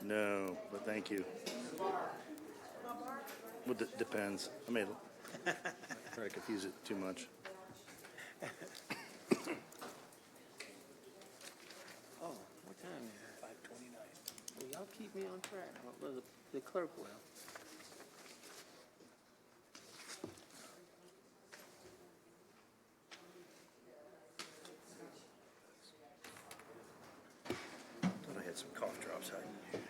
No, but thank you. Well, depends. I may try to confuse it too much. Oh, what time is it? 5:29. Well, y'all keep me on track. Well, the clerk will. Thought I had some cough drops hiding here.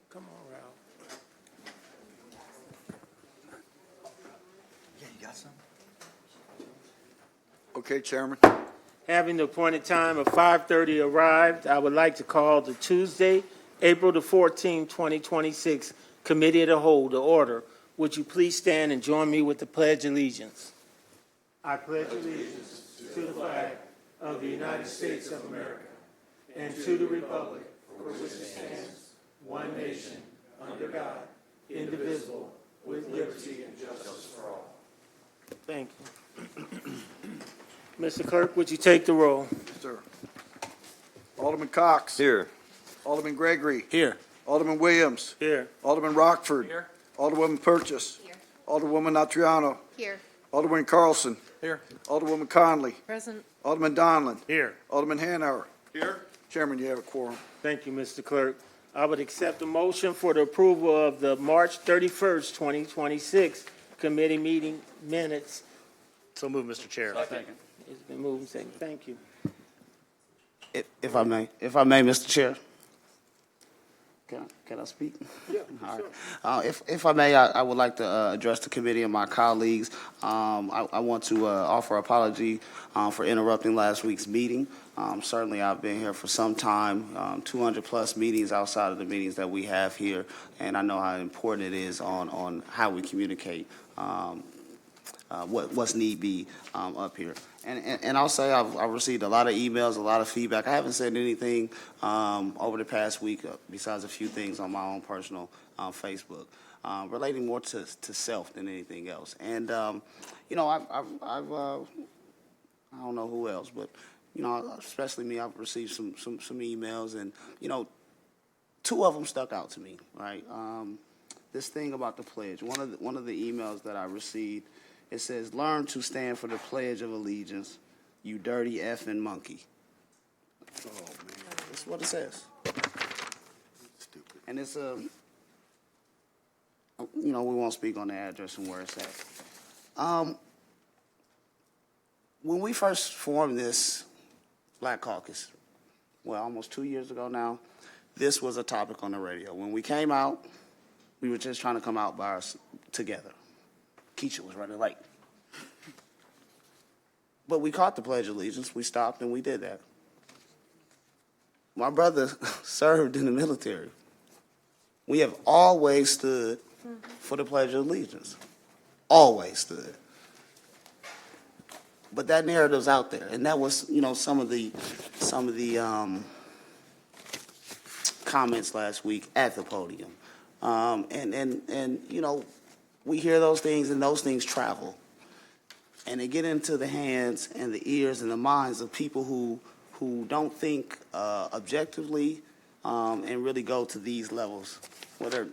Come on, Ralph. Yeah, you got some? Okay, Chairman. Having the appointed time of 5:30 arrived, I would like to call the Tuesday, April the 14th, 2026 Committee of the Whole to order. Would you please stand and join me with the Pledge of Allegiance? I pledge allegiance to the flag of the United States of America and to the republic for which it stands, one nation, under God, indivisible, with liberty and justice for all. Thank you. Mr. Clerk, would you take the roll? Yes, sir. Alderman Cox. Here. Alderman Gregory. Here. Alderman Williams. Here. Alderman Rockford. Here. Alderwoman Purchase. Here. Alderwoman Natriano. Here. Alderman Carlson. Here. Alderwoman Conley. Present. Alderman Donlin. Here. Alderman Hanauer. Here. Chairman, you have a quorum. Thank you, Mr. Clerk. I would accept a motion for the approval of the March 31st, 2026 committee meeting minutes. So move, Mr. Chair. It's been moved and seconded. Thank you. If I may, Mr. Chair. Can I speak? Yeah, All right. If I may, I would like to address the committee and my colleagues. I want to offer apology for interrupting last week's meeting. Certainly, I've been here for some time, 200-plus meetings outside of the meetings that we have here, and I know how important it is on how we communicate what's need be up here. And I'll say I've received a lot of emails, a lot of feedback. I haven't said anything over the past week besides a few things on my own personal Facebook, relating more to self than anything else. And you know, I don't know who else, but you know, especially me, I've received some emails, and you know, two of them stuck out to me. Right, this thing about the pledge. One of the emails that I received. It says, "Learn to stand for the Pledge of Allegiance, you dirty effing monkey." Oh, man. That's what it says. Stupid. And it's you know, we won't speak on the address and where it's at. When we first formed this Black Caucus, well, almost 2 years ago now, this was a topic on the radio. When we came out, we were just trying to come out by us together. Keisha was running late. But we caught the Pledge of Allegiance. We stopped and we did that. My brother served in the military. We have always stood for the Pledge of Allegiance. Always stood. But that narrative's out there, and that was, you know, some of the comments last week at the podium. And you know, we hear those things, and those things travel. And they get into the hands and the ears and the minds of people who don't think objectively and really go to these levels. Whether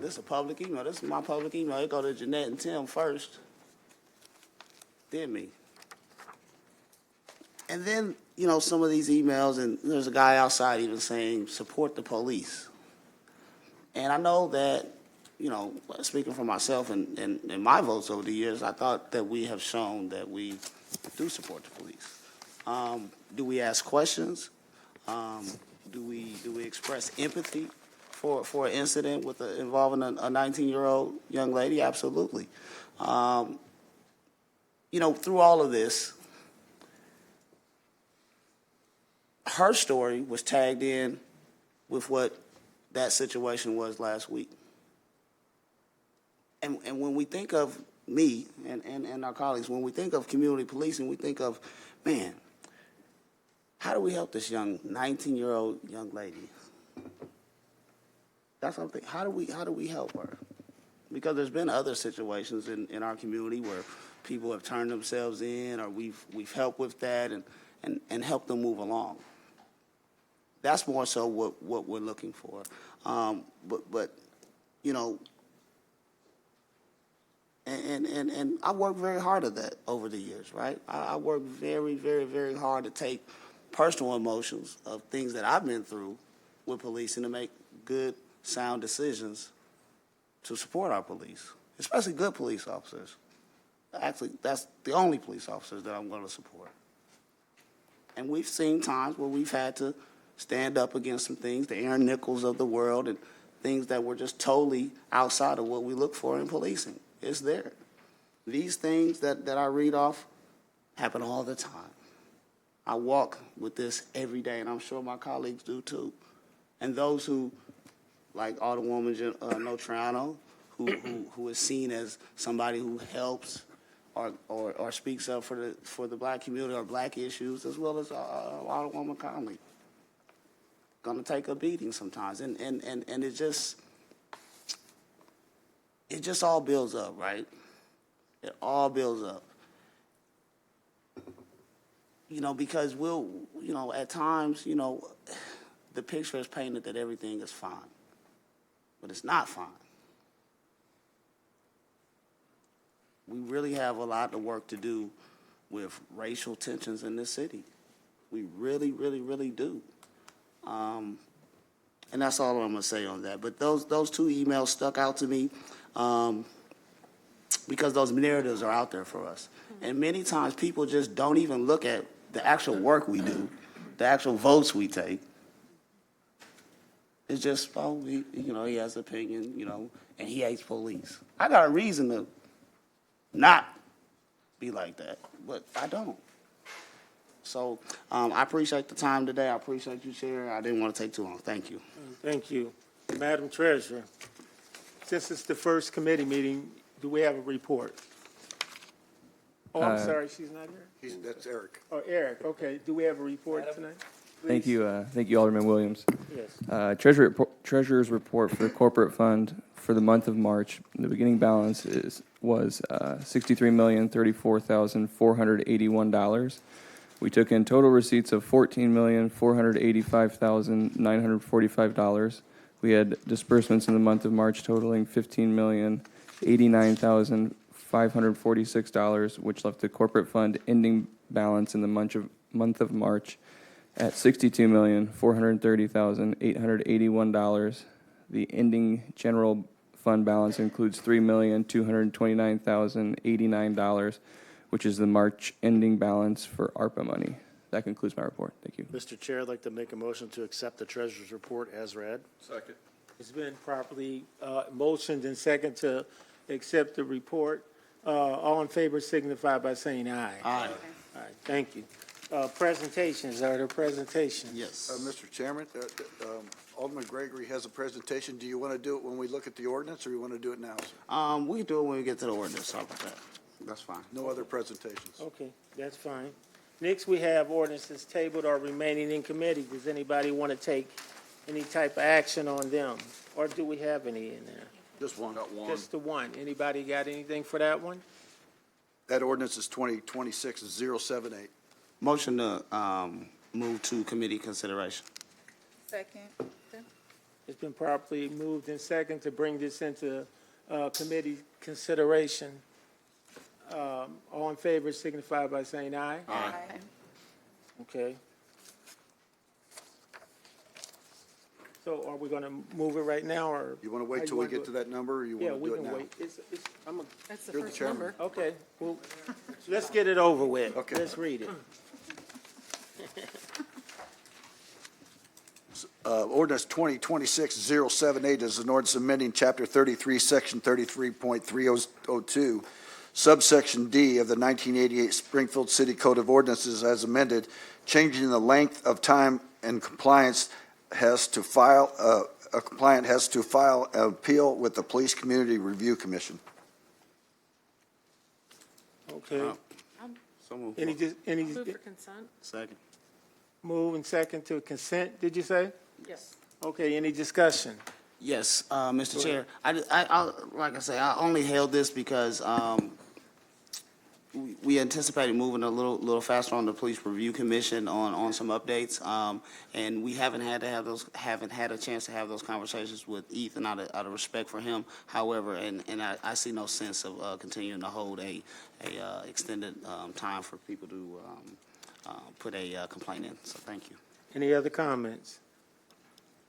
this is a public email, this is my public email, it go to Jeanette and Tim first, then me. And then, you know, some of these emails, and there's a guy outside even saying, support the police. And I know that, you know, speaking for myself and my votes over the years, I thought that we have shown that we do support the police. Do we ask questions? Do we express empathy for an incident involving a 19-year-old young lady? Absolutely. You know, through all of this, her story was tagged in with what that situation was last week. And when we think of me and our colleagues, when we think of community policing, we think of, man, how do we help this young 19-year-old young lady? That's something. How do we help her? Because there's been other situations in our community where people have turned themselves in, or we've helped with that, and and help them move along. That's more so what we're looking for. But you know, and I worked very hard at that over the years, right? I worked very, very, very hard to take personal emotions of things that I've been through with policing to make good, sound decisions to support our police, especially good police officers. Actually, that's the only police officers that I'm going to support. And we've seen times where we've had to stand up against some things, the Aaron Nichols of the world, and things that were just totally outside of what we look for in policing. It's there. These things that I read off happen all the time. I walk with this every day, and I'm sure my colleagues do too. And those who, like Alderwoman Notriano, who is seen as somebody who helps or speaks up for the black community or black issues, as well as Alderwoman Conley, gonna take a beating sometimes, and it just all builds up, right? It all builds up. You know, because at times, the picture is painted that everything is fine, but it's not fine. We really have a lot of work to do with racial tensions in this city. We really, really, really do. And that's all I'm gonna say on that. But those two emails stuck out to me because those narratives are out there for us. And many times people just don't even look at the actual work we do, the actual votes we take. It's just, he has an opinion, and he hates police. I got a reason to not be like that, but I don't. So I appreciate the time today. I appreciate you, Chair. I didn't want to take too long. Thank you. Thank you. Madam Treasurer, since it's the first committee meeting, do we have a report? Oh, I'm sorry, she's not here? That's Eric. Oh, Eric, okay. Do we have a report tonight? Thank you, Alderman Williams. Yes. Treasurer's report for the corporate fund for the month of March. The beginning balance was $63,034,481. We took in total receipts of $14,485,945. We had disbursements in the month of March totaling $15,089,546, which left the corporate fund ending balance in the month of March at $62,430,881. The ending general fund balance includes $3,229,089, which is the March ending balance for ARPA money. That concludes my report. Thank you. Mr. Chair, I'd like to make a motion to accept the treasurer's report as read. Second. It's been properly motioned and second to accept the report. All in favor signify by saying aye. Aye. All right, thank you. Presentations, are there presentations? Yes. Mr. Chairman, Alderman Gregory has a presentation. Do you want to do it when we look at the ordinance, or you want to do it now, sir? We can do it when we get to the ordinance. How about that? That's fine. No other presentations. Okay, that's fine. Next, we have ordinances tabled or remaining in committee. Does anybody want to take any type of action on them? Or do we have any in there? Just one. Got one. Just the one. Anybody got anything for that one? That ordinance is 2026-078. Motion to move to committee consideration. Second. It's been properly moved and second to bring this into committee consideration. All in favor signify by saying aye. Aye. Okay. So are we going to move it right now, or? You want to wait till we get to that number, or you Yeah, want to we do it can now? wait. That's the You're the first chairman. number. Okay, well, let's get it over with. Okay. Let's read it. Ordinance 2026-078 is an ordinance amending Chapter 33, Section 33.302, subsection D of the 1988 Springfield City Code of Ordinances as amended, changing the length of time and compliant has to file an appeal with the Police Community Review Commission. Okay. So moved. Any Move for consent? Second. move and second to consent, did you say? Yes. Okay, any discussion? Yes, Mr. Chair. I like I say, I only held this because we anticipated moving a little faster on the police review commission on some updates. And we haven't had a chance to have those conversations with Ethan out of respect for him. However, and I see no sense of continuing to hold a extended time for people to put a complaint in. So thank you. Any other comments?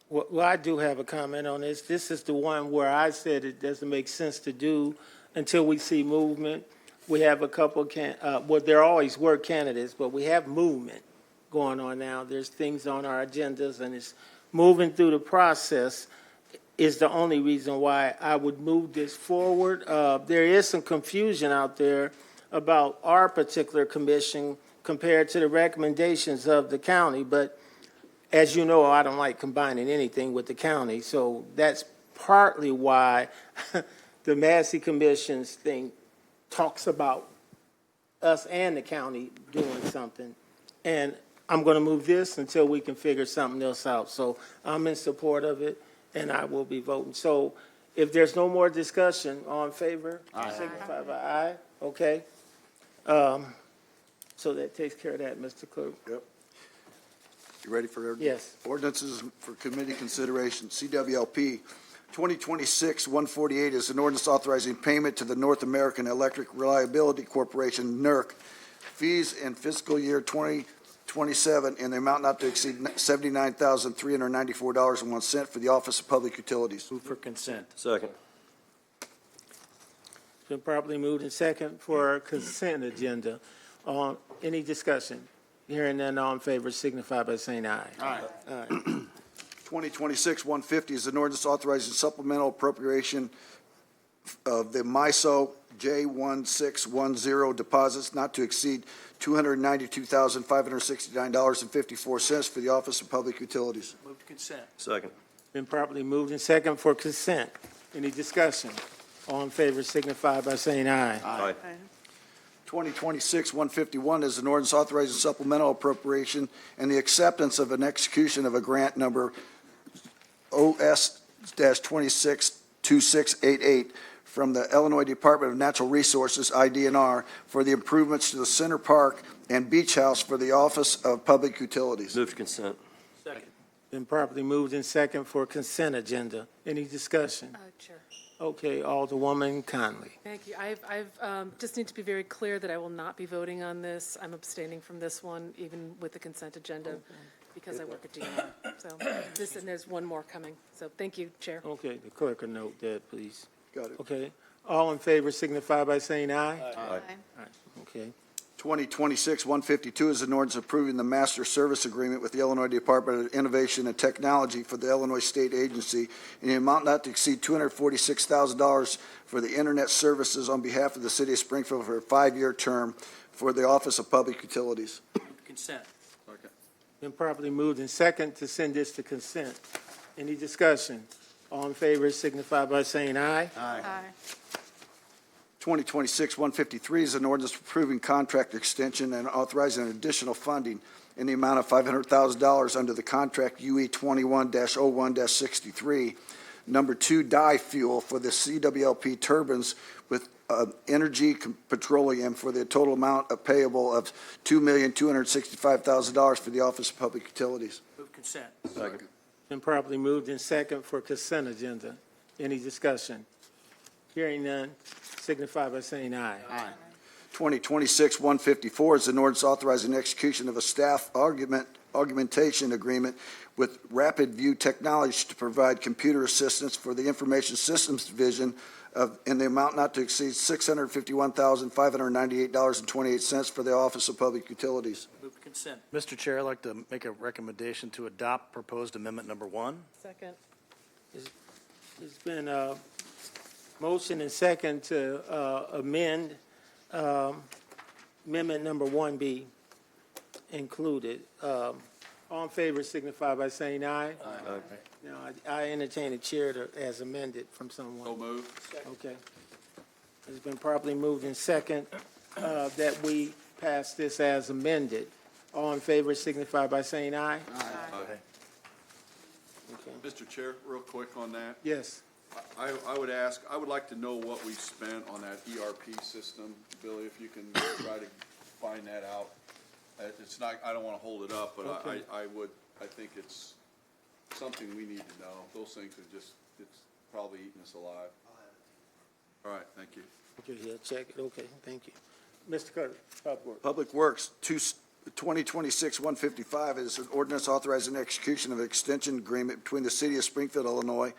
Well, I do have a comment on this. This is the one where I said it doesn't make sense to do until we see movement. We have a couple, well, there always were candidates, but we have movement going on now. There's things on our agendas, and it's moving through the process is the only reason why I would move this forward. There is some confusion out there about our particular commission compared to the recommendations of the county, but as you know, I don't like combining anything with the county, so that's partly why the Massey Commission's thing talks about us and the county doing something. And I'm going to move this until we can figure something else out. So I'm in support of it, and I will be voting. So if there's no more discussion, all in favor? Signify by aye. Okay. So that takes care of that, Mr. Clerk. Yep. You ready for? Yes. Ordinances for committee consideration. CWLP 2026-148 is an ordinance authorizing payment to the North American Electric Reliability Corporation, NERC, fees in fiscal year 2027 in the amount not to exceed $79,394.01 for the Office of Public Utilities. Move for consent. Second. It's been properly moved and second for our consent agenda. Any discussion? Hearing none, all in favor signify by saying aye. Aye. 2026-150 is an ordinance authorizing supplemental appropriation of the MISO J1610 deposits not to exceed $292,569.54 for the Office of Public Utilities. Move to consent. Second. Been properly moved and second for consent. Any discussion? All in favor signify by saying aye. Aye. 2026-151 is an ordinance authorizing supplemental appropriation and the acceptance of an execution of a grant number OS-262688 from the Illinois Department of Natural Resources, IDNR, for the improvements to the Center Park and Beach House for the Office of Public Utilities. Move to consent. Second. Been properly moved and second for consent agenda. Any discussion? Chair. Okay, Alderwoman Conley. Thank you. I've just need to be very clear that I will not be voting on this. I'm abstaining from this one, even with the consent agenda, because I work at DNR. So this, and there's one more coming. So thank you, Chair. Okay, the clerk will note that, please. Got it. Okay, all in favor signify by saying aye. Aye. Okay, 2026-152 is an ordinance approving the master service agreement with the Illinois Department of Innovation and Technology for the Illinois State Agency in the amount not to exceed $246,000 for the internet services on behalf of the city of Springfield for a 5-year term for the Office of Public Utilities. Consent. been properly moved and second to send this to consent. Any discussion? All in favor signify by saying aye. Aye. 2026-153 is an ordinance approving contract extension and authorizing additional funding in the amount of $500,000 under the contract UE 21-01-63, number 2 dye fuel for the CWLP turbines with Energy Petroleum for the total amount of payable of $2,265,000 for the Office of Public Utilities. Move consent. Second. Been properly moved and second for consent agenda. Any discussion? Hearing none, signify by saying aye. Aye. 2026-154 is an ordinance authorizing execution of a staff augmentation agreement with Rapid View Technology to provide computer assistance for the Information Systems Division in the amount not to exceed $651,598.28 for the Office of Public Utilities. Move consent. Mr. Chair, I'd like to make a recommendation to adopt proposed amendment number 1. Second. There's been a motion and second to amend amendment number 1 be included. All in favor signify by saying aye. Aye. Now, I entertain a chair as amended from someone. So moved. Okay. It's been properly moved in second that we pass this as amended. All in favor signify by saying aye. Okay. Okay. Mr. Chair, real quick on that. Yes. I would ask, I would like to know what we spent on that ERP system. Billy, if you can try to find that out. It's not, I don't want to hold it up, but Okay. I think it's something we need to know. Those things are just, it's probably eating us alive. All right, thank you. Okay, yeah, check it, okay, thank you. Mr. Carter, Public Works. Public Works, 2026-155 is an ordinance authorizing execution of an extension agreement between the City of Springfield, Illinois,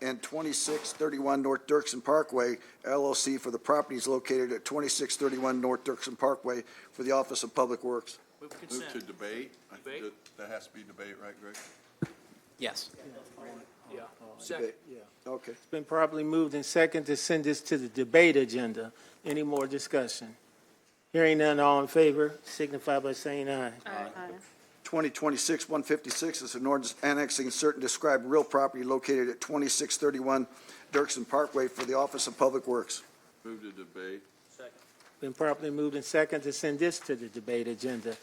and 2631 North Dirksen Parkway LLC for the properties located at 2631 North Dirksen Parkway for the Office of Public Works. Move to debate. That has to be debate, right, Greg? Yes. Debate. Okay. It's been properly moved and second to send this to the debate agenda. Any more discussion? Hearing none, all in favor, signify by saying aye. Aye. 2026-156 is an ordinance annexing certain described real property located at 2631 Dirksen Parkway for the Office of Public Works. Move to debate. Been properly moved and second to send this to the debate agenda.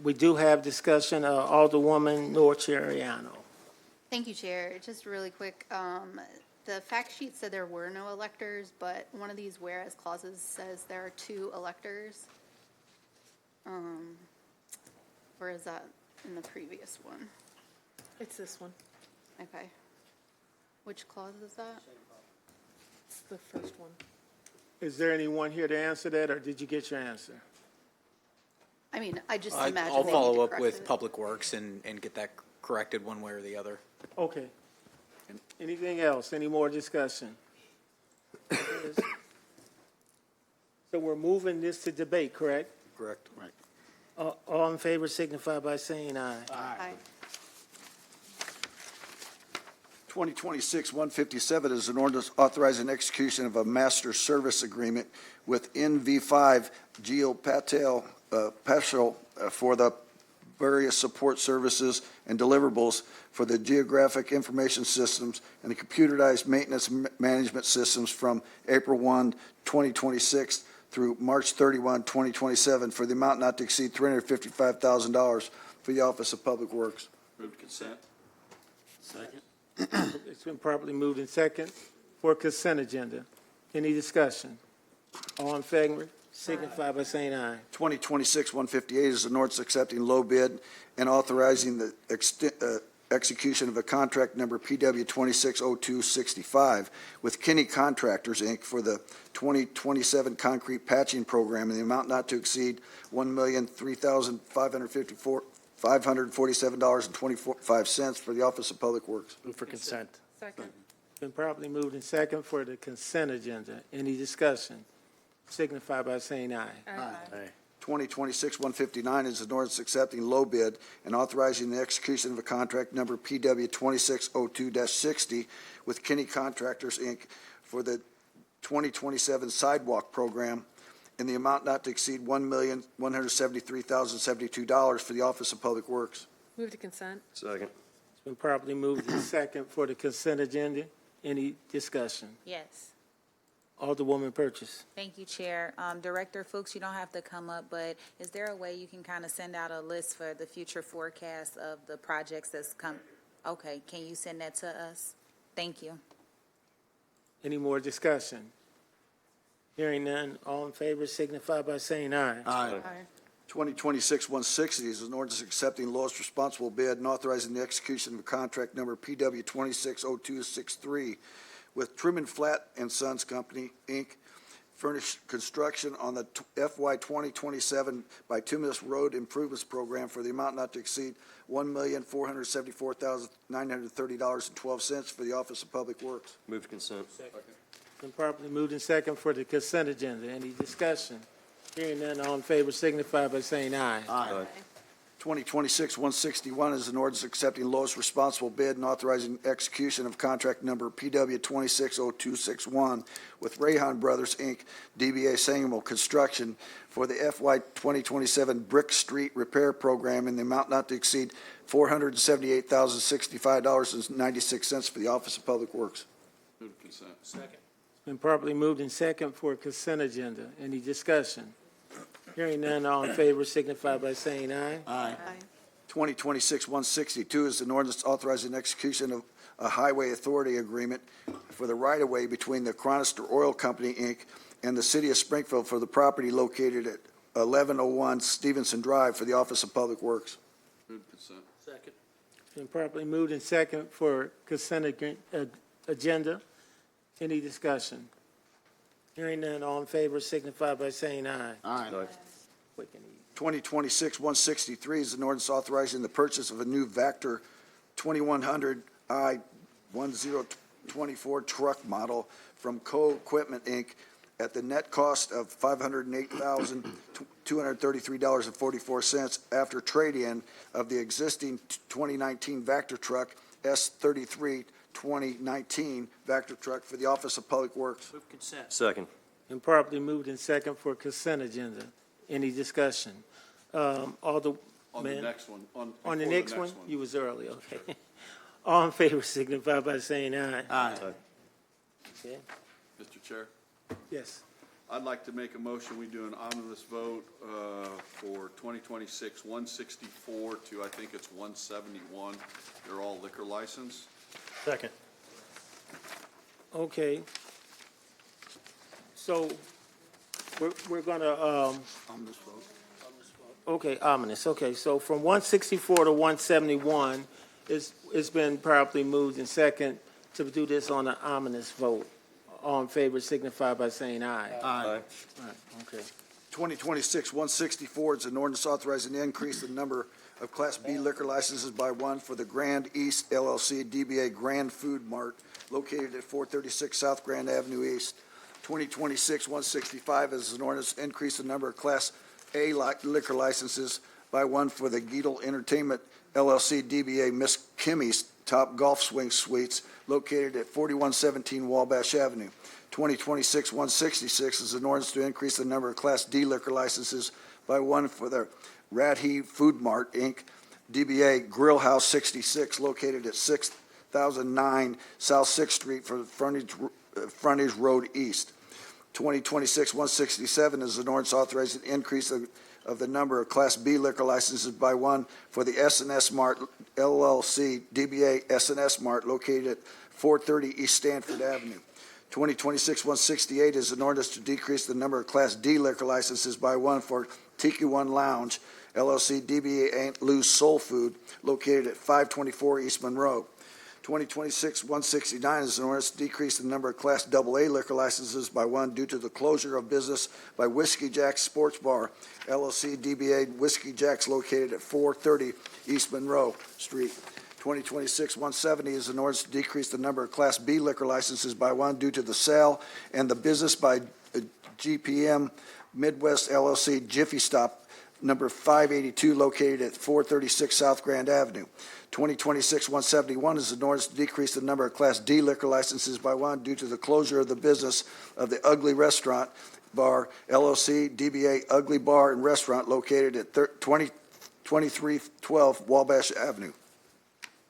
We do have discussion, Alderwoman Norcheriano. Thank you, Chair. Just really quick, the fact sheet said there were no electors, but one of these whereas clauses says there are 2 electors. Or is that in the previous one? It's this one. Okay. Which clause is that? It's the first one. Is there anyone here to answer that, or did you get your answer? I mean, I just imagine I'll they need follow to up correct with it. Public Works and get that corrected one way or the other. Okay. Anything else? Any more discussion? So we're moving this to debate, correct? Correct. Right. All in favor signify by saying aye. Aye. 2026-157 is an ordinance authorizing execution of a master service agreement with NV5 Geopatel Paschal for the various support services and deliverables for the geographic information systems and the computerized maintenance management systems from April 1, 2026 through March 31, 2027 for the amount not to exceed $355,000 for the Office of Public Works. Move to consent. Second. It's been properly moved and second for consent agenda. Any discussion? All in favor signify by saying aye. 2026-158 is an ordinance accepting low bid and authorizing the execution of a contract number PW 260265 with Kinney Contractors, Inc. for the 2027 concrete patching program in the amount not to exceed $1,003,547.25 for the Office of Public Works. Move for consent. Second. Been properly moved and second for the consent agenda. Any discussion? Signify by saying aye. Aye. 2026-159 is an ordinance accepting low bid and authorizing the execution of a contract number PW 2602-60 with Kinney Contractors, Inc. for the 2027 sidewalk program in the amount not to exceed $1,173,072 for the Office of Public Works. Move to consent. Second. It's been properly moved and second for the consent agenda. Any discussion? Yes. Alderwoman Purchase. Thank you, Chair. Director Fuchs, you don't have to come up, but is there a way you can kind of send out a list for the future forecast of the projects that's come? Okay, can you send that to us? Thank you. Any more discussion? Hearing none, all in favor signify by saying aye. Aye. 2026-160 is an ordinance accepting lowest responsible bid and authorizing the execution of a contract number PW 260263 with Truman Flat and Sons Company, Inc., furnished construction on the FY 2027 bituminous road improvements program for the amount not to exceed $1,474,930.12 for the Office of Public Works. Move to consent. Been properly moved and second for the consent agenda. Any discussion? Hearing none, all in favor signify by saying aye. Aye. 2026-161 is an ordinance accepting lowest responsible bid and authorizing execution of contract number PW 260261 with Rayhan Brothers, Inc., DBA Sangamo Construction for the FY 2027 Brick Street Repair Program in the amount not to exceed $478,065.96 for the Office of Public Works. Move to consent. Second. Been properly moved and second for consent agenda. Any discussion? Hearing none, all in favor signify by saying aye. Aye. Aye. 2026-162 is an ordinance authorizing execution of a highway authority agreement for the right-of-way between the Chronister Oil Company, Inc. and the City of Springfield for the property located at 1101 Stevenson Drive for the Office of Public Works. Move consent. Second. It's been properly moved and second for consent agenda. Any discussion? Hearing none, all in favor signify by saying aye. Aye. Quick and easy. 2026-163 is an ordinance authorizing the purchase of a new Vector 2100i-1024 truck model from Co-Equipment, Inc. at the net cost of $508,233.44 after trade-in of the existing 2019 Vector truck S33 2019 Vector truck for the Office of Public Works. Move consent. Second. Been properly moved and second for consent agenda. Any discussion? All the, On the man, next one. on the before next one? You was early, okay. All in favor signify by saying aye. Aye. Okay. Mr. Chair, Yes. I'd like to make a motion, we do an omnibus vote for 2026-164 to, I think it's 171. They're all liquor license. Second. Okay. So, we're gonna, okay, ominous, okay, so from 164 to 171, it's been properly moved and second to do this on an ominous vote. All in favor signify by saying aye. Aye. All right, okay. 2026-164 is an ordinance authorizing the increase in the number of Class B liquor licenses by one for the Grand East LLC DBA Grand Food Mart located at 436 South Grand Avenue East. 2026-165 is an ordinance to increase the number of Class A liquor licenses by one for the Geedle Entertainment LLC DBA Miss Kimmy's Top Golf Swing Suites located at 4117 Wabash Avenue. 2026-166 is an ordinance to increase the number of Class D liquor licenses by one for the Radhe Food Mart, Inc., DBA Grill House 66, located at 6009 South 6th Street for frontage Road East. 2026-167 is an ordinance authorizing the increase of the number of Class B liquor licenses by one for the S&S Mart LLC, DBA S&S Mart, located at 430 East Stanford Avenue. 2026-168 is an ordinance to decrease the number of Class D liquor licenses by one for Tiki One Lounge, LLC, DBA Aunt Lou's Soul Food, located at 524 East Monroe. 2026-169 is an ordinance to decrease the number of Class AA liquor licenses by one due to the closure of business by Whiskey Jack's Sports Bar, LLC, DBA Whiskey Jack's, located at 430 East Monroe Street. 2026-170 is an ordinance to decrease the number of Class B liquor licenses by one due to the sale and the business by GPM Midwest LLC Jiffy Stop, number 582, located at 436 South Grand Avenue. 2026-171 is an ordinance to decrease the number of Class D liquor licenses by one due to the closure of the business of the Ugly Restaurant Bar, LLC, DBA Ugly Bar and Restaurant, located at 2312 Wabash Avenue.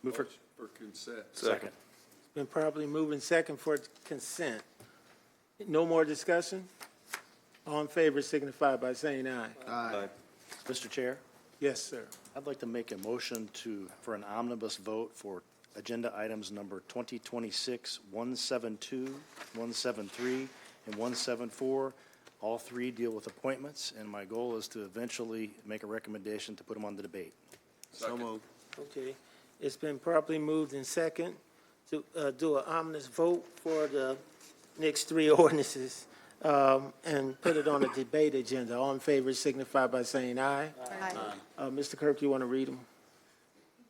Move for consent. second. Been properly moved and second for consent. No more discussion? All in favor signify by saying aye. Aye. Mr. Chair, Yes, sir. I'd like to make a motion for an omnibus vote for agenda items number 2026-172, 173, and 174. All three deal with appointments, and my goal is to eventually make a recommendation to put them on the debate. So moved. Okay. It's been properly moved and second to do an ominous vote for the next three ordinances and put it on a debate agenda. All in favor signify by saying aye. Mr. Kirk, you want to read them?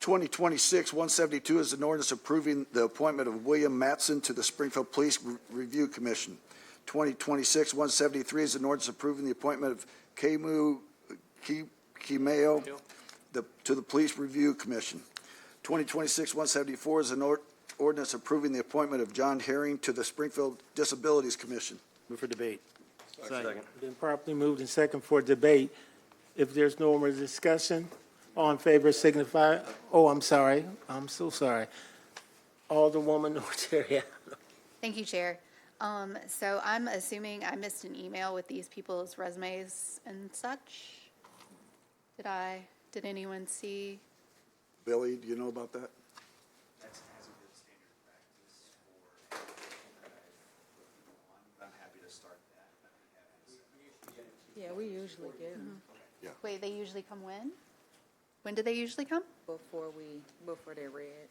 2026-172 is an ordinance approving the appointment of William Matson to the Springfield Police Review Commission. 2026-173 is an ordinance approving the appointment of Kimeo to the Police Review Commission. 2026-174 is an ordinance approving the appointment of John Herring to the Springfield Disabilities Commission. Move for debate. Second. Been properly moved and second for debate. If there's no more discussion, all in favor signify, I'm sorry. I'm so sorry. Alderwoman Norteriano. Thank you, Chair. So I'm assuming I missed an email with these people's resumes and such. Did anyone see Billy, do you know about that? That hasn't been standard practice for, I'm happy to start that. Yeah, we usually get them Wait, they usually come when? When do they usually come? before they're read.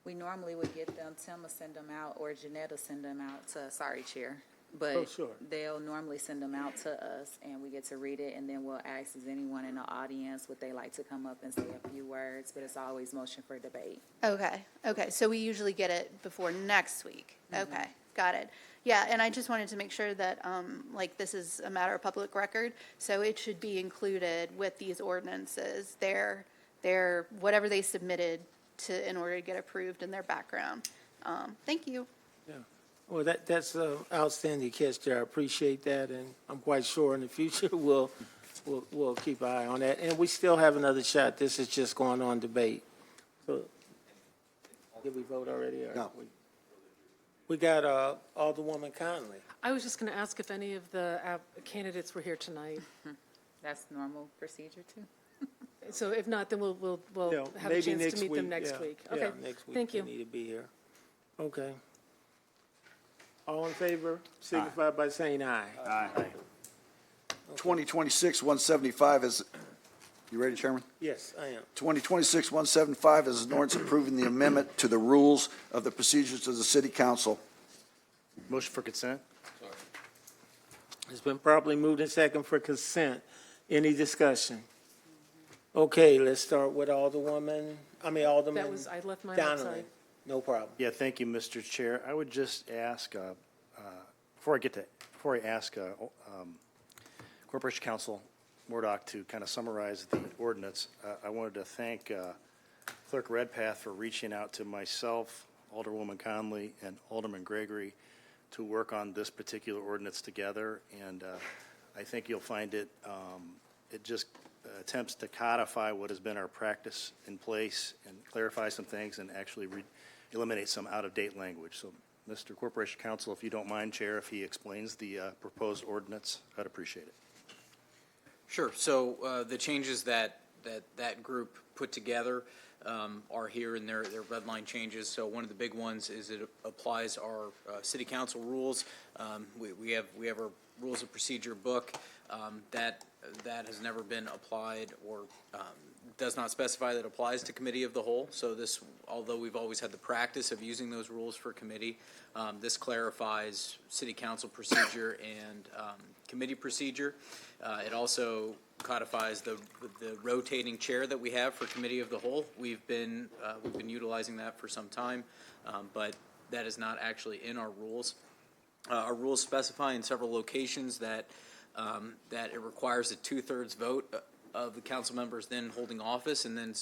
We normally would get them, Tim will send them out, or Jeanette will send them out to, sorry, Chair. Oh, But sure. they'll normally send them out to us, and we get to read it, and then we'll ask, is anyone in the audience, would they like to come up and say a few words? But it's always motion for debate. Okay, so we usually get it before next week. Okay, got it. Yeah, and I just wanted to make sure that, like, this is a matter of public record, so it should be included with these ordinances, their, whatever they submitted to, in order to get approved in their background. Thank you. Yeah. Well, that's an outstanding catch there. I appreciate that, and I'm quite sure in the future we'll keep an eye on that. And we still have another shot. This is just going on debate. So, did we vote already? Or No. We got Alderwoman Conley. I was just going to ask if any of the candidates were here tonight. That's normal procedure, too. So if not, then we'll Yeah, have a maybe chance next to meet them week, next yeah. week. Yeah, Okay, next week thank they you. need to be here. Okay. All in favor, signify by saying aye. Aye. 2026-175 is, you ready, Chairman? Yes, I am. 2026-175 is an ordinance approving the amendment to the rules of the procedures of the city council. Motion for consent? It's been properly moved and second for consent. Any discussion? Okay, let's start with Alderman That was, I left mine Donnelly. outside. No problem. Yeah, thank you, Mr. Chair. I would just ask, before I ask Corporation Counsel Murdoch to kind of summarize the ordinance, I wanted to thank Clerk Redpath for reaching out to myself, Alderwoman Conley, and Alderman Gregory to work on this particular ordinance together. And I think you'll find it just attempts to codify what has been our practice in place and clarify some things and actually eliminate some out-of-date language. So, Mr. Corporation Counsel, if you don't mind, Chair, if he explains the proposed ordinance, I'd appreciate it. Sure. So the changes that group put together are here in their red line changes. So one of the big ones is it applies our city council rules. We have our rules of procedure book that has never been applied or does not specify that applies to committee of the whole. So this, although we've always had the practice of using those rules for committee, this clarifies city council procedure and committee procedure. It also codifies the rotating chair that we have for committee of the whole. We've been utilizing that for some time, but that is not actually in our rules. Our rules specify in several locations that it requires a 2/3 vote of the council members then holding office, and then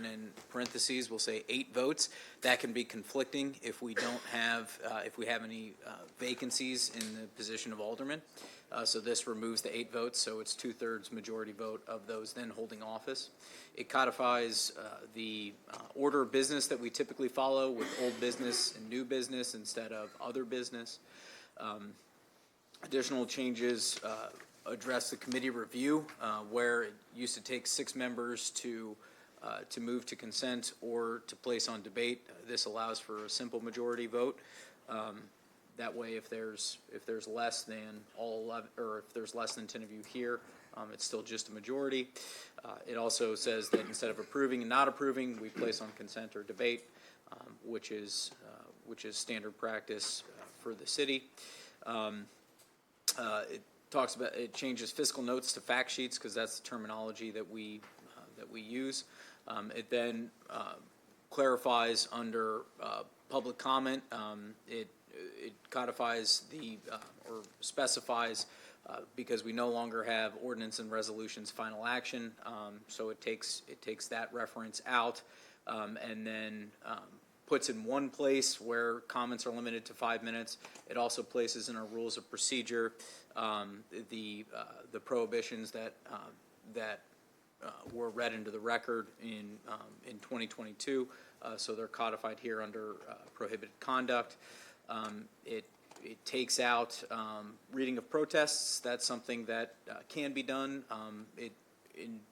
in parentheses we'll say 8 votes. That can be conflicting if we don't have if we have any vacancies in the position of alderman. So this removes the 8 votes, so it's 2/3 majority vote of those then holding office. It codifies the order of business that we typically follow with old business and new business instead of other business. Additional changes address the committee review, where it used to take 6 members to move to consent or to place on debate. This allows for a simple majority vote. That way, if there's less than all 11, or if there's less than 10 of you here, it's still just a majority. It also says that instead of approving and not approving, we place on consent or debate, which is standard practice for the city. It changes fiscal notes to fact sheets because that's the terminology that we use. It then clarifies under public comment. It codifies or specifies because we no longer have ordinance and resolutions final action. So it takes that reference out and then puts in one place where comments are limited to 5 minutes. It also places in our rules of procedure the prohibitions that were read into the record in 2022. So they're codified here under prohibited conduct. It takes out reading of protests. That's something that can be done.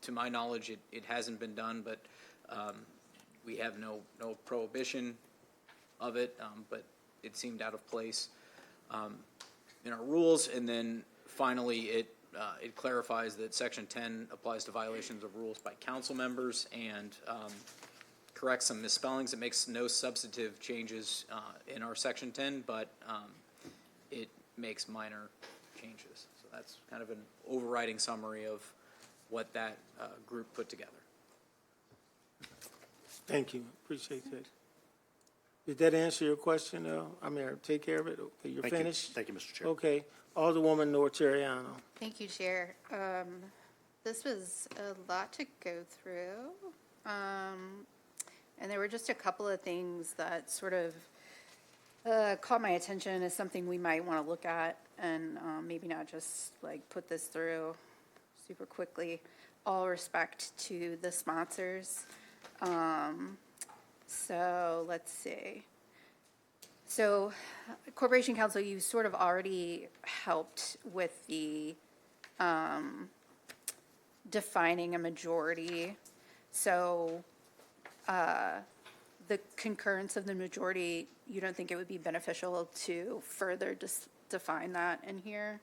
to my knowledge, it hasn't been done, but we have no prohibition of it, but it seemed out of place in our rules. And then finally, it clarifies that Section 10 applies to violations of rules by council members and corrects some misspellings. It makes no substantive changes in our Section 10, but it makes minor changes. So that's kind of an overriding summary of what that group put together. Thank you, appreciate that. Did that answer your question, take care of it? Okay, you're Thank you. finished? Thank you, Mr. Chair. Okay, Alderwoman Norteriano. Thank you, Chair. This was a lot to go through. And there were just a couple of things that sort of caught my attention as something we might want to look at and maybe not just like put this through super quickly. All respect to the sponsors. So let's see. So Corporation Counsel, you sort of already helped with the defining a majority. So the concurrence of the majority, you don't think it would be beneficial to further define that in here?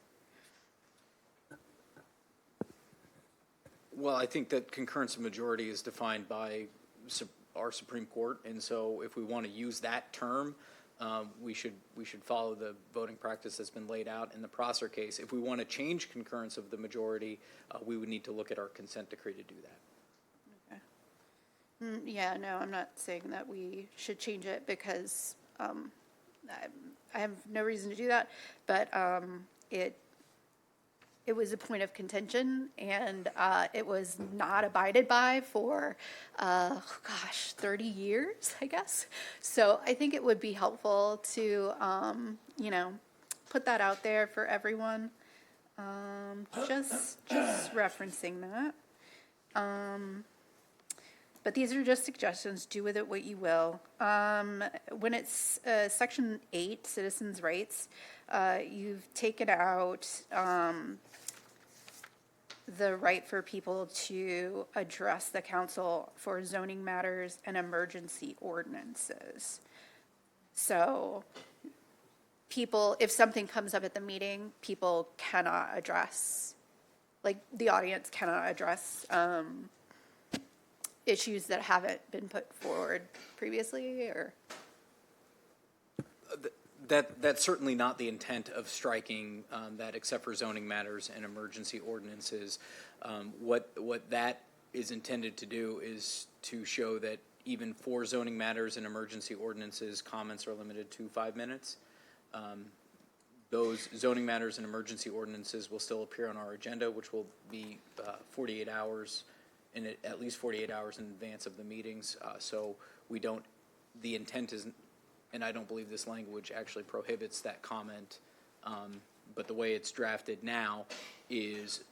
Well, I think that concurrence of majority is defined by our Supreme Court, and so if we want to use that term, we should follow the voting practice that's been laid out in the Prosser case. If we want to change concurrence of the majority, we would need to look at our consent decree to do that. Okay. Yeah, no, I'm not saying that we should change it because I have no reason to do that, but it was a point of contention, and it was not abided by for, 30 years, I guess. So I think it would be helpful to, put that out there for everyone. Just referencing that. But these are just suggestions. Do with it what you will. When it's Section 8, citizens' rights, you've taken out the right for people to address the council for zoning matters and emergency ordinances. So people, if something comes up at the meeting, people cannot address, like the audience cannot address issues that haven't been put forward previously, or? That's certainly not the intent of striking that except for zoning matters and emergency ordinances. What that is intended to do is to show that even for zoning matters and emergency ordinances, comments are limited to 5 minutes. Those zoning matters and emergency ordinances will still appear on our agenda, which will be 48 hours, at least 48 hours in advance of the meetings. So we don't, the intent isn't, and I don't believe this language actually prohibits that comment, but the way it's drafted now is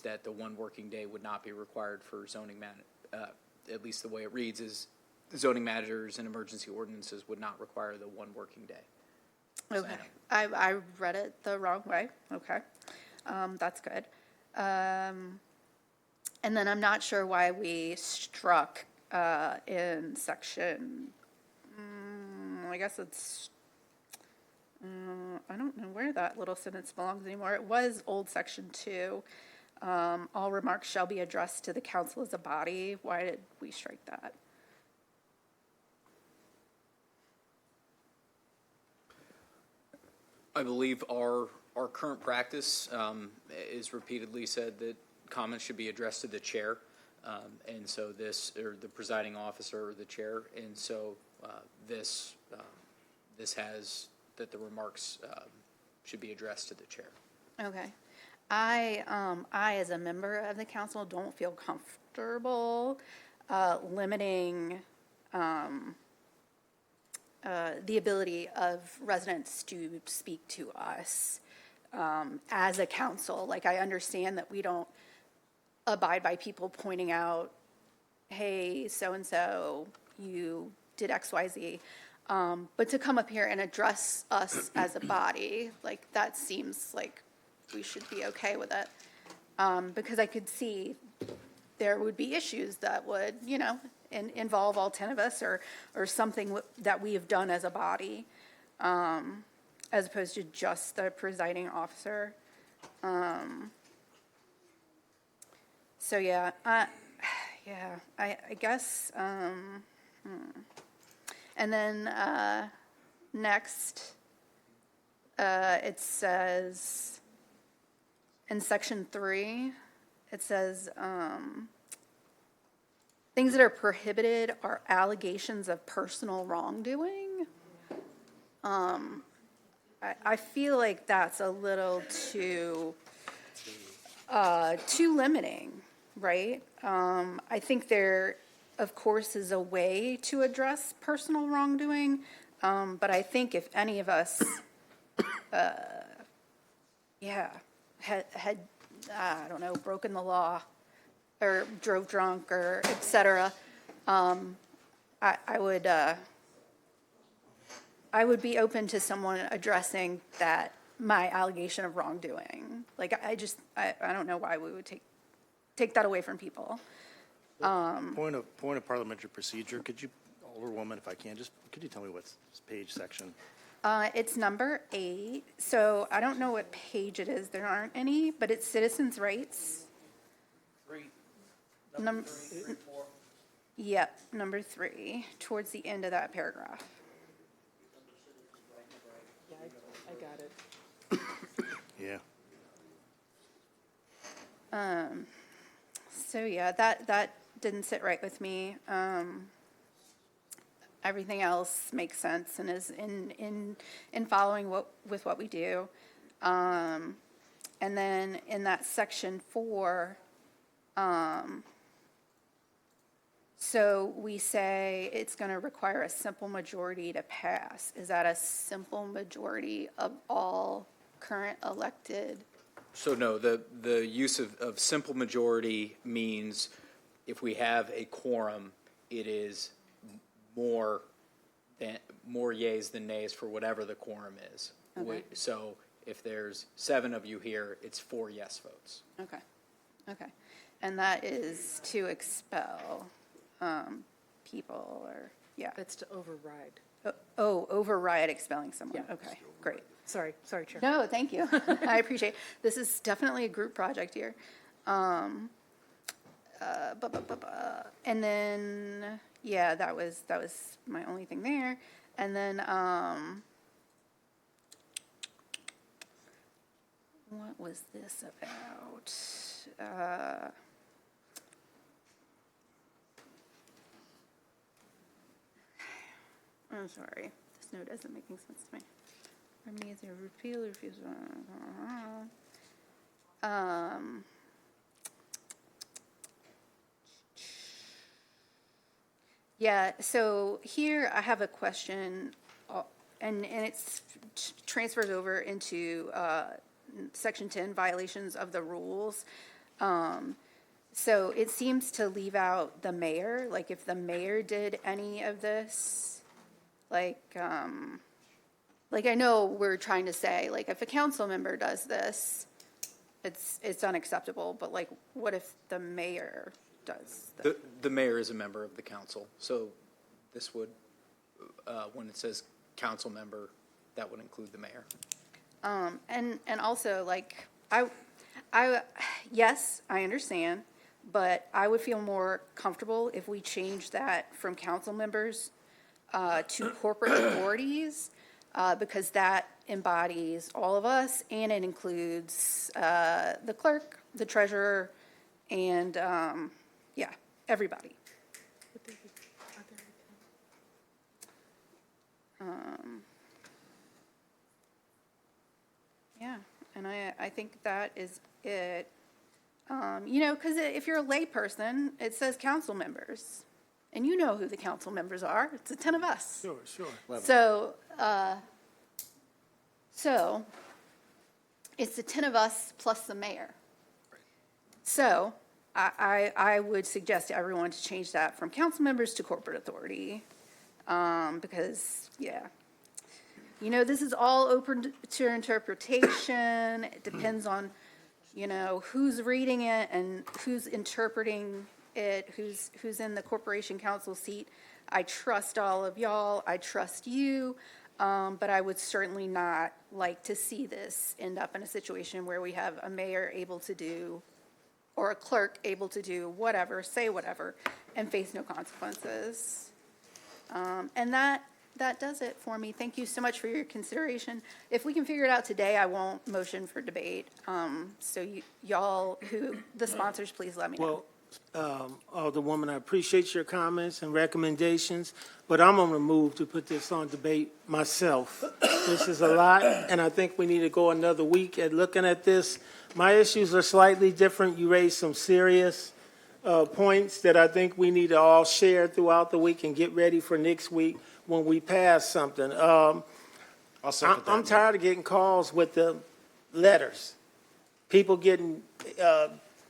that the 1 working day would not be required for zoning matter. At least the way it reads is zoning matters and emergency ordinances would not require the 1 working day. Okay, I read it the wrong way, okay. That's good. And then I'm not sure why we struck in section, I guess it's, I don't know where that little sentence belongs anymore. It was old section 2. All remarks shall be addressed to the council as a body. Why did we strike that? I believe our current practice is repeatedly said that comments should be addressed to the chair, and so this, or the presiding officer or the chair, and so this has that the remarks should be addressed to the chair. Okay. I, as a member of the council, don't feel comfortable limiting the ability of residents to speak to us as a council. Like, I understand that we don't abide by people pointing out, hey, so-and-so, you did X, Y, Z. But to come up here and address us as a body, like, that seems like we should be okay with it. because I could see there would be issues that would, involve all 10 of us or something that we have done as a body, as opposed to just the presiding officer. So, yeah, I guess, and then, next, it says, in section 3, it says, things that are prohibited are allegations of personal wrongdoing. I feel like that's a little too limiting, right? I think there, of course, is a way to address personal wrongdoing, but I think if any of us, had, I don't know, broken the law or drove drunk or et cetera, I would be open to someone addressing that, my allegation of wrongdoing. Like, I don't know why we would take that away from people. Point of parliamentary procedure, could you, Alderwoman, if I can, could you tell me what page, section? It's number 8, so I don't know what page it is. There aren't any, but it's citizens' rights. 3, Number 3, 4. Yep, number 3, towards the end of that paragraph. Yeah, I got it. Yeah. So yeah, that didn't sit right with me. Everything else makes sense and is in following with what we do. And then in that section 4, so we say it's going to require a simple majority to pass. Is that a simple majority of all current elected? So no, the use of simple majority means if we have a quorum, it is more yays than nays for whatever the quorum is. Okay. So if there's 7 of you here, it's 4 yes votes. Okay. And that is to expel people or, yeah. That's to override. Override expelling someone. Yeah. Okay, great. Sorry, Chair. No, thank you. I appreciate it. This is definitely a group project here. And then, yeah, that was my only thing there. And then, what was this about? I'm sorry, this note isn't making sense to me. For me, it's a repeal, refusal. Yeah, so here I have a question, and it's transfers over into section 10, violations of the rules. So it seems to leave out the mayor, like if the mayor did any of this, like I know we're trying to say, like, if a council member does this, it's unacceptable, but like, what if the mayor does this? The mayor is a member of the council, so this would, when it says council member, that would include the mayor. And also, like, yes, I understand, but I would feel more comfortable if we changed that from council members to corporate authorities, because that embodies all of us, and it includes the clerk, the treasurer, and, yeah, everybody. Yeah, and I think that is it. Because if you're a layperson, it says council members, and you know who the council members are. It's the 10 of us. Sure. So it's the 10 of us plus the mayor. So I would suggest to everyone to change that from council members to corporate authority, because, yeah. This is all open to interpretation. It depends on you know, who's reading it and who's interpreting it, who's in the corporation council seat. I trust all of y'all, I trust you, but I would certainly not like to see this end up in a situation where we have a mayor able to do, or a clerk able to do whatever, say whatever, and face no consequences. And that does it for me. Thank you so much for your consideration. If we can figure it out today, I won't motion for debate. So y'all, the sponsors, please let me know. Well, Alderwoman, I appreciate your comments and recommendations, but I'm going to move to put this on debate myself. This is a lot, and I think we need to go another week at looking at this. My issues are slightly different. You raised some serious points that I think we need to all share throughout the week and get ready for next week when we pass something. I'll second that. I'm tired of getting calls with the letters. People getting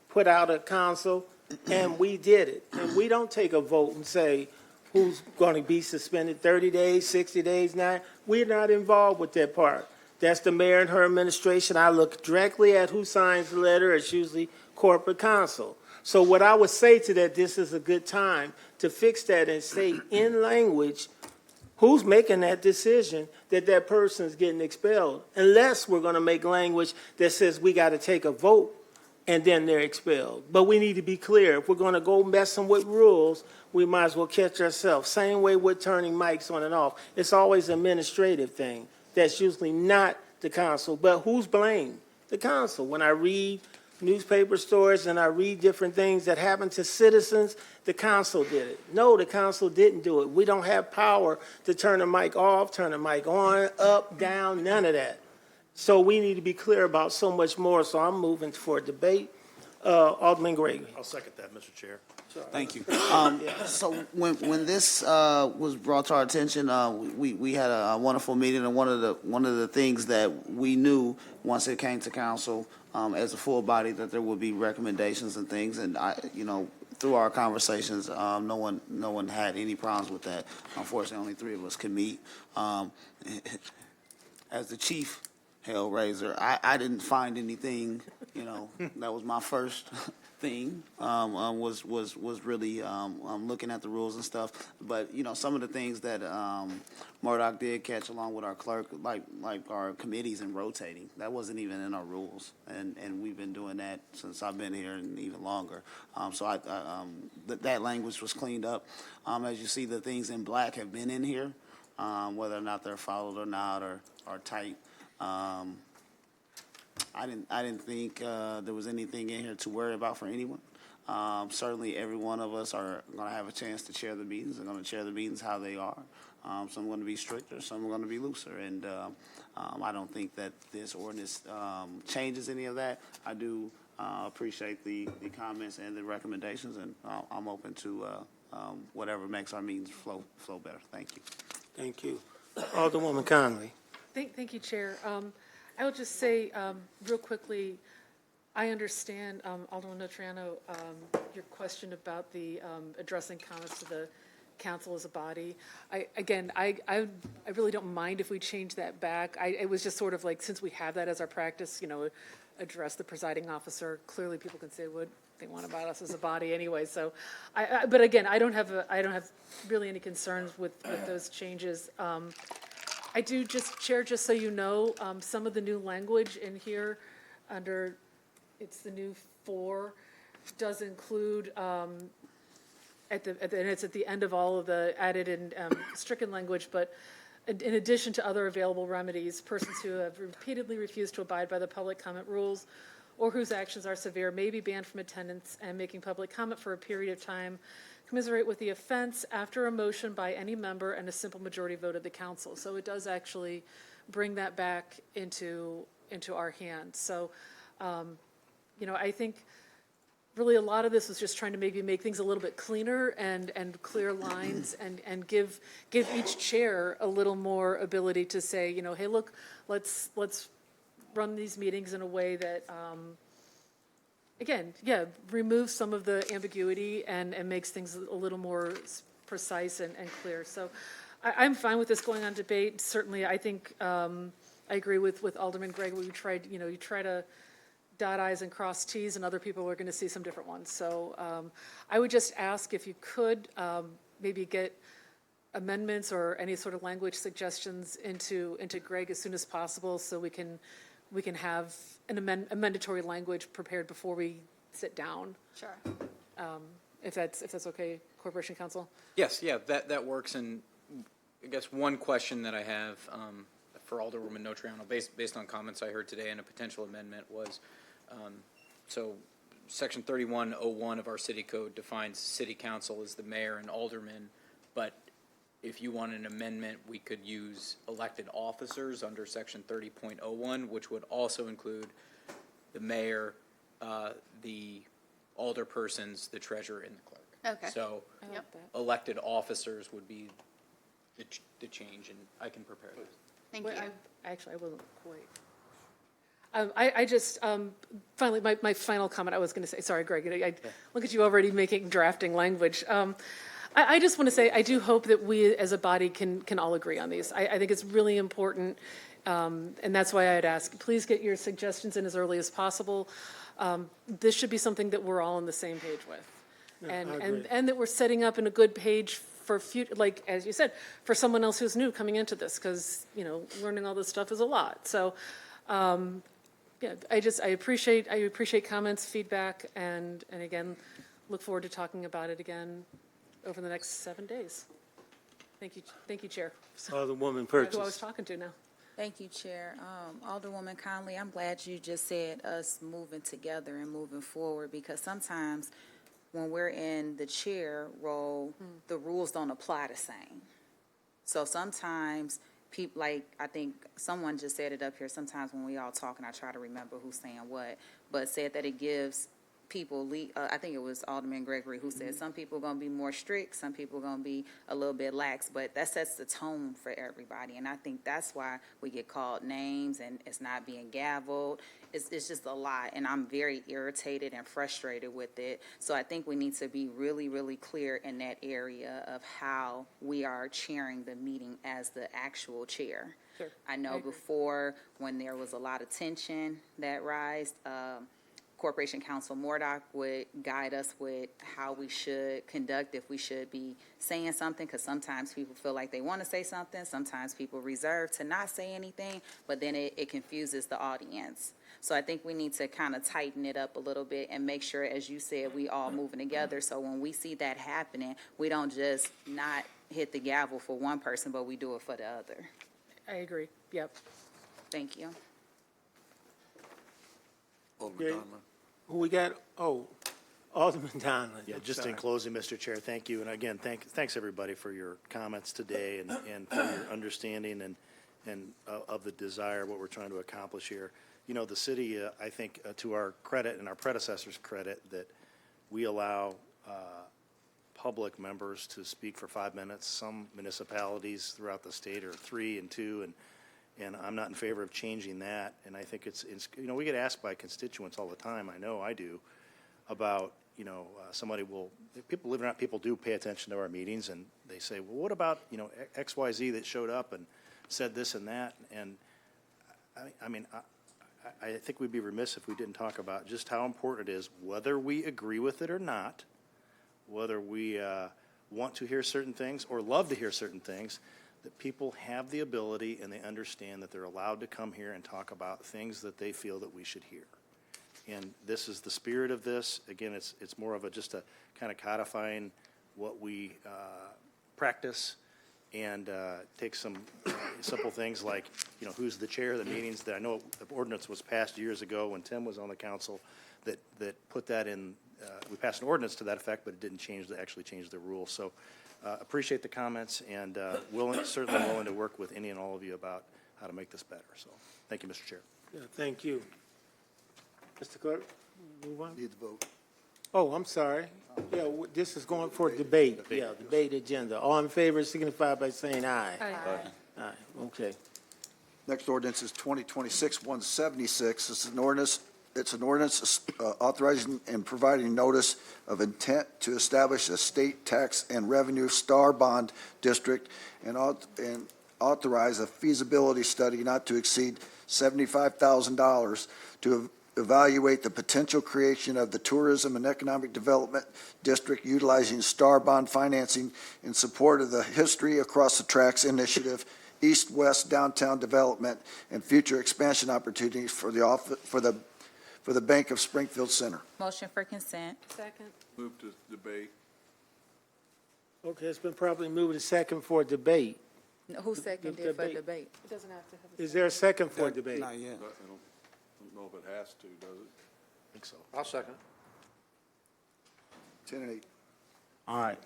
put out of council, and we did it. And we don't take a vote and say who's going to be suspended 30 days, 60 days, 9. We're not involved with that part. That's the mayor and her administration. I look directly at who signs the letter. It's usually corporate counsel. So what I would say to that, this is a good time to fix that and say in language who's making that decision that that person's getting expelled, unless we're going to make language that says we got to take a vote and then they're expelled. But we need to be clear. If we're going to go messing with rules, we might as well catch ourselves. Same way with turning mics on and off. It's always an administrative thing. That's usually not the council. But who's blamed? The council. When I read newspaper stories and I read different things that happen to citizens, the council did it. No, the council didn't do it. We don't have power to turn the mic off, turn the mic on, up, down, none of that. So we need to be clear about so much more. So I'm moving for a debate. Alderman Gregory. I'll second that, Mr. Chair. Thank you. So when this was brought to our attention, we had a wonderful meeting, and one of the things that we knew once it came to council as a full body that there would be recommendations and things, and through our conversations, no one had any problems with that. Unfortunately, only 3 of us could meet. As the chief hellraiser, I didn't find anything. That was my first thing. Was really looking at the rules and stuff. But some of the things that Murdoch did catch along with our clerk, like our committees and rotating, that wasn't even in our rules, and we've been doing that since I've been here and even longer. So that language was cleaned up. As you see, the things in black have been in here, whether or not they're followed or not, or tight. I didn't think there was anything in here to worry about for anyone. Certainly, every one of us are going to have a chance to chair the meetings. They're going to chair the meetings how they are. Some are going to be stricter, some are going to be looser. And I don't think that this ordinance changes any of that. I do appreciate the comments and the recommendations, and I'm open to whatever makes our meetings flow better. Thank you. Thank you. Alderwoman Conley. Thank you, Chair. I will just say real quickly, I understand, Alderman Notriano, your question about the addressing comments to the council as a body. I really don't mind if we change that back. It was just sort of like, since we have that as our practice, address the presiding officer. Clearly, people can say what they want about us as a body anyway. So, but again, I don't have really any concerns with those changes. I do Chair, just so you know, some of the new language in here under, it's the new 4, does include, and it's at the end of all of the added and stricken language, but in addition to other available remedies, persons who have repeatedly refused to abide by the public comment rules or whose actions are severe may be banned from attendance and making public comment for a period of time commiserate with the offense after a motion by any member and a simple majority vote of the council. So it does actually bring that back into our hands. So, I think really a lot of this was just trying to maybe make things a little bit cleaner and clear lines and give each chair a little more ability to say, hey, look, let's run these meetings in a way that, again, removes some of the ambiguity and makes things a little more precise and clear. So I'm fine with this going on debate. Certainly, I think I agree with Alderman Gregg. You try to dot i's and cross t's, and other people are going to see some different ones. So I would just ask if you could maybe get amendments or any sort of language suggestions into Greg as soon as possible, so we can have an amendatory language prepared before we sit down. Sure. If that's okay, Corporation Counsel? Yes, yeah, that works, and I guess one question that I have for Alderwoman Notriano, based on comments I heard today and a potential amendment was, so Section 3101 of our city code defines city council as the mayor and aldermen, but if you want an amendment, we could use elected officers under Section 30.01, which would also include the mayor, the alderpersons, the treasurer, and the clerk. Okay. So I like that. elected officers would be the change, and I can prepare those. Thank Wait, you. Actually, I wasn't quite. I just, finally, my final comment I was going to say, sorry, Greg, I look at you already drafting language. I just want to say, I do hope that we as a body can all agree on these. I think it's really important, and that's why I'd ask, please get your suggestions in as early as possible. This should be something that we're all on the same page with. And that we're setting up in a good page for future, like, as you said, for someone else who's new coming into this, because, learning all this stuff is a lot. So, yeah, I appreciate comments, feedback, and again, look forward to talking about it again over the next 7 days. Thank you, Chair. Alderwoman Who I was Purchase. talking to now. Thank you, Chair. Alderwoman Conley, I'm glad you just said us moving together and moving forward, because sometimes when we're in the chair role, the rules don't apply the same. So sometimes people, like, I think someone just said it up here, sometimes when we all talk, and I try to remember who's saying what, but said that it gives people, I think it was Alderman Gregory who said some people are going to be more strict, some people are going to be a little bit lax, but that sets the tone for everybody. And I think that's why we get called names and it's not being gavelled. It's just a lot, and I'm very irritated and frustrated with it. So I think we need to be really, really clear in that area of how we are chairing the meeting as the actual chair. Sure. I know before, when there was a lot of tension that rised, Corporation Counsel Mordock would guide us with how we should conduct, if we should be saying something, because sometimes people feel like they want to say something, sometimes people reserve to not say anything, but then it confuses the audience. So I think we need to kind of tighten it up a little bit and make sure, as you said, we all moving together, so when we see that happening, we don't just not hit the gavel for one person, but we do it for the other. I agree, yep. Thank you. Alderman Okay. Donlin. Who we got? Oh, Alderman Donlin. Yeah, I'm just sorry. in closing, Mr. Chair, thank you. And again, thanks everybody for your comments today and for your understanding and of the desire, what we're trying to accomplish here. The city, I think, to our credit and our predecessors' credit, that we allow public members to speak for 5 minutes. Some municipalities throughout the state are 3 and 2, and I'm not in favor of changing that. And I think it's we get asked by constituents all the time, I know I do, about, somebody will, people, believe it or not, people do pay attention to our meetings, and they say, well, what about, XYZ that showed up and said this and that? And I think we'd be remiss if we didn't talk about just how important it is, whether we agree with it or not, whether we want to hear certain things or love to hear certain things, that people have the ability and they understand that they're allowed to come here and talk about things that they feel that we should hear. And this is the spirit of this. Again, it's more of just a kind of codifying what we practice, and take some simple things like, who's the chair of the meetings. That I know the ordinance was passed years ago when Tim was on the council that put that in. We passed an ordinance to that effect, but it didn't actually change the rules. So appreciate the comments, and certainly willing to work with any and all of you about how to make this better. So thank you, Mr. Chair. Yeah, thank you. Mr. Clerk, move on. Need the vote. Oh, I'm sorry. Yeah, this is going for debate. Yeah, debate agenda. All in favor signify by saying aye. Aye. Aye, okay. Next ordinance is 2026-176. It's an ordinance authorizing and providing notice of intent to establish a state tax and revenue star bond district and authorize a feasibility study not to exceed $75,000 to evaluate the potential creation of the Tourism and Economic Development District utilizing STAR bond financing in support of the History Across the Tracks initiative, east-west downtown development, and future expansion opportunities for the Bank of Springfield Center. Motion for consent. Second. Move to debate. Okay, it's been properly moved to second for debate. Who seconded for debate. debate? It doesn't have to have a. Is there a second for debate? Not yet. I don't know if it has to, does it? I think so. I'll second. 10 and 8. All right.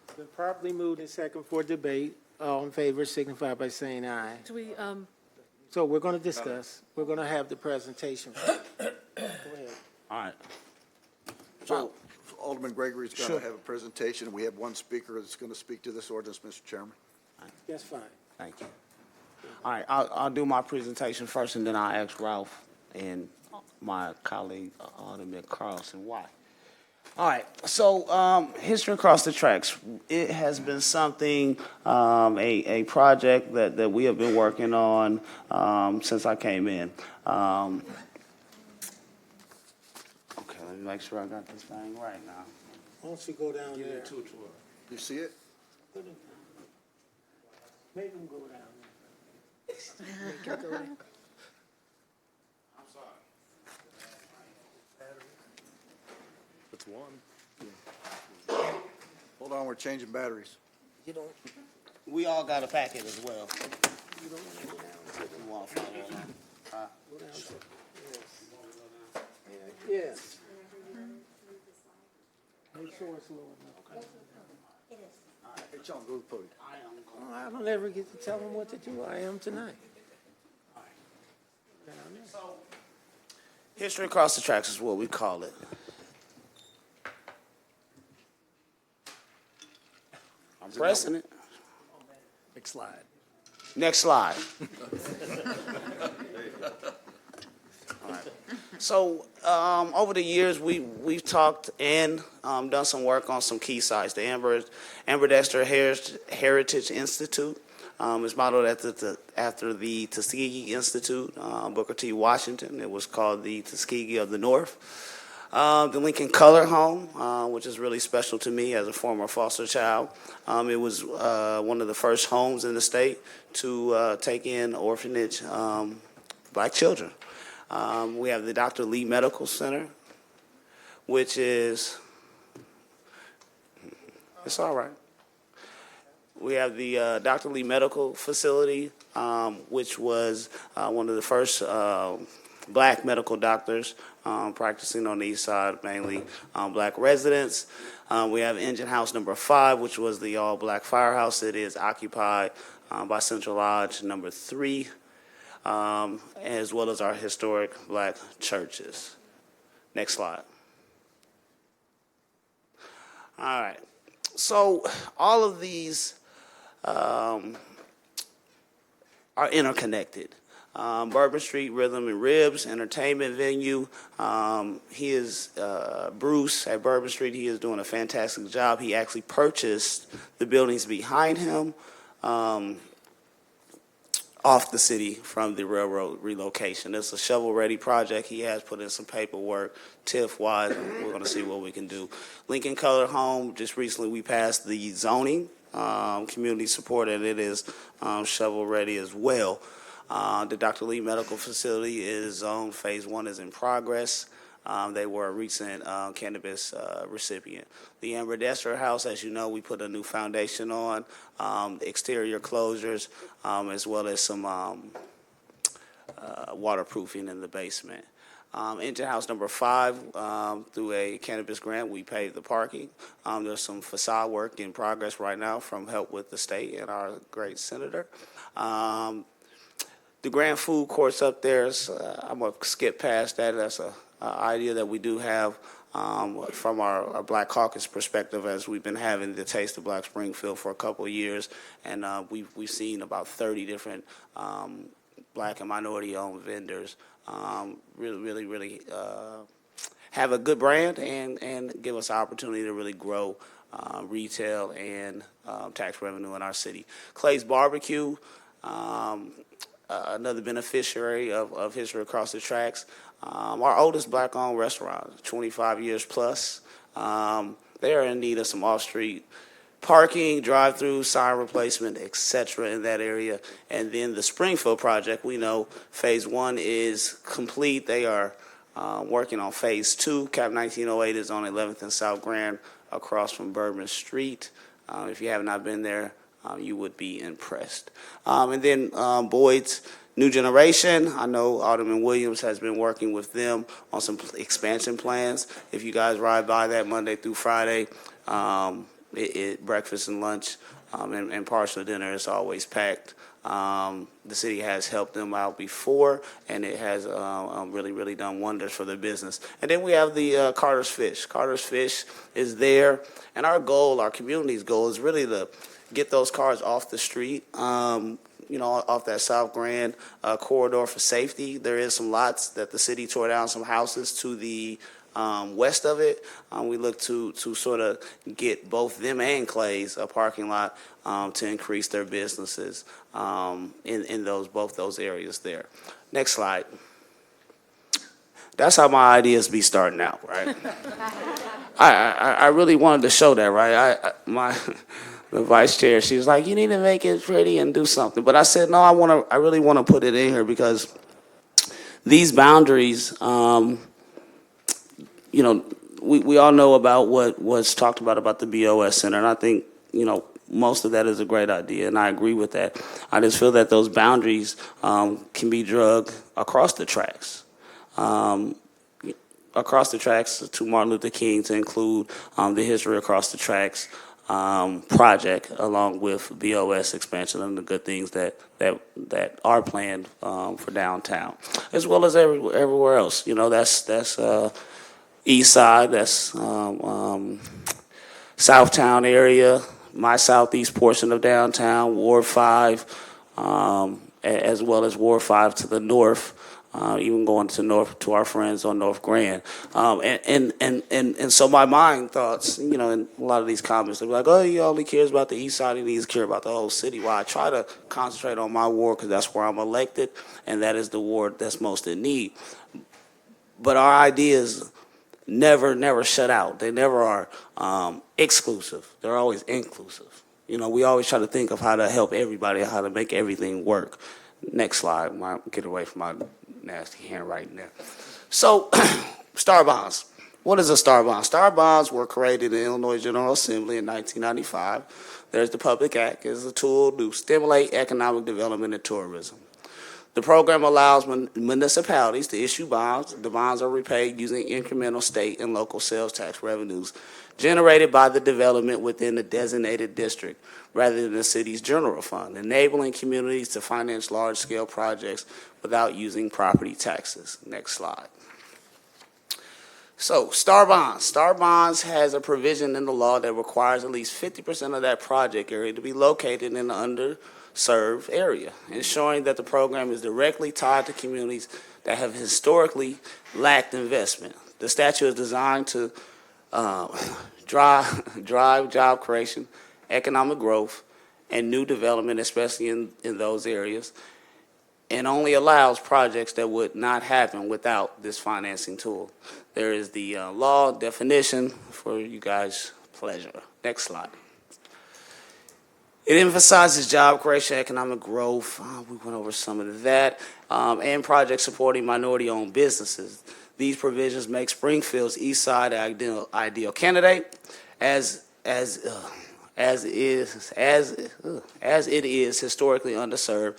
It's been properly moved and second for debate. All in favor signify by saying aye. Do we, So we're going to discuss. We're going to have the presentation. Go ahead. All right. So Alderman Gregory's going Sure. to have a presentation. We have one speaker that's going to speak to this ordinance, Mr. Chairman. That's fine. Thank you. All right, I'll do my presentation first, and then I'll ask Ralph and my colleague, Alderman Carlson, why. All right, so History Across the Tracks, it has been something, a project that we have been working on since I came in. Okay, let me make sure I got this thing right now. Why don't you go down there? You see it? Make them go down It's one. Hold on, we're changing batteries. You don't, We all got a packet as well. you don't want to go down. You wanna follow along? Go down. Yes. Make sure it's low enough. Hey, John, go to the podium. Oh, I don't ever get to tell them what to do. I am tonight. Down there. History Across the Tracks is what we call it. I'm pressing it. Next slide. Next slide. All right. So over the years, we've talked and done some work on some key sites. The Ambidexter Heritage Institute is modeled after the Tuskegee Institute, Booker T. Washington. It was called the Tuskegee of the North. The Lincoln Color Home, which is really special to me as a former foster child. It was one of the first homes in the state to take in orphanage black children. We have the Dr. Lee Medical Center, which is, it's all right. We have the Dr. Lee Medical Facility, which was one of the first black medical doctors practicing on the east side, mainly black residents. We have Engine House number 5, which was the all-black firehouse. It is occupied by Central Lodge number 3. As well as our historic black churches. Next slide. All right. So all of these are interconnected. Bourbon Street Rhythm and Ribs entertainment venue. He is Bruce at Bourbon Street. He is doing a fantastic job. He actually purchased the buildings behind him off the city from the railroad relocation. It's a shovel-ready project. He has put in some paperwork, TIF-wise. We're going to see what we can do. Lincoln Color Home, just recently we passed the zoning, community support, and it is shovel-ready as well. The Dr. Lee Medical Facility is zoned. Phase 1 is in progress. They were a recent cannabis recipient. The Ambidexter House, as you know, we put a new foundation on, exterior closures, as well as some waterproofing in the basement. Engine House number 5, through a cannabis grant, we paved the parking. There's some facade work in progress right now from help with the state and our great senator. The grand food court's up there. I'm going to skip past that. That's a idea that we do have from our Black Caucus perspective, as we've been having the Taste of Black Springfield for a couple of years, and we've seen about 30 different black and minority-owned vendors really have a good brand and give us an opportunity to really grow retail and tax revenue in our city. Clay's Barbecue, another beneficiary of History Across the Tracks. our oldest black-owned restaurant, 25 years plus. They are in need of some off-street parking, drive-through, sign replacement, et cetera, in that area. And then the Springfield project, we know Phase 1 is complete. They are working on Phase 2. Cap 1908 is on 11th and South Grand across from Bourbon Street. If you have not been there, you would be impressed. And then Boyd's New Generation, I know Alderman Williams has been working with them on some expansion plans. If you guys ride by that Monday through Friday, breakfast and lunch and partial dinner is always packed. The city has helped them out before, and it has really, really done wonders for their business. And then we have the Carter's Fish. Carter's Fish is there, and our goal, our community's goal, is really to get those cars off the street, off that South Grand corridor for safety. There is some lots that the city tore down, some houses to the west of it. We look to sort of get both them and Clay's a parking lot to increase their businesses in both those areas there. Next slide. That's how my ideas be starting out, right? I really wanted to show that, right? The vice chair, she was like, "You need to make it pretty and do something." But I said, no, I really want to put it in here because these boundaries, we all know about what was talked about the BOS Center, and I think, most of that is a great idea, and I agree with that. I just feel that those boundaries can be dragged across the tracks. Across the tracks to Martin Luther King, to include the History Across the Tracks project, along with BOS expansion and the good things that are planned for downtown, as well as everywhere else. That's East Side, that's Southtown area, my southeast portion of downtown, Ward 5, as well as Ward 5 to the north. Even going to our friends on North Grand, and so my mind thoughts, in a lot of these comments, they're like, "Oh, he only cares about the East Side, he needs to care about the whole city." Well, I try to concentrate on my ward because that's where I'm elected, and that is the ward that's most in need. But our ideas never shut out. They never are exclusive. They're always inclusive. We always try to think of how to help everybody, how to make everything work. Next slide. Get away from my nasty handwriting there. So, star bonds. What is a star bond? Star bonds were created in the Illinois General Assembly in 1995. There's the Public Act as a tool to stimulate economic development and tourism. The program allows municipalities to issue bonds. The bonds are repaid using incremental state and local sales tax revenues generated by the development within the designated district rather than the city's general fund, enabling communities to finance large-scale projects without using property taxes. Next slide. So, star bonds. Star bonds has a provision in the law that requires at least 50% of that project area to be located in the underserved area, ensuring that the program is directly tied to communities that have historically lacked investment. The statute is designed to drive job creation, economic growth, and new development, especially in those areas, and only allows projects that would not happen without this financing tool. There is the law definition for you guys' pleasure. Next slide. It emphasizes job creation, economic growth. We went over some of that, and projects supporting minority-owned businesses. These provisions make Springfield's East Side an ideal candidate, as it is historically underserved,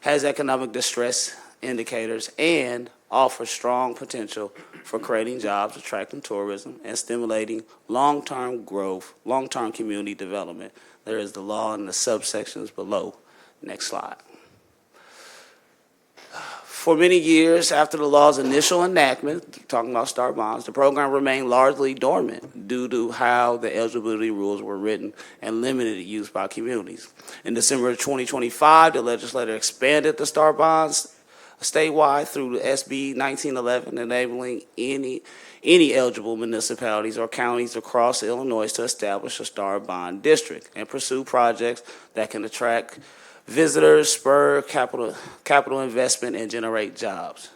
has economic distress indicators, and offers strong potential for creating jobs, attracting tourism, and stimulating long-term growth, long-term community development. There is the law and the subsections below. Next slide. For many years after the law's initial enactment, talking about star bonds, the program remained largely dormant due to how the eligibility rules were written and limited use by communities. In December of 2025, the legislature expanded the star bonds statewide through the SB 1911, enabling any eligible municipalities or counties across Illinois to establish a star bond district and pursue projects that can attract visitors, spur capital investment, and generate jobs.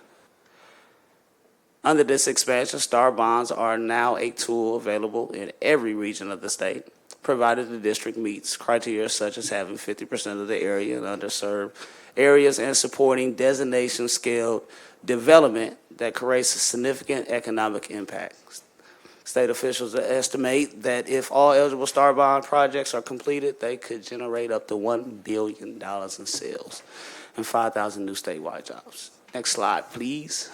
Under this expansion, STAR bonds are now a tool available in every region of the state, provided the district meets criteria such as having 50% of the area in underserved areas and supporting designation-scale development that creates a significant economic impact. State officials estimate that if all eligible STAR bond projects are completed, they could generate up to $1 billion in sales and 5,000 new statewide jobs. Next slide, please.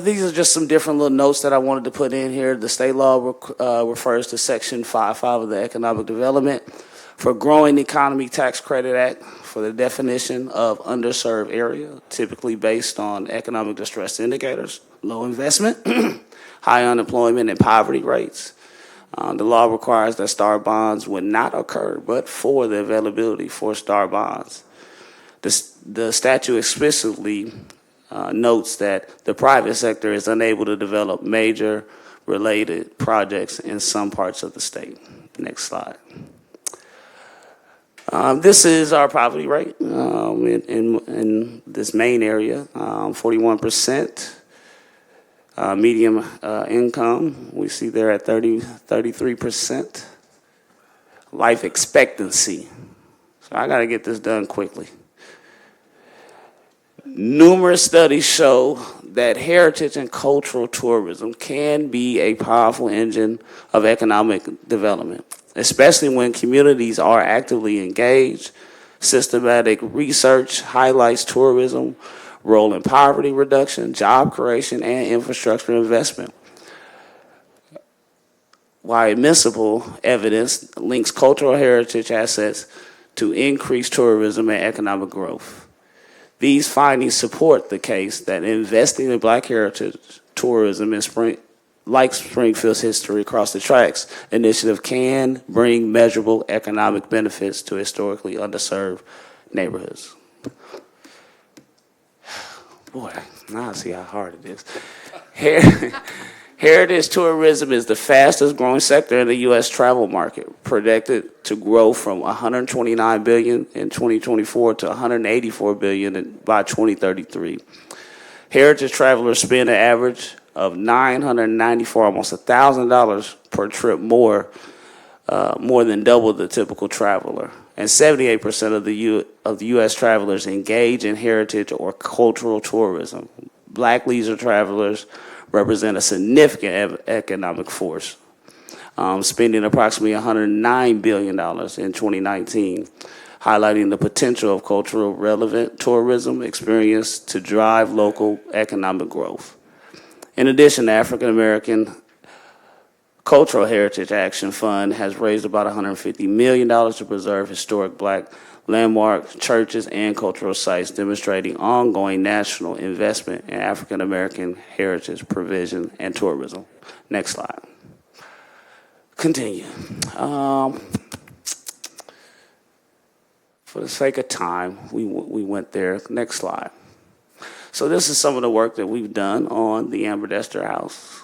These are just some different little notes that I wanted to put in here. The state law refers to Section 5.5 of the Economic Development for Growing Economy Tax Credit Act for the definition of underserved area, typically based on economic distress indicators, low investment, high unemployment, and poverty rates. The law requires that STAR bonds would not occur but for the availability for STAR bonds. The statute explicitly notes that the private sector is unable to develop major related projects in some parts of the state. Next slide. This is our poverty rate in this main area, 41%. Medium income, we see there at 33%. Life expectancy. So I got to get this done quickly. Numerous studies show that heritage and cultural tourism can be a powerful engine of economic development, especially when communities are actively engaged. Systematic research highlights tourism role in poverty reduction, job creation, and infrastructure investment. While admissible evidence links cultural heritage assets to increased tourism and economic growth. These findings support the case that investing in Black heritage tourism in Springfield's History Across the Tracks initiative can bring measurable economic benefits to historically underserved neighborhoods. Boy, now I see how hard it is. Heritage tourism is the fastest growing sector in the U.S. travel market, projected to grow from $129 billion in 2024 to $184 billion by 2033. Heritage travelers spend an average of $994, almost $1,000 per trip more than double the typical traveler. And 78% of the U.S. travelers engage in heritage or cultural tourism. Black leisure travelers represent a significant economic force, spending approximately $109 billion in 2019, highlighting the potential of cultural relevant tourism experience to drive local economic growth. In addition, the African American Cultural Heritage Action Fund has raised about $150 million to preserve historic Black landmarks, churches, and cultural sites, demonstrating ongoing national investment in African American heritage provision and tourism. Next slide. Continue. For the sake of time, we went there. Next slide. So this is some of the work that we've done on the Ambidexter House.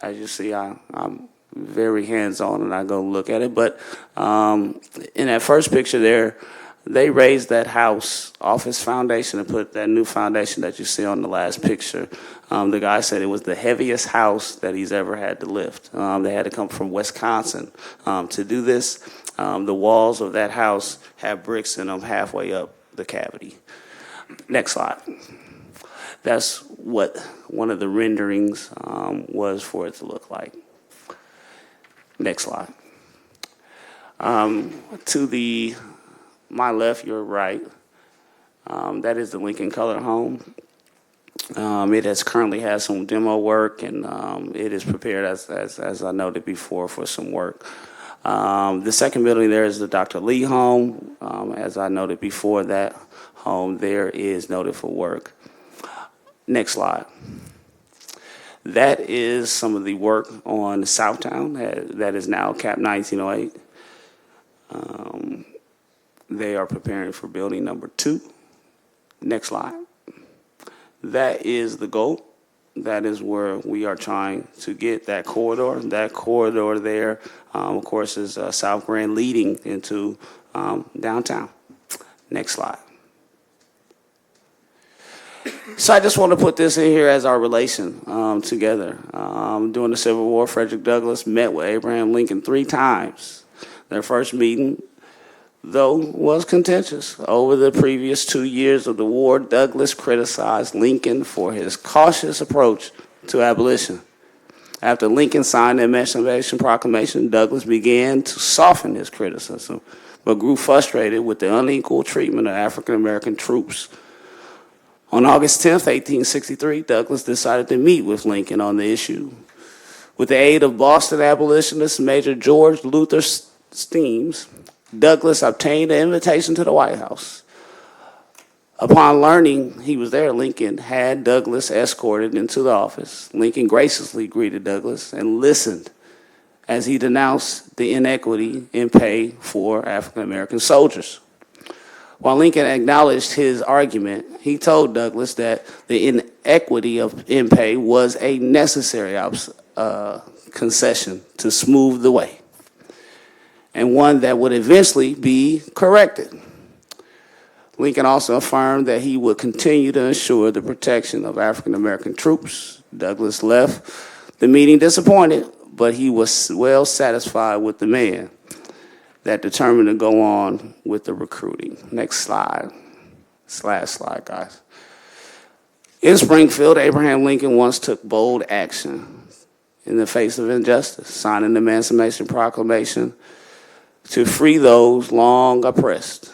As you see, I'm very hands-on and I go look at it. But in that first picture there, they raised that house off his foundation and put that new foundation that you see on the last picture. The guy said it was the heaviest house that he's ever had to lift. They had to come from Wisconsin to do this. The walls of that house have bricks in them halfway up the cavity. Next slide. That's what one of the renderings was for it to look like. Next slide. To my left, your right, that is the Lincoln Colored Home. It has currently has some demo work, and it is prepared, as I noted before, for some work. The second building there is the Dr. Lee Home. As I noted before, that home there is noted for work. Next slide. That is some of the work on Southtown that is now CAP 1908. They are preparing for building number 2. Next slide. That is the goal. That is where we are trying to get that corridor. That corridor there, of course, is South Grand leading into downtown. Next slide. So I just want to put this in here as our relation together. During the Civil War, Frederick Douglass met with Abraham Lincoln 3 times. Their first meeting, though, was contentious. Over the previous 2 years of the war, Douglass criticized Lincoln for his cautious approach to abolition. After Lincoln signed the Emancipation Proclamation, Douglass began to soften his criticism, but grew frustrated with the unequal treatment of African American troops. On August 10, 1863, Douglass decided to meet with Lincoln on the issue. With the aid of Boston abolitionist Major George Luther Steams, Douglass obtained an invitation to the White House. Upon learning he was there, Lincoln had Douglass escorted into the office. Lincoln graciously greeted Douglass and listened as he denounced the inequity in pay for African American soldiers. While Lincoln acknowledged his argument, he told Douglass that the inequity in pay was a necessary concession to smooth the way, and one that would eventually be corrected. Lincoln also affirmed that he would continue to ensure the protection of African American troops. Douglass left the meeting disappointed, but he was well satisfied with the man that determined to go on with the recruiting. Next slide. Slide, guys. In Springfield, Abraham Lincoln once took bold action in the face of injustice, signing the Emancipation Proclamation to free those long oppressed.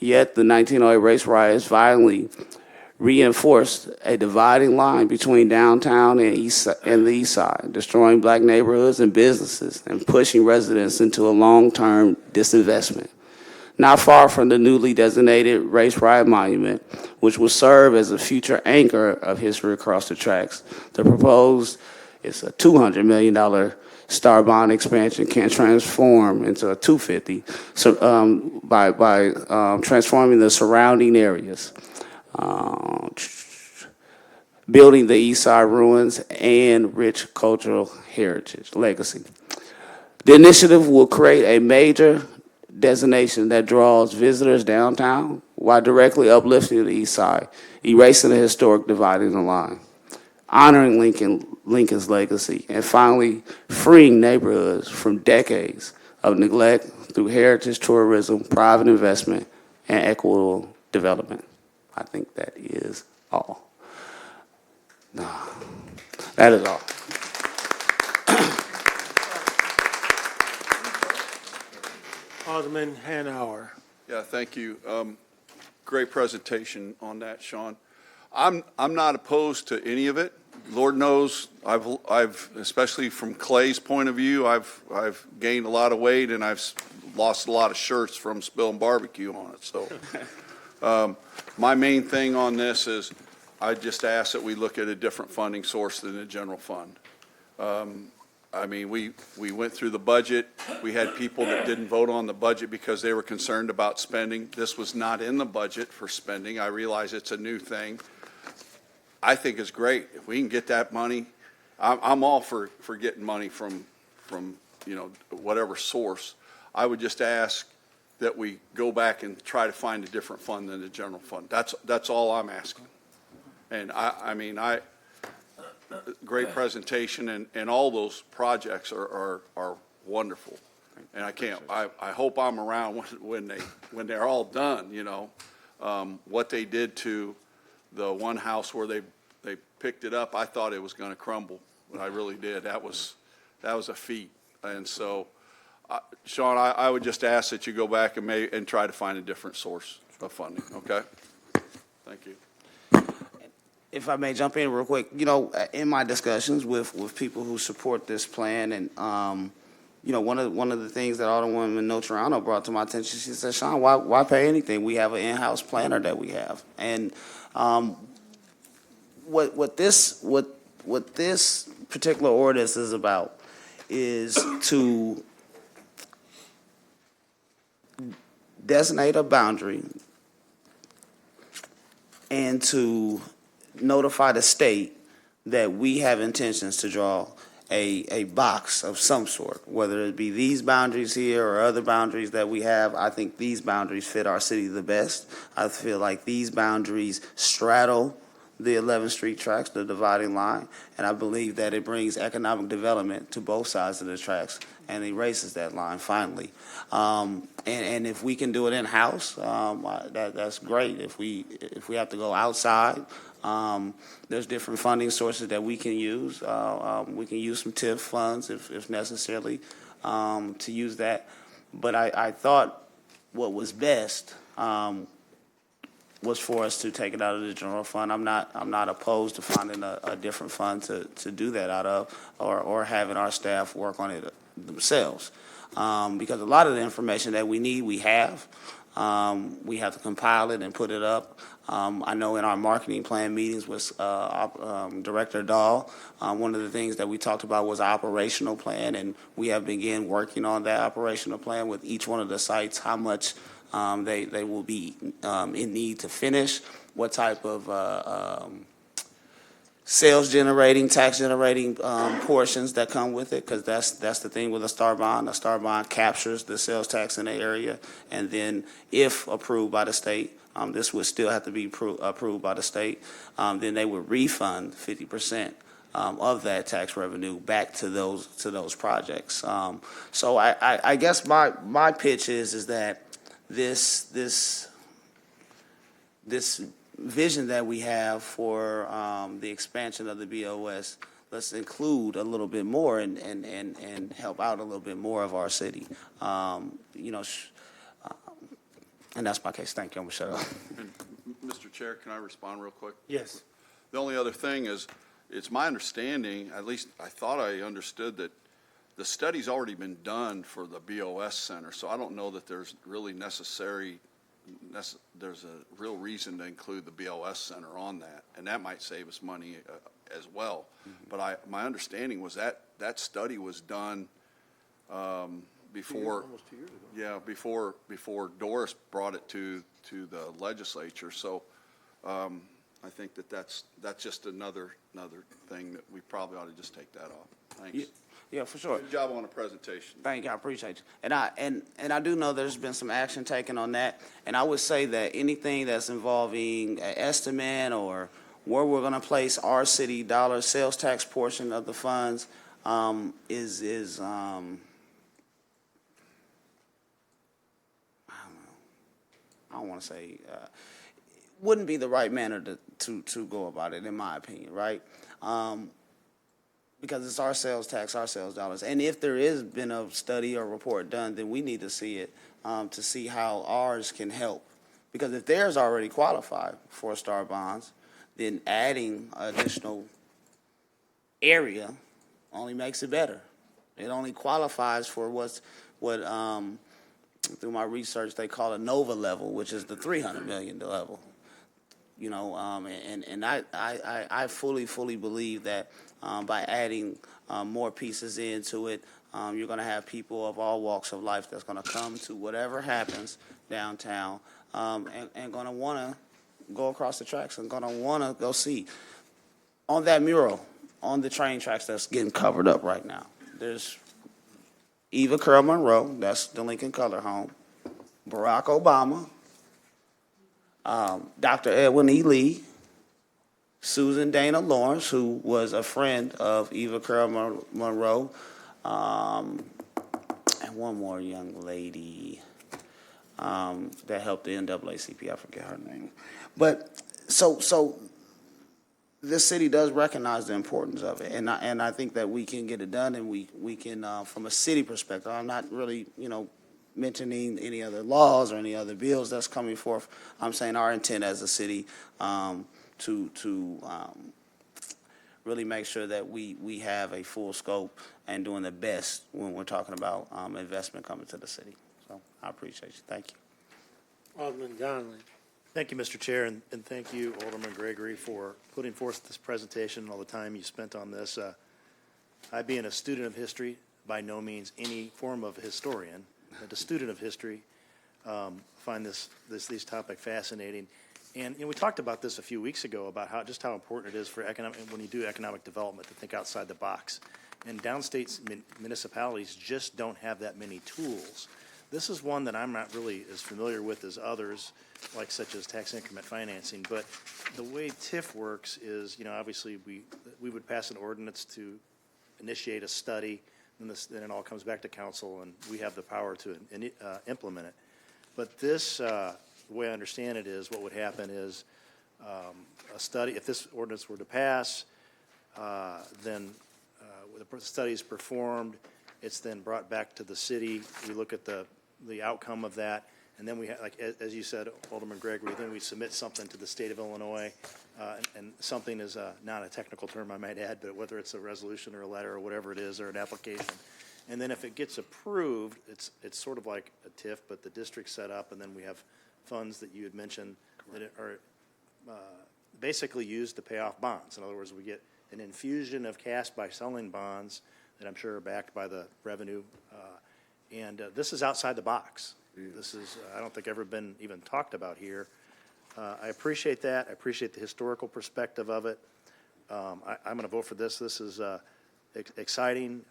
Yet the 1908 race riots violently reinforced a dividing line between downtown and the east side, destroying black neighborhoods and businesses and pushing residents into a long-term disinvestment. Not far from the newly designated Race Riot Monument, which will serve as a future anchor of history across the tracks, the proposed is a $200 million Star Bond expansion can transform into a 250 by transforming the surrounding areas. Building the East Side ruins and rich cultural heritage legacy. The initiative will create a major destination that draws visitors downtown while directly uplifting the East Side, erasing the historic dividing line, honoring Lincoln's legacy, and finally freeing neighborhoods from decades of neglect through heritage tourism, private investment, and equitable development. I think that is all. That is all. Alderman Hanauer. Yeah, thank you. Great presentation on that, Sean. I'm not opposed to any of it. Lord knows, I've especially from Clay's point of view, I've gained a lot of weight and I've lost a lot of shirts from spilling barbecue on it. So, my main thing on this is I just ask that we look at a different funding source than the general fund. I mean, we went through the budget. We had people that didn't vote on the budget because they were concerned about spending. This was not in the budget for spending. I realize it's a new thing. I think it's great. If we can get that money, I'm all for getting money from whatever source. I would just ask that we go back and try to find a different fund than the general fund. That's all I'm asking. And I mean, great presentation, and all those projects are wonderful. And I hope I'm around when they're all done, you know. What they did to the one house where they picked it up, I thought it was going to crumble. I really did. That was a feat. And so, Sean, I would just ask that you go back and try to find a different source of funding, okay? Thank you. If I may jump in real quick, you know, in my discussions with people who support this plan, and you know, one of the things that Alderwoman Notarano brought to my attention, she said, "Sean, why pay anything? We have an in-house planner that we have." And what this particular ordinance is about is to designate a boundary and to notify the state that we have intentions to draw a box of some sort, whether it be these boundaries here or other boundaries that we have. I think these boundaries fit our city the best. I feel like these boundaries straddle the 11th Street tracks, the dividing line, and I believe that it brings economic development to both sides of the tracks and erases that line finally. And if we can do it in-house, that's great. If we have to go outside, there's different funding sources that we can use. We can use some TIF funds if necessarily to use that. But I thought what was best was for us to take it out of the general fund. I'm not opposed to finding a different fund to do that out of, or having our staff work on it themselves. Because a lot of the information that we need, we have. We have to compile it and put it up. I know in our marketing plan meetings with Director Dahl, one of the things that we talked about was operational plan, and we have begun working on that operational plan with each one of the sites, how much they will be in need to finish, what type of sales generating, tax generating portions that come with it, because that's the thing with a star bond. A star bond captures the sales tax in the area, and then if approved by the state, this would still have to be approved by the state, then they would refund 50% of that tax revenue back to those projects. So I guess my pitch is that this vision that we have for the expansion of the BOS, let's include a little bit more and help out a little bit more of our city. And that's my case. Thank you. I'm going to shut up. Mr. Chair, can I respond real quick? Yes. The only other thing is, it's my understanding, at least I thought I understood, that the study's already been done for the BOS Center, so I don't know that there's really there's a real reason to include the BOS Center on that, and that might save us money as well. But my understanding was that study was done before, almost 2 years ago. yeah, before Doris brought it to the legislature. So I think that's just another thing that we probably ought to just take that off. Thanks. Yeah, for sure. Good job on the presentation. Thank you. I appreciate you. And I do know there's been some action taken on that. And I would say that anything that's involving an estimate or where we're going to place our city dollar sales tax portion of the funds is I don't want to say wouldn't be the right manner to go about it, in my opinion, right? Because it's our sales tax, our sales dollars. And if there is been a study or report done, then we need to see it to see how ours can help. Because if theirs already qualified for star bonds, then adding additional area only makes it better. It only qualifies for what through my research they call a NOVA level, which is the $300 million level. You know, and I fully believe that by adding more pieces into it, you're going to have people of all walks of life that's going to come to whatever happens downtown and going to want to go across the tracks and going to want to go see. On that mural, on the train tracks that's getting covered up right now, there's Eva Curl Monroe, that's the Lincoln Color Home, Barack Obama, Dr. Edwin E. Lee, Susan Dana Lawrence, who was a friend of Eva Curl Monroe, and one more young lady that helped the NAACP. I forget her name. But so this city does recognize the importance of it, and I think that we can get it done, and we can, from a city perspective, I'm not really, mentioning any other laws or any other bills that's coming forth. I'm saying our intent as a city to really make sure that we have a full scope and doing the best when we're talking about investment coming to the city. So I appreciate you. Thank you. Alderman Donnelly. Thank you, Mr. Chair, and thank you, Alderman Gregory, for putting forth this presentation and all the time you spent on this. I, being a student of history, by no means any form of historian, but a student of history, find these topic fascinating. And we talked about this a few weeks ago about how important it is for when you do economic development to think outside the box. And downstate municipalities just don't have that many tools This is one that I'm not really as familiar with as others, like such as tax increment financing. But the way TIF works is, obviously, we would pass an ordinance to initiate a study, and then it all comes back to council, and we have the power to implement it. But this, the way I understand it is, what would happen is a study, if this ordinance were to pass, then the study is performed, it's then brought back to the city, we look at the outcome of that, and then we have, like, as you said, Alderman Gregory, then we submit something to the state of Illinois, and something is not a technical term, I might add, but whether it's a resolution or a letter or whatever it is, or an application. And then if it gets approved, it's sort of like a TIF, but the district's set up, and then we have funds that you had mentioned that are basically used to pay off bonds. In other words, we get an infusion of cash by selling bonds that I'm sure are backed by the revenue. And this is outside the box. This is, I don't think, ever been even talked about here. I appreciate that. I appreciate the historical perspective of it. I'm going to vote for this. This is exciting.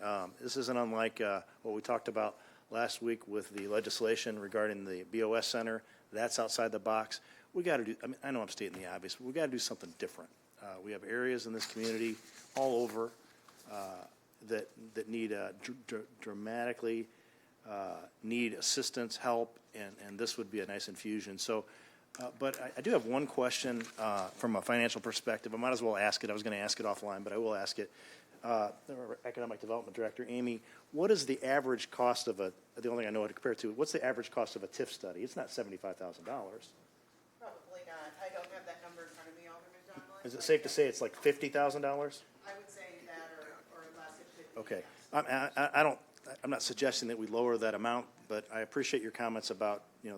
This isn't unlike what we talked about last week with the legislation regarding the BOS Center. That's outside the box. We got to do, I know I'm stating the obvious, but we got to do something different. We have areas in this community all over that need dramatically need assistance, help, and this would be a nice infusion. So, but I do have one question from a financial perspective. I might as well ask it. I was going to ask it offline, but I will ask it. Economic Development Director Amy, what is the average cost of the only thing I know how to compare it to, what's the average cost of a TIF study? It's not $75,000. Probably not. I don't have that number in front of me, Alderman Donlin. Is it safe to say it's like $50,000? I would say that or less it should be. Okay. I'm not suggesting that we lower that amount, but I appreciate your comments about, the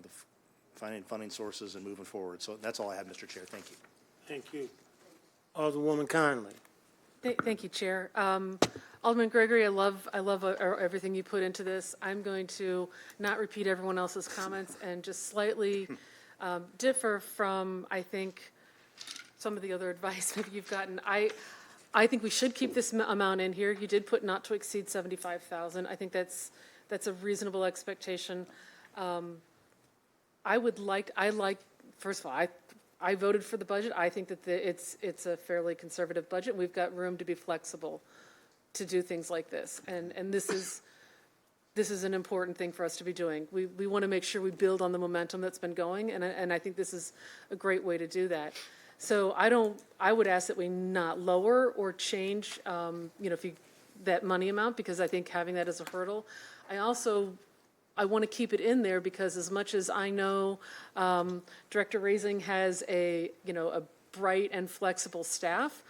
finding funding sources and moving forward. So that's all I have, Mr. Chair. Thank you. Thank you. Alderwoman Conley. Thank you, Chair. Alderman Gregory, I love everything you put into this. I'm going to not repeat everyone else's comments and just slightly differ from, I think, some of the other advice maybe you've gotten. I think we should keep this amount in here. You did put not to exceed 75,000. I think that's a reasonable expectation. First of all, I voted for the budget. I think that it's a fairly conservative budget. We've got room to be flexible to do things like this. And this is an important thing for us to be doing. We want to make sure we build on the momentum that's been going, and I think this is a great way to do that. So I would ask that we not lower or change, that money amount, because I think having that as a hurdle. I want to keep it in there because as much as I know Director Raising has a bright and flexible staff,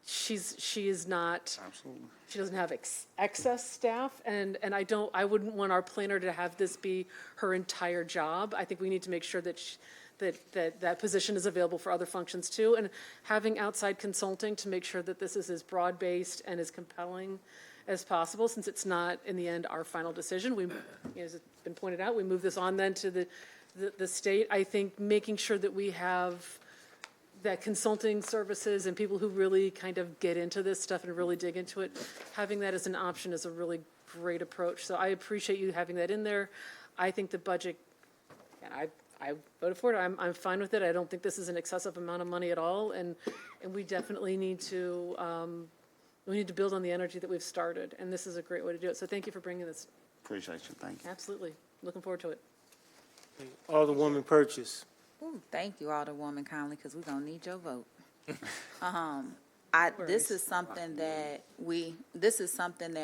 she is not. Absolutely. She doesn't have excess staff, and I wouldn't want our planner to have this be her entire job. I think we need to make sure that that position is available for other functions too, and having outside consulting to make sure that this is as broad-based and as compelling as possible, since it's not, in the end, our final decision. As it's been pointed out, we move this on then to the state. I think making sure that we have that consulting services and people who really kind of get into this stuff and really dig into it, having that as an option is a really great approach. So I appreciate you having that in there. I think the budget, and I voted for it. I'm fine with it. I don't think this is an excessive amount of money at all, and we definitely need to build on the energy that we've started, and this is a great way to do it. So thank you for bringing this. Appreciate you. Thank you. Absolutely. Looking forward to it. Alderwoman Purchase. Ooh, thank you, Alderwoman Conley, because we're going to need your vote. This is something that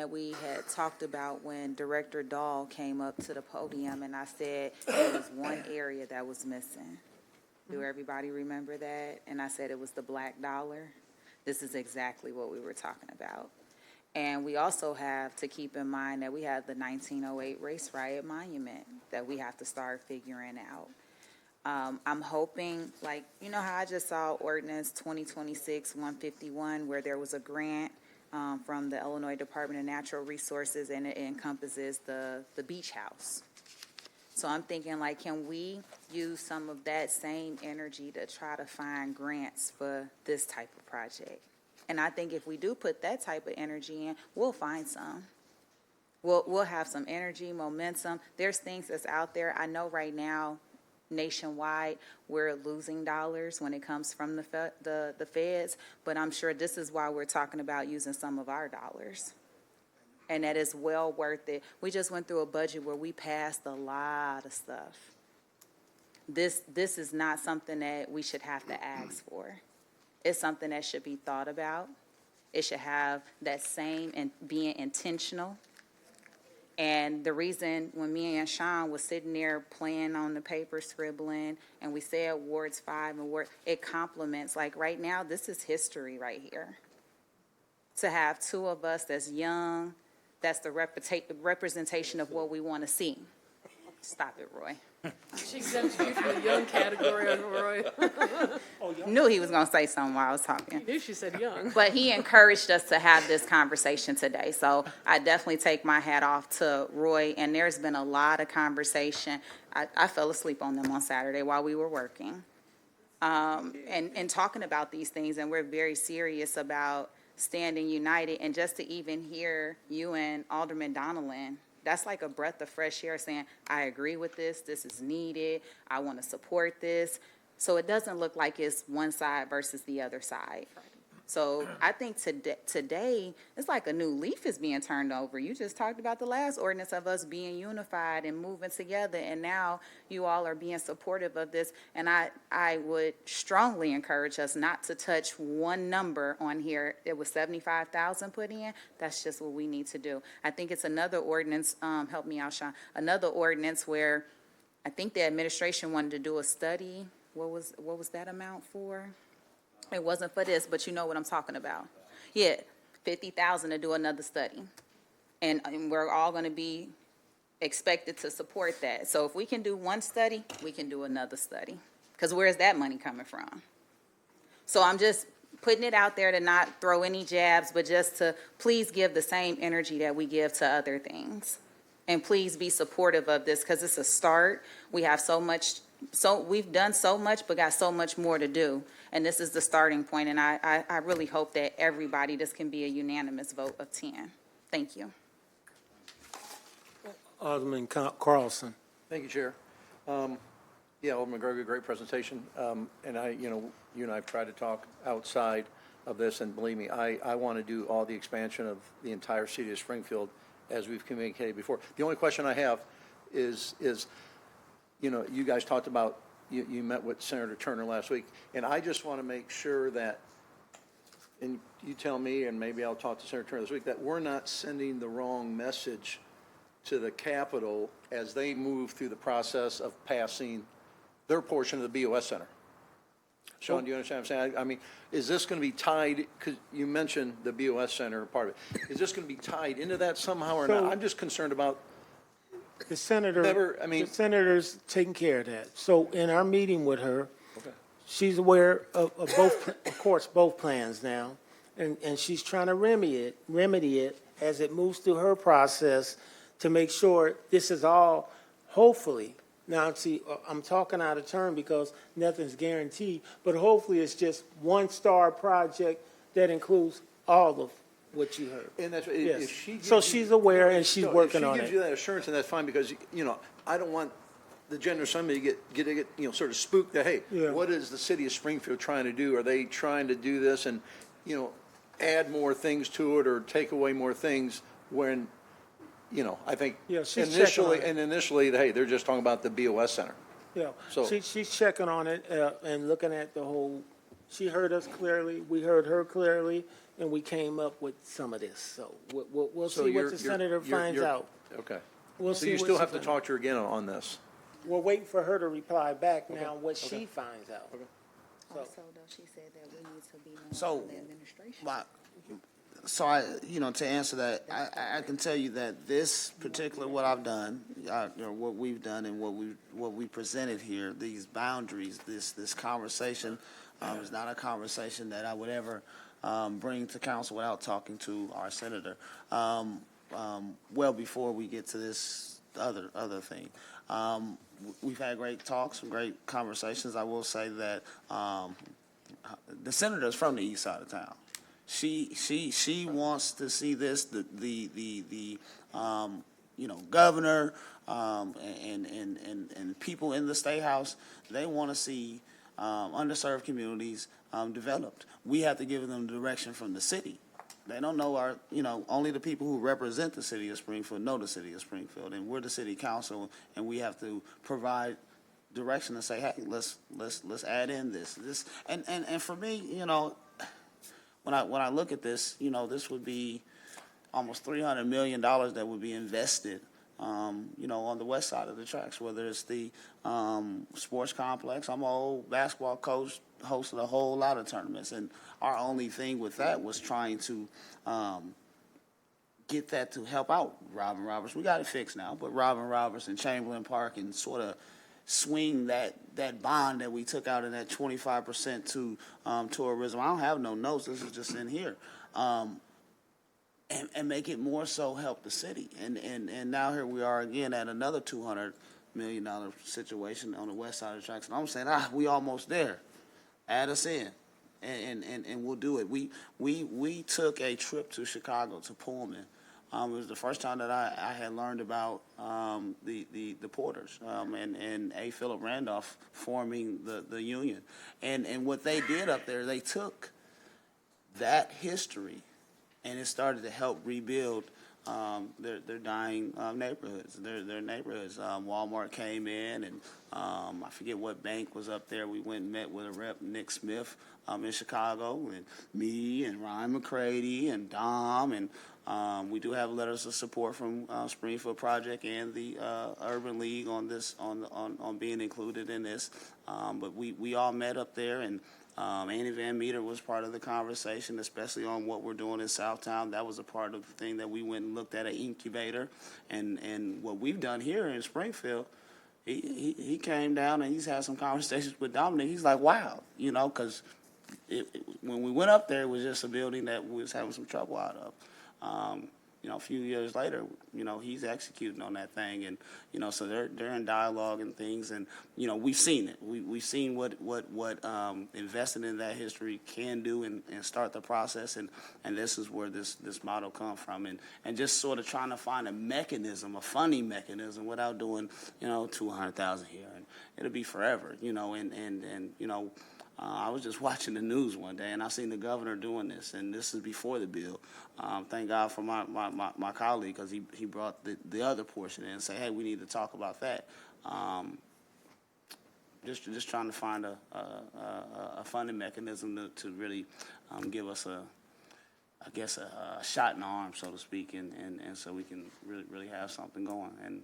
we had talked about when Director Dahl came up to the podium, and I said there was one area that was missing. Do everybody remember that? And I said it was the black dollar. This is exactly what we were talking about. And we also have to keep in mind that we have the 1908 Race Riot Monument that we have to start figuring out. I'm hoping, how I just saw ordinance 2026-151, where there was a grant from the Illinois Department of Natural Resources, and it encompasses the beach house. So I'm thinking, can we use some of that same energy to try to find grants for this type of project? And I think if we do put that type of energy in, we'll find some. We'll have some energy, momentum. There's things that's out there. I know right now, nationwide, we're losing dollars when it comes from the feds, but I'm sure this is why we're talking about using some of our dollars. And that is well worth it. We just went through a budget where we passed a lot of stuff. This is not something that we should have to ask for. It's something that should be thought about. It should have that same and being intentional. And the reason when me and Sean was sitting there playing on the paper, scribbling, and we said wards 5 and it complements, like right now, this is history right here. To have two of us that's young, that's the representation of what we want to see. Stop it, Roy. She exempted you from the young category, Roy. Knew he was going to say something while I was talking. Knew she said young. But he encouraged us to have this conversation today. So I definitely take my hat off to Roy, and there's been a lot of conversation. I fell asleep on them on Saturday while we were working. And talking about these things, and we're very serious about standing united. And just to even hear you and Alderman Donnellan, that's like a breath of fresh air saying, I agree with this is needed, I want to support this. So it doesn't look like it's one side versus the other side. So I think today, it's like a new leaf is being turned over. You just talked about the last ordinance of us being unified and moving together, and now you all are being supportive of this. And I would strongly encourage us not to touch one number on here. It was 75,000 put in. That's just what we need to do. I think it's another ordinance, help me out, Sean, another ordinance where I think the administration wanted to do a study. What was that amount for? It wasn't for this, but you know what I'm talking about. Yeah, 50,000 to do another study. And we're all going to be expected to support that. So if we can do one study, we can do another study. Because where's that money coming from? So I'm just putting it out there to not throw any jabs, but just to please give the same energy that we give to other things. And please be supportive of this, because it's a start. We have we've done so much, but got so much more to do. And this is the starting point, and I really hope that everybody, this can be a unanimous vote of 10. Thank you. Alderman Carlson. Thank you, Chair. Yeah, Alderman McGregor, great presentation. And you and I have tried to talk outside of this, and believe me, I want to do all the expansion of the entire city of Springfield as we've communicated before. The only question I have is you guys talked about, you met with Senator Turner last week, and I just want to make sure that, and you tell me, and maybe I'll talk to Senator Turner this week, that we're not sending the wrong message to the Capitol as they move through the process of passing their portion of the BOS Center. Sean, do you understand what I'm saying? I mean, is this going to be tied, because you mentioned the BOS Center part of it, is this going to be tied into that somehow or not? I'm just concerned about The senator's taking care of that. So in our meeting with her, she's aware of both, of course, both plans now, and she's trying to remedy it as it moves through her process to make sure this is all, hopefully, now see, I'm talking out of turn because nothing's guaranteed, but hopefully it's just one star project that includes all of what you heard. And that's, Yes. if she gives So you- she's aware and she's working on If she gives it. you that assurance, and that's fine, because, I don't want the General Assembly to get sort of spooked that, hey, Yeah. what is the city of Springfield trying to do? Are they trying to do this and, add more things to it or take away more things when, I think Yeah, she's checking on it. initially, hey, they're just talking about the BOS Center. Yeah, So- she's checking on it and looking at the whole, she heard us clearly, we heard her clearly, and we came up with some of this. So we'll So see you're- what the you're- senator you're- finds you're- out. Okay. We'll So see you what still she have to finds. talk to her again on this? We're waiting for her to reply back now what she finds out. Also, though, she said that we need to be more So, on the administration. to answer that, I can tell you that this particular, what I've done, what we've done and what we presented here, these boundaries, this conversation, is not a conversation that I would ever, bring to council without talking to our senator, well before we get to this other thing. We've had great talks, some great conversations. I will say that, the senator is from the east side of town. She wants to see this, governor, and people in the State House, they want to see, underserved communities, developed. We have to give them direction from the city. They don't know only the people who represent the city of Springfield know the city of Springfield, and we're the city council, and we have to provide direction and say, hey, let's add in this. And for me, when I look at this, this would be almost $300 million that would be invested, on the west side of the tracks, whether it's the sports complex. I'm an old basketball coach, hosted a whole lot of tournaments, and our only thing with that was trying to get that to help out Robin Roberts. We got it fixed now, but Robin Roberts and Chamberlain Park, and sort of swing that bond that we took out in that 25% to tourism. I don't have no notes. This is just in here. And make it more so help the city. And now here we are again at another $200 million situation on the west side of the tracks. And I'm saying, we almost there. Add us in, and we'll do it. We took a trip to Chicago, to Pullman. It was the first time that I had learned about the Porters and A. Philip Randolph forming the union. And what they did up there, they took that history and it started to help rebuild their dying neighborhoods. Their neighborhoods. Walmart came in, and I forget what bank was up there. We went and met with a rep, Nick Smith, in Chicago, and me and Ryan McCready and Dom, and we do have letters of support from Springfield Project and the Urban League on this, on being included in this. But we all met up there, and Annie Van Meter was part of the conversation, especially on what we're doing in Southtown. That was a part of the thing that we went and looked at an incubator, and what we've done here in Springfield. He came down and he's had some conversations with Dominic. He's like, wow, because when we went up there, it was just a building that we was having some trouble out of. A few years later, he's executing on that thing, and so they're in dialogue and things, and we've seen it. We've seen what investing in that history can do and start the process, and this is where this model comes from, and just sort of trying to find a mechanism, a funding mechanism, without doing 200,000 here, and it'll be forever, I was just watching the news one day, and I seen the governor doing this, and this is before the bill. Thank God for my colleague, because he brought the other portion in and say, hey, we need to talk about that. Just trying to find a funding mechanism to really give us a shot in the arm, so to speak, and so we can really have something going. And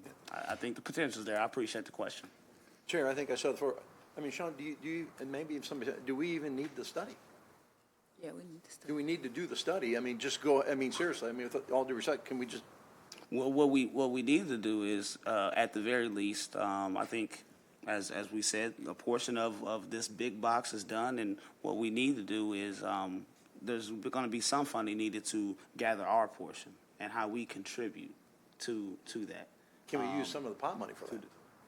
I think the potential's there. I appreciate the question. Chair, I think I said before. I mean, Sean, do you, and maybe if somebody, do we even need the study? Yeah, we need to study. Do we need to do the study? I mean, seriously, with all due respect, can we just? Well, what we need to do is, at the very least, I think, as we said, a portion of this big box is done, and what we need to do is, there's going to be some funding needed to gather our portion and how we contribute to that. Can we use some of the pot money for that?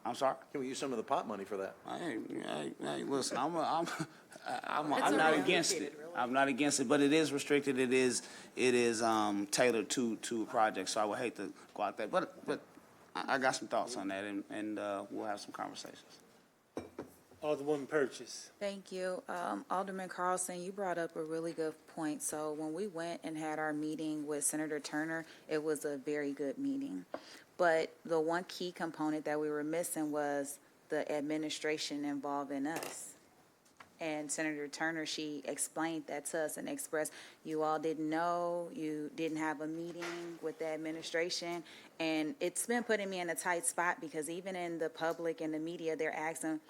I'm sorry? Can we use some of the pot money for that? Hey, listen, I'm not against it. Really. I'm not against it, but it is restricted. It is tailored to a project, so I would hate to go out there. But I got some thoughts on that, and we'll have some conversations. Alderwoman Purchase. Thank you. Alderman Carlson, you brought up a really good point. So when we went and had our meeting with Senator Turner, it was a very good meeting. But the one key component that we were missing was the administration involving us. And Senator Turner, she explained that to us and expressed, you all didn't know, you didn't have a meeting with the administration. And it's been putting me in a tight spot, because even in the public and the media, they're asking,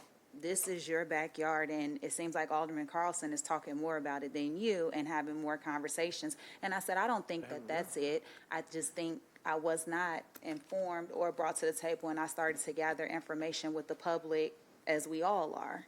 this is your backyard, and it seems like Alderman Carlson is talking more about it than you and having more conversations. And I said, I don't think that's it. I just think I was not informed or brought to the table, and I started to gather information with the public, as we all are.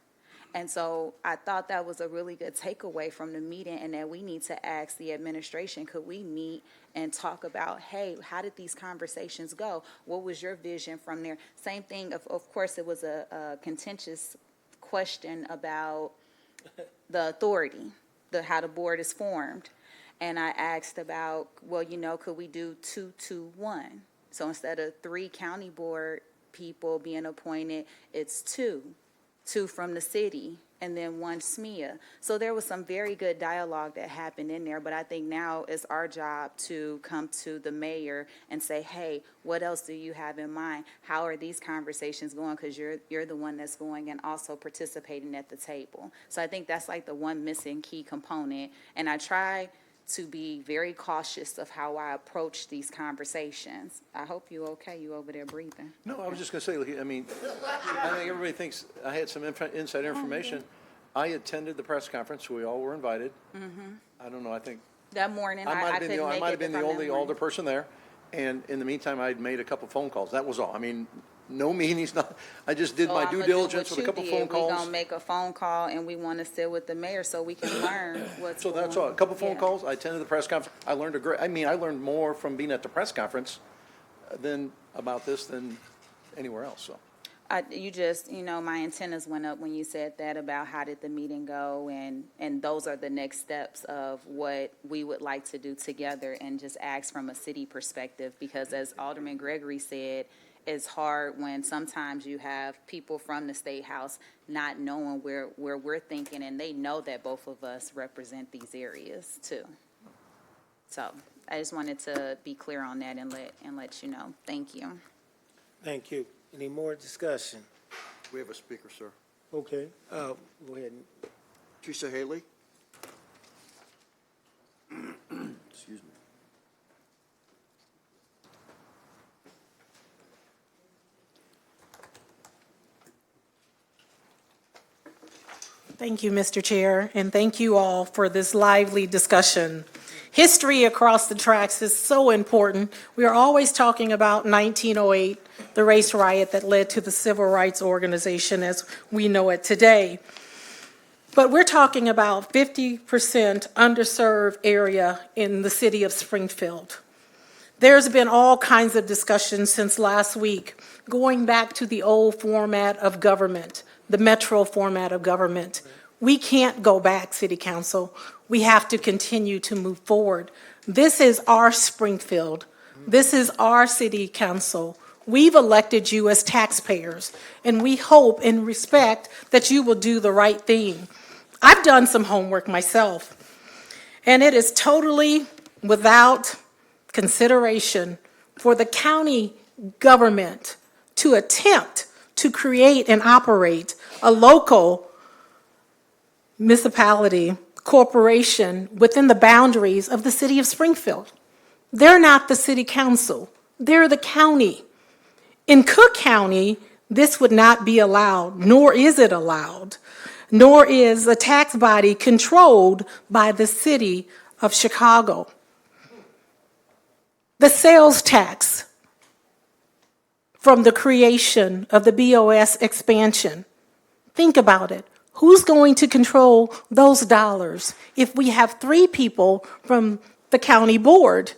And so I thought that was a really good takeaway from the meeting, and that we need to ask the administration, could we meet and talk about, hey, how did these conversations go? What was your vision from there? Same thing, of course, it was a contentious question about the authority, how the board is formed. And I asked about, well, could we do 2-2-1? So instead of 3 county board people being appointed, it's 2 from the city, and then 1 SMEA. So there was some very good dialogue that happened in there, but I think now it's our job to come to the mayor and say, hey, what else do you have in mind? How are these conversations going? Because you're the one that's going and also participating at the table. So I think that's like the one missing key component, and I try to be very cautious of how I approach these conversations. I hope you okay. You over there breathing? No, I was just going to say, look, I mean, I think everybody thinks I had some inside information. I attended the press conference. We all were invited. I don't know, I think That morning, I might I have been couldn't make it. I might have been the from that only morning. older person there. And in the meantime, I'd made a couple phone calls. That was all. I mean, no meetings, I just did So my I'ma due do diligence what with a you couple did. phone We calls. gonna make a phone call, and we want to sit with the mayor so we can learn what's So going on. that's all. A couple phone Yeah. calls. I attended the press conference. I learned I learned more from being at the press conference about this than anywhere else, so. My antennas went up when you said that about how did the meeting go, and those are the next steps of what we would like to do together and just ask from a city perspective, because as Alderman Gregory said, it's hard when sometimes you have people from the State House not knowing where we're thinking, and they know that both of us represent these areas too. So I just wanted to be clear on that and let you know. Thank you. Thank you. Any more discussion? We have a speaker, sir. Okay, go ahead. Teresa Haley. Excuse me. Thank you, Mr. Chair, and thank you all for this lively discussion. History across the tracks is so important. We are always talking about 1908, the race riot that led to the Civil Rights Organization as we know it today. But we're talking about 50% underserved area in the city of Springfield. There's been all kinds of discussions since last week, going back to the old format of government, the metro format of government. We can't go back, City Council. We have to continue to move forward. This is our Springfield. This is our City Council. We've elected you as taxpayers, and we hope and respect that you will do the right thing. I've done some homework myself, and it is totally without consideration for the county government to attempt to create and operate a local municipality corporation within the boundaries of the city of Springfield. They're not the city council. They're the county. In Cook County, this would not be allowed, nor is it allowed, nor is the tax body controlled by the city of Chicago. The sales tax from the creation of the BOS expansion, think about it. Who's going to control those dollars if we have 3 people from the county board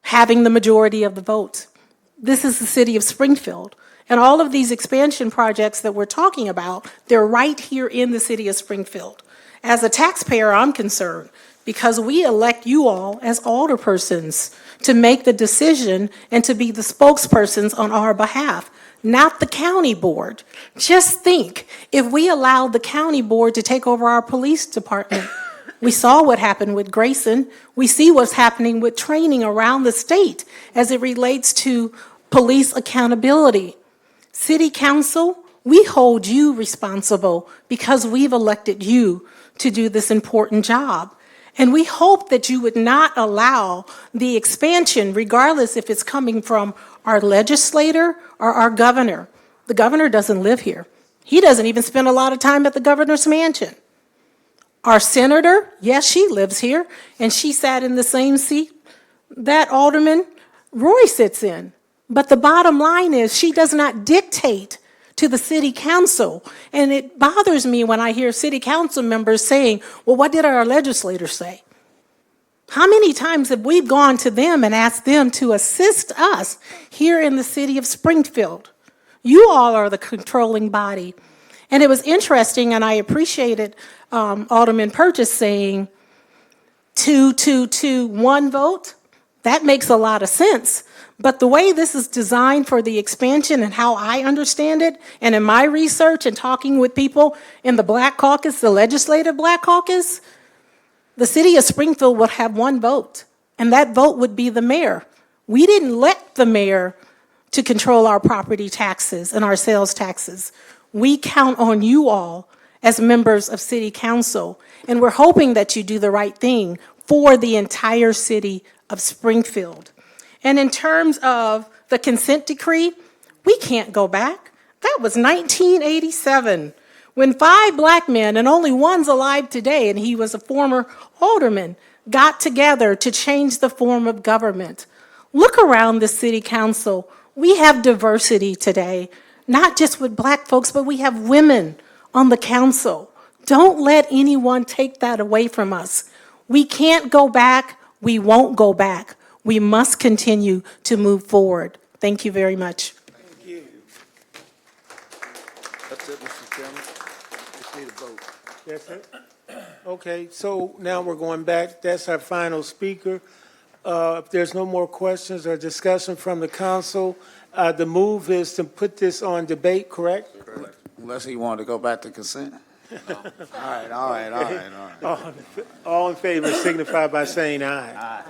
having the majority of the votes? This is the city of Springfield. And all of these expansion projects that we're talking about, they're right here in the city of Springfield. As a taxpayer, I'm concerned because we elect you all as alderpersons to make the decision and to be the spokespersons on our behalf, not the county board. Just think, if we allowed the county board to take over our police department, we saw what happened with Grayson. We see what's happening with training around the state as it relates to police accountability. City Council, we hold you responsible because we've elected you to do this important job. And we hope that you would not allow the expansion, regardless if it's coming from our legislator or our governor. The governor doesn't live here. He doesn't even spend a lot of time at the governor's mansion. Our senator, yes, she lives here, and she sat in the same seat that Alderman Roy sits in. But the bottom line is she does not dictate to the city council. And it bothers me when I hear city council members saying, well, what did our legislators say? How many times have we gone to them and asked them to assist us here in the city of Springfield? You all are the controlling body. And it was interesting, and I appreciated Alderman Purchase saying, 2-2-2-1 vote, that makes a lot of sense. But the way this is designed for the expansion and how I understand it, and in my research and talking with people in the Black Caucus, the legislative Black Caucus, the city of Springfield would have one vote, and that vote would be the mayor. We didn't let the mayor to control our property taxes and our sales taxes. We count on you all as members of city council, and we're hoping that you do the right thing for the entire city of Springfield. And in terms of the consent decree, we can't go back. That was 1987, when 5 black men, and only one's alive today, and he was a former alderman, got together to change the form of government. Look around the city council. We have diversity today, not just with black folks, but we have women on the council. Don't let anyone take that away from us. We can't go back. We won't go back. We must continue to move forward. Thank you very much. Thank you. That's it, Mr. Chairman. Just need a vote. That's it? Okay, so now we're going back. That's our final speaker. If there's no more questions or discussion from the council, the move is to put this on debate, correct? Unless he wanted to go back to consent. All right. All in favor signify by saying aye. Aye.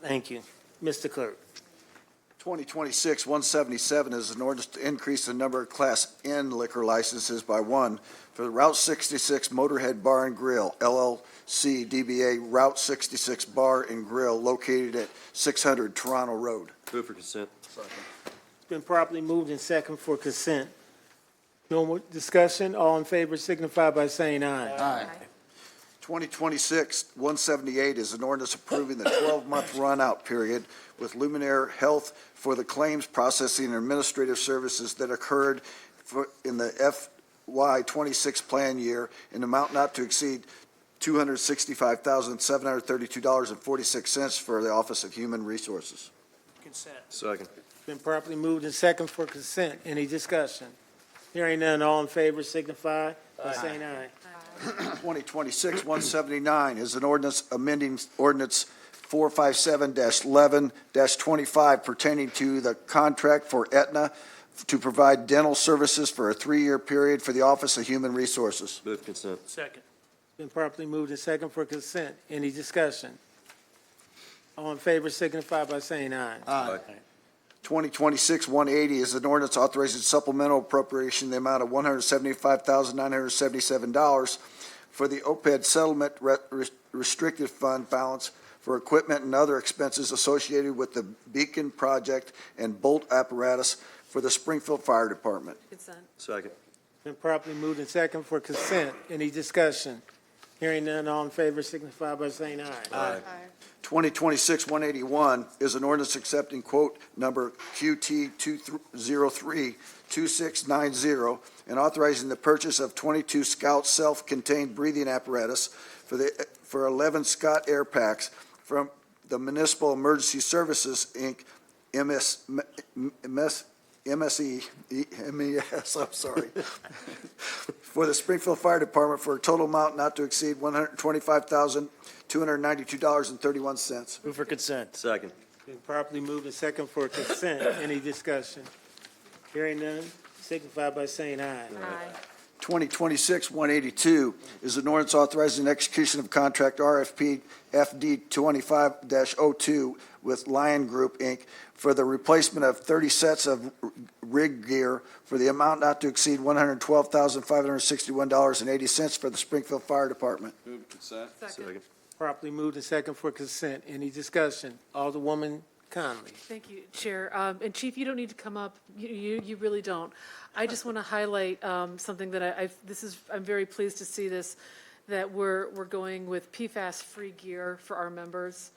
Thank you. Mr. Clerk. 2026-177 is an ordinance to increase the number of Class N liquor licenses by 1 for the Route 66 Motorhead Bar and Grill, LLC DBA Route 66 Bar and Grill, located at 600 Toronto Road. Move for consent. It's been properly moved and second for consent. No more discussion? All in favor signify by saying aye. Aye. 2026-178 is an ordinance approving the 12-month run-out period with Luminaire Health for the claims processing and administrative services that occurred in the FY26 plan year in amount not to exceed $265,732.46 for the Office of Human Resources. Consent. Second. Been properly moved and second for consent. Any discussion? Hearing none, all in favor signify by saying aye. 2026-179 is an ordinance amending ordinance 457-11-25 pertaining to the contract for Aetna to provide dental services for a 3-year period for the Office of Human Resources. Move consent. Second. Been properly moved and second for consent. Any discussion? All in favor signify by saying aye. Aye. 2026-180 is an ordinance authorizing supplemental appropriation in the amount of $175,977 for the OPED settlement restricted fund balance for equipment and other expenses associated with the Beacon project and bolt apparatus for the Springfield Fire Department. Consent. Second. Been properly moved and second for consent. Any discussion? Hearing none, all in favor signify by saying aye. Aye. 2026-181 is an ordinance accepting quote number QT-203-2690 and authorizing the purchase of 22 Scout self-contained breathing apparatus for 11 Scott Air Packs from the Municipal Emergency Services, Inc., MES, I'm sorry, for the Springfield Fire Department for a total amount not to exceed $125,292.31. Move for consent. Second. Been properly moved and second for consent. Any discussion? Hearing none, signify by saying aye. Aye. 2026-182 is an ordinance authorizing execution of contract RFP FD 25-02 with Lion Group, Inc. for the replacement of 30 sets of rig gear for the amount not to exceed $112,561.80 for the Springfield Fire Department. Move consent. Second. Properly moved and second for consent. Any discussion? Alderwoman Conley. Thank you, Chair. And Chief, you don't need to come up. You really don't. I just want to highlight something that I'm very pleased to see this, that we're going with PFAS-free gear for our members.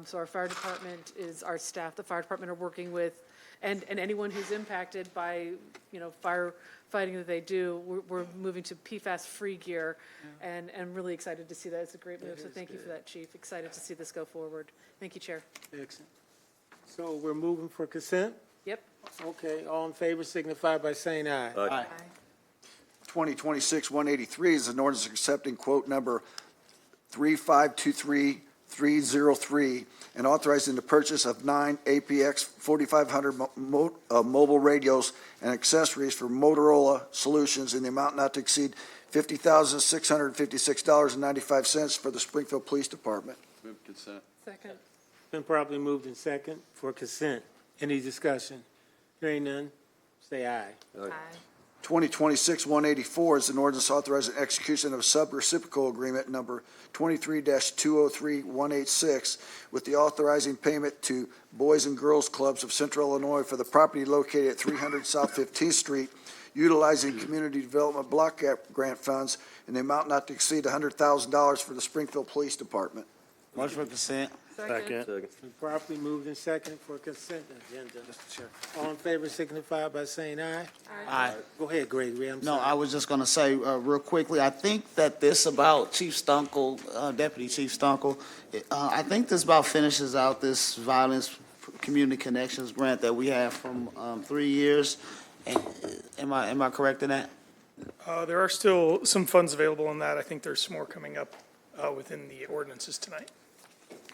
So our fire department is, our staff, the fire department are working with, and anyone who's impacted by, firefighting that they do, we're moving to PFAS-free gear, and I'm really excited to see that. It's a great move, so thank you for that, Chief. Excited to see this go forward. Thank you, Chair. Excellent. So we're moving for consent? Yep. Okay, all in favor signify by saying aye. Aye. 2026-183 is an ordinance accepting quote number 3523 303 and authorizing the purchase of 9 APX 4500 mobile radios and accessories for Motorola Solutions in the amount not to exceed $50,656.95 for the Springfield Police Department. Move consent. Second. Been properly moved in second for consent. Any discussion? Hearing none, say aye. Aye. 2026-184 is an ordinance authorizing execution of a sub-reciprocal agreement number 23-203186 with the authorizing payment to Boys and Girls Clubs of Central Illinois for the property located at 300 South 15th Street, utilizing Community Development Block Grant funds in the amount not to exceed $100,000 for the Springfield Police Department. Motion for consent. Second. Been properly moved in second for consent agenda. All in favor signify by saying aye. Aye. Go ahead, Gregory, I'm No, sorry. I was just going to say real quickly, I think that this about Chief Stunkel, Deputy Chief Stunkel, I think this about finishes out this Violence Community Connections grant that we have from 3 years. Am I correct in that? There are still some funds available on that. I think there's some more coming up within the ordinances tonight.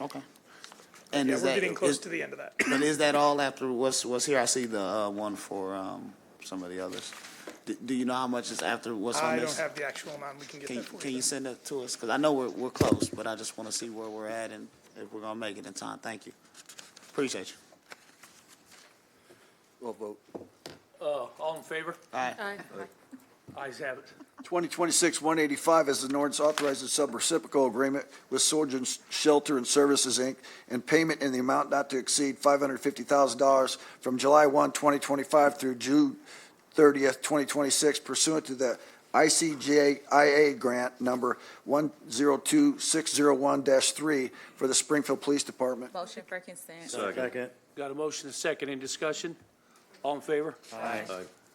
Okay. And Yeah, is we're that, getting close to the end of that. but is that all after what's here? I see the one for some of the others. Do you know how much is after what's on I this? don't have the actual amount. We can get that for you. Can you send that to us? Because I know we're close, but I just want to see where we're at and if we're going to make it in time. Thank you. Appreciate you. We'll vote. All in favor? Aye. Aye. Ayes have it. 2026-185 is an ordinance authorizing sub-reciprocal agreement with Sojourn Shelter and Services, Inc., and payment in the amount not to exceed $550,000 from July 1, 2025 through June 30th, 2026 pursuant to the ICJIA grant number 102601-3 for the Springfield Police Department. Motion for consent. Second. Got a motion and a second. Any discussion? All in favor? Aye.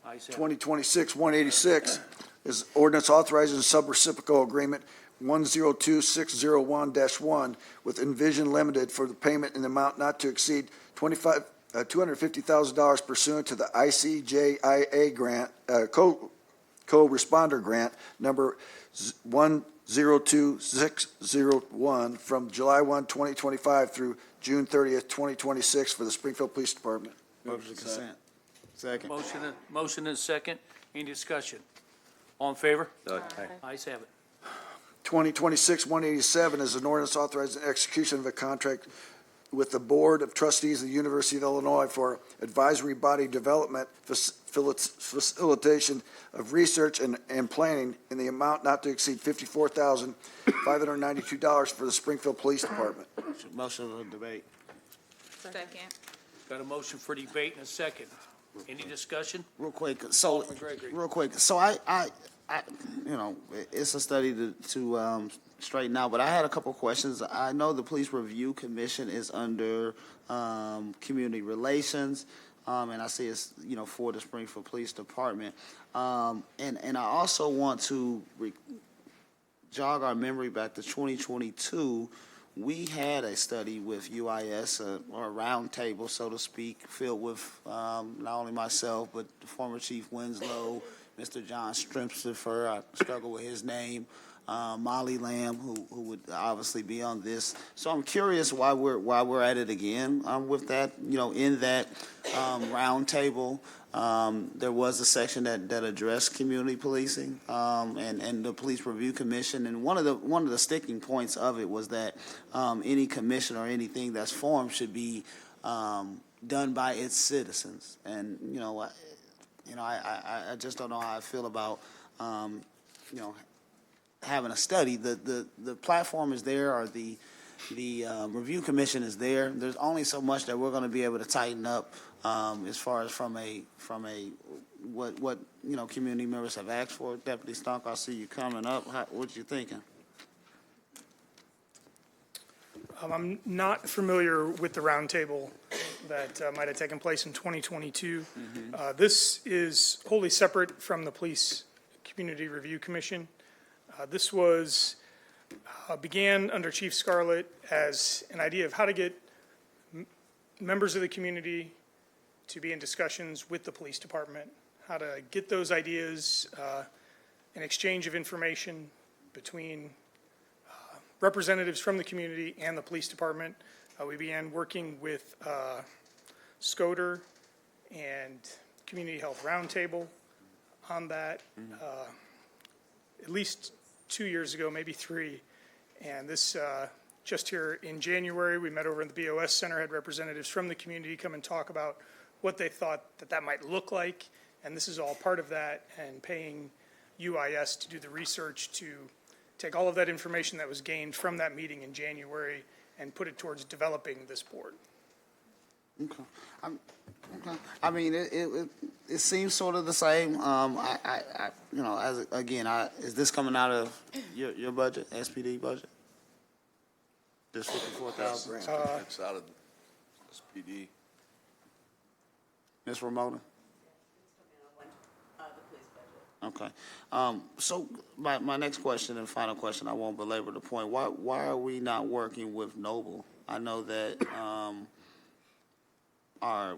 Ayes have it. 2026-186 is ordinance authorizing a sub-reciprocal agreement 102601-1 with Envision Limited for the payment in the amount not to exceed $250,000 pursuant to the ICJIA grant, co-responder grant number 102601 from July 1, 2025 through June 30th, 2026 for the Springfield Police Department. Motion for consent. Second. Motion and a second. Any discussion? All in favor? Aye. Ayes have it. 2026-187 is an ordinance authorizing execution of a contract with the Board of Trustees of the University of Illinois for advisory body development, facilitation of research and planning in the amount not to exceed $54,592 for the Springfield Police Department. Motion for debate. Second. Got a motion for debate and a second. Any discussion? Real quick, so, Alderman Gregory. real quick, so I, you know, it's a study to straighten out, but I had a couple questions. I know the Police Review Commission is under, Community Relations, and I see it's, you know, for the Springfield Police Department. And I also want to jog our memory back to 2022. We had a study with UIS, or a roundtable, so to speak, filled with not only myself, but the former Chief Winslow, Mr. John Strimpsifer, I struggle with his name, Molly Lamb, who would obviously be on this. So I'm curious why we're at it again with that. You know, in that roundtable, there was a section that addressed community policing and the Police Review Commission. And one of the sticking points of it was that any commission or anything that's formed should be done by its citizens. And I just don't know how I feel about having a study. The platform is there, or the review commission is there. There's only so much that we're going to be able to tighten up as far as from a what community members have asked for. Deputy Stunk, I see you coming up. What you thinking? I'm not familiar with the roundtable that might have taken place in 2022. This is wholly separate from the Police Community Review Commission. This began under Chief Scarlett as an idea of how to get members of the community to be in discussions with the police department, how to get those ideas, an exchange of information between representatives from the community and the police department. We began working with SCOTR and Community Health Roundtable on that at least 2 years ago, maybe 3. And this, just here in January, we met over in the BOS Center, had representatives from the community come and talk about what they thought that might look like. And this is all part of that, and paying UIS to do the research to take all of that information that was gained from that meeting in January and put it towards developing this board. Okay. I mean, it seems sort of the same. You know, is this coming out of your budget, SPD budget? This 54,000? It's out of SPD. Ms. Ramona? Okay. So my next question and final question, I won't belabor the point. Why are we not working with Noble? I know that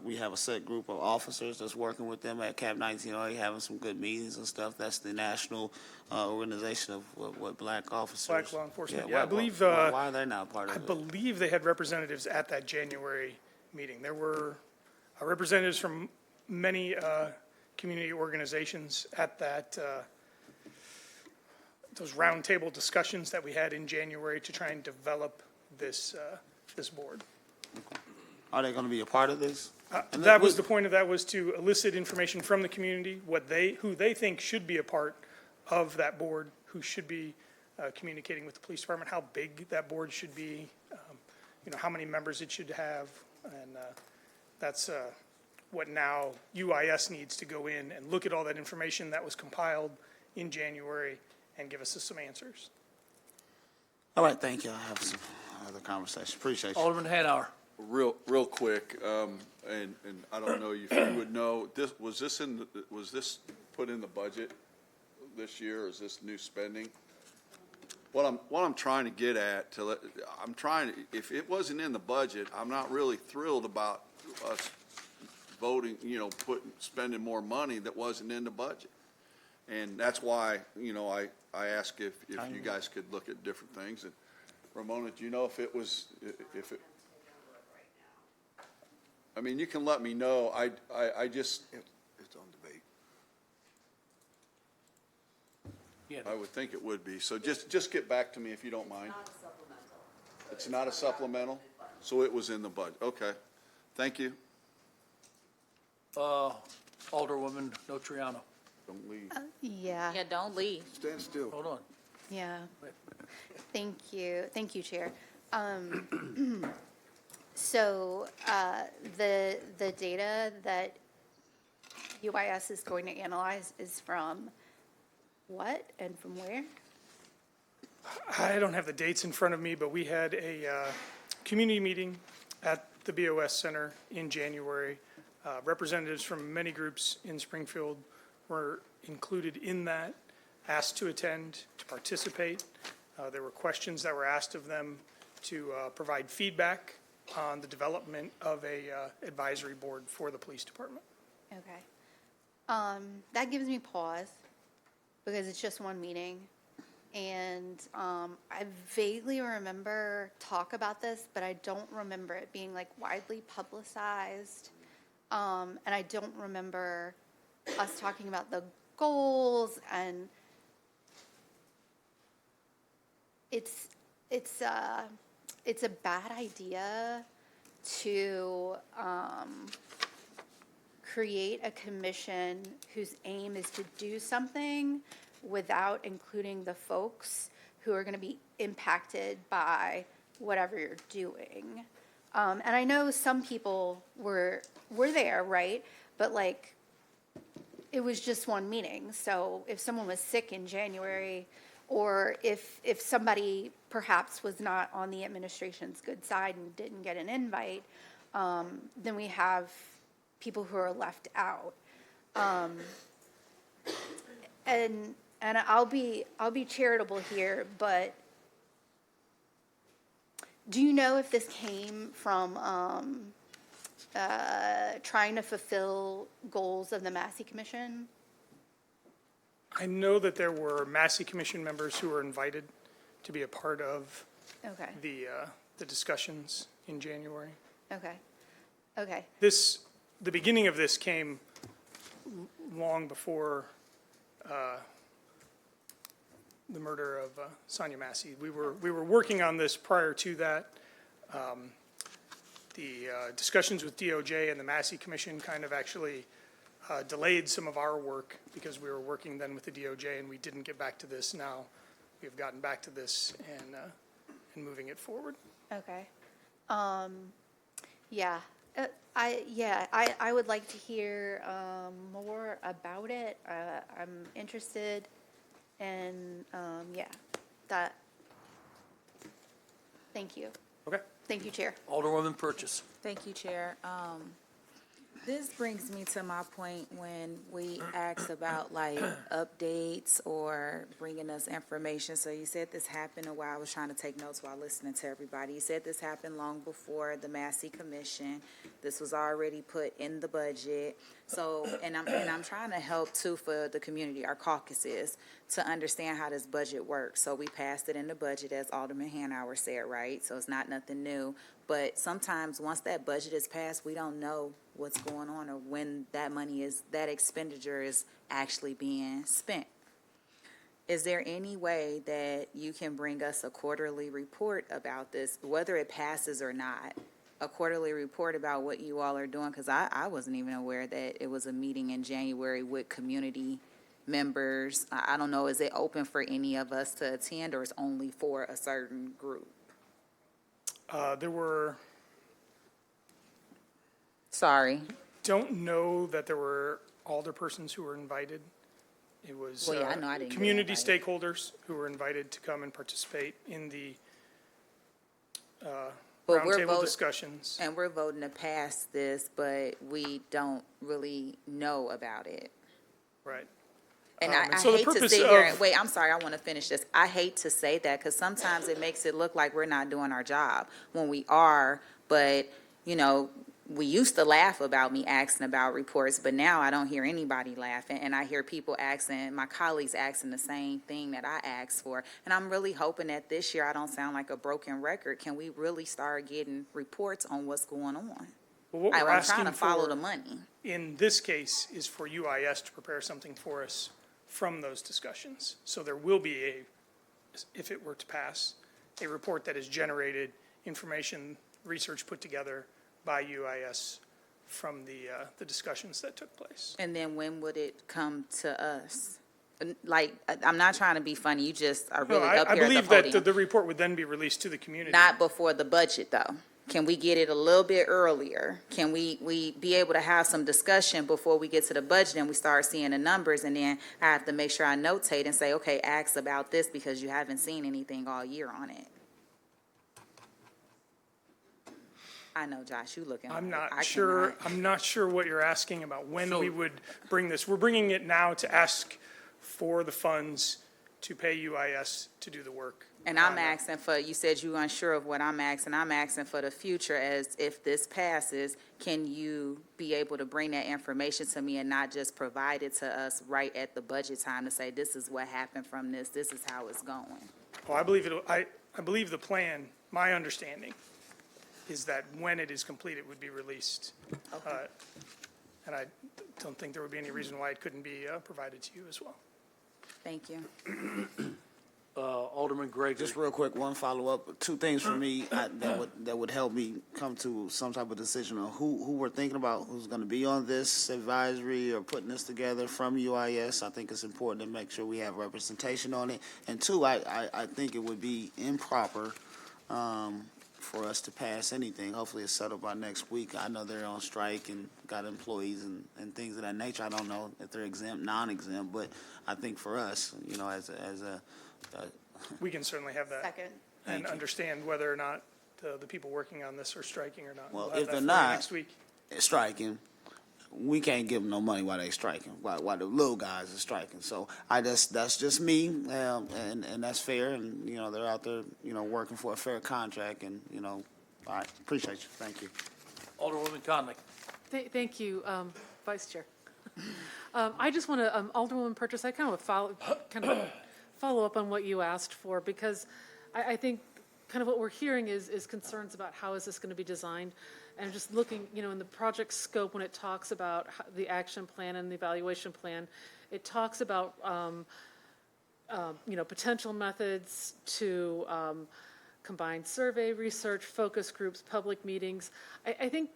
we have a set group of officers that's working with them at CAP 1908, having some good meetings and stuff. That's the national organization of what black officers. Black law enforcement. Yeah, I believe. why are they not part of I it? believe they had representatives at that January meeting. There were representatives from many community organizations at that, those roundtable discussions that we had in January to try and develop this board. Are they going to be a part of this? That was the point of that, was to elicit information from the community, who they think should be a part of that board, who should be communicating with the police department, how big that board should be, you know, how many members it should have, and that's what now UIS needs to go in and look at all that information that was compiled in January and give us some answers. All right, thank you. I'll have some other conversation. Appreciate you. Alderman Hanauer. Real quick, and I don't know if you would know, was this put in the budget this year, or is this new spending? What I'm trying to get at, if it wasn't in the budget, I'm not really thrilled about us voting, you know, spending more money that wasn't in the budget. And that's why, you know, I ask if you guys could look at different things. And Ramona, do you know if it, I mean, you can let me know. I just, It's on debate. Yeah. I would think it would be. So just get back to me if you don't mind. It's not a supplemental? So it was in the budget. Okay. Thank you. Alderwoman Notriano. Don't leave. Yeah, Yeah, don't leave. Stand still. Hold on. yeah. Thank you, Chair. So the data that UIS is going to analyze is from what and from where? I don't have the dates in front of me, but we had a community meeting at the BOS Center in January. Representatives from many groups in Springfield were included in that, asked to attend, to participate. There were questions that were asked of them to provide feedback on the development of a advisory board for the police department. Okay. That gives me pause because it's just one meeting. And I vaguely remember talk about this, but I don't remember it being like widely publicized. And I don't remember us talking about the goals, and it's a bad idea to create a commission whose aim is to do something without including the folks who are going to be impacted by whatever you're doing. And I know some people were there, right? But like, it was just one meeting. So if someone was sick in January, or if somebody perhaps was not on the administration's good side and didn't get an invite, then we have people who are left out. And I'll be charitable here, but do you know if this came from trying to fulfill goals of the Massey Commission? I know that there were Massey Commission members who were invited to be a part of Okay, the discussions in January. okay, okay, The beginning of this came long before the murder of Sonia Massey. We were working on this prior to that. The discussions with DOJ and the Massey Commission kind of actually delayed some of our work because we were working then with the DOJ and we didn't get back to this. Now we've gotten back to this and moving it forward. okay. Yeah, I would like to hear more about it. I'm interested, and yeah, that. Thank you. Okay. Thank you, Chair. Alderwoman Purchase. Thank you, Chair. This brings me to my point when we asked about like updates or bringing us information. So you said this happened while I was trying to take notes while listening to everybody. You said this happened long before the Massey Commission. This was already put in the budget. So, and I'm trying to help too for the community, our caucuses, to understand how this budget works. So we passed it in the budget, as Alderman Hanauer said, right? So it's not nothing new. But sometimes once that budget is passed, we don't know what's going on or when that money is, that expenditure is actually being spent. Is there any way that you can bring us a quarterly report about this, whether it passes or not? A quarterly report about what you all are doing, because I wasn't even aware that it was a meeting in January with community members. I don't know, is it open for any of us to attend, or is only for a certain group? There were, Sorry. don't know that there were alderpersons who were invited. It was Well, yeah, I know I didn't get community invited. stakeholders who were invited to come and participate in the But we're roundtable voting- discussions. And we're voting to pass this, but we don't really know about it. Right. And and I so the hate to purpose sit here, of- and wait, I'm sorry, I want to finish this. I hate to say that, because sometimes it makes it look like we're not doing our job when we are, but, you know, we used to laugh about me asking about reports, but now I don't hear anybody laughing, and I hear people asking, my colleagues asking the same thing that I asked for. And I'm really hoping that this year I don't sound like a broken record. Can we really start getting reports on what's going on? Well, what we're I'm trying asking to follow for the money. in this case is for UIS to prepare something for us from those discussions. So there will be if it were to pass, a report that is generated, information, research put together by UIS from the discussions that took place. And then when would it come to us? Like, I'm not trying to be funny, you just are No, really I up here at the believe that podium. the report would then be released to the community. Not before the budget, though. Can we get it a little bit earlier? Can we be able to have some discussion before we get to the budget and we start seeing the numbers? And then I have to make sure I notate and say, okay, ask about this because you haven't seen anything all year on it. I know, Josh, you looking. I'm like, I not sure, cannot. I'm not sure what you're asking about, when So- we would bring this. We're bringing it now to ask for the funds to pay UIS to do the work. And I'm asking for, you said you're unsure of what I'm asking for the future, as if this passes, can you be able to bring that information to me and not just provide it to us right at the budget time to say, this is what happened from this is how it's going? Well, I believe I believe the plan, my understanding, is that when it is complete, it would be released. And I don't think there would be any reason why it couldn't be provided to you as well. Thank you. Alderman Gregg. Just real quick, one follow-up. Two things for me that would help me come to some type of decision on who we're thinking about, who's going to be on this advisory or putting this together from UIS. I think it's important to make sure we have representation on it. And two, I think it would be improper for us to pass anything. Hopefully it's settled by next week. I know they're on strike and got employees and things of that nature. I don't know if they're exempt, non-exempt, but I think for us, you know, as a We can certainly have that. Second. And understand whether or not the people working on this are striking or not. Well, We'll have if that they're for you not- next week. striking, we can't give them no money while they striking, while the little guys are striking. So that's just me, and that's fair. And you know they're out there, you know, working for a fair contract, and you know, I appreciate you. Thank you. Alderwoman Conley. Thank you, Vice Chair. I just want to, Alderwoman Purchase, I kind of follow up on what you asked for, because I think kind of what we're hearing is concerns about how is this going to be designed. And just looking, in the project scope, when it talks about the action plan and the evaluation plan, it talks about, potential methods to combine survey, research, focus groups, public meetings. I think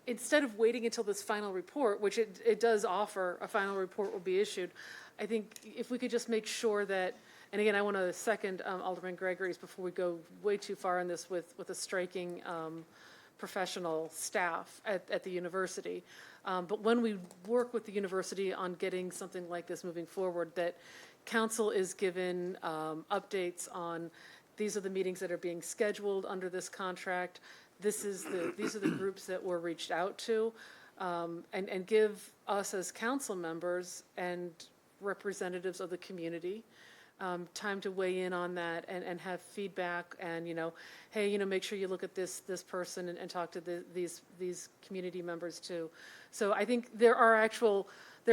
instead of waiting until this final report, which it does offer, a final report will be issued, I think if we could just make sure that, and again, I want to second Alderman Gregory's before we go way too far in this with a striking professional staff at the university. But when we work with the university on getting something like this moving forward, that council is given updates on these are the meetings that are being scheduled under this contract. These are the groups that were reached out to, and give us as council members and representatives of the community time to weigh in on that and have feedback and, hey, make sure you look at this person and talk to these community members too. So I think there are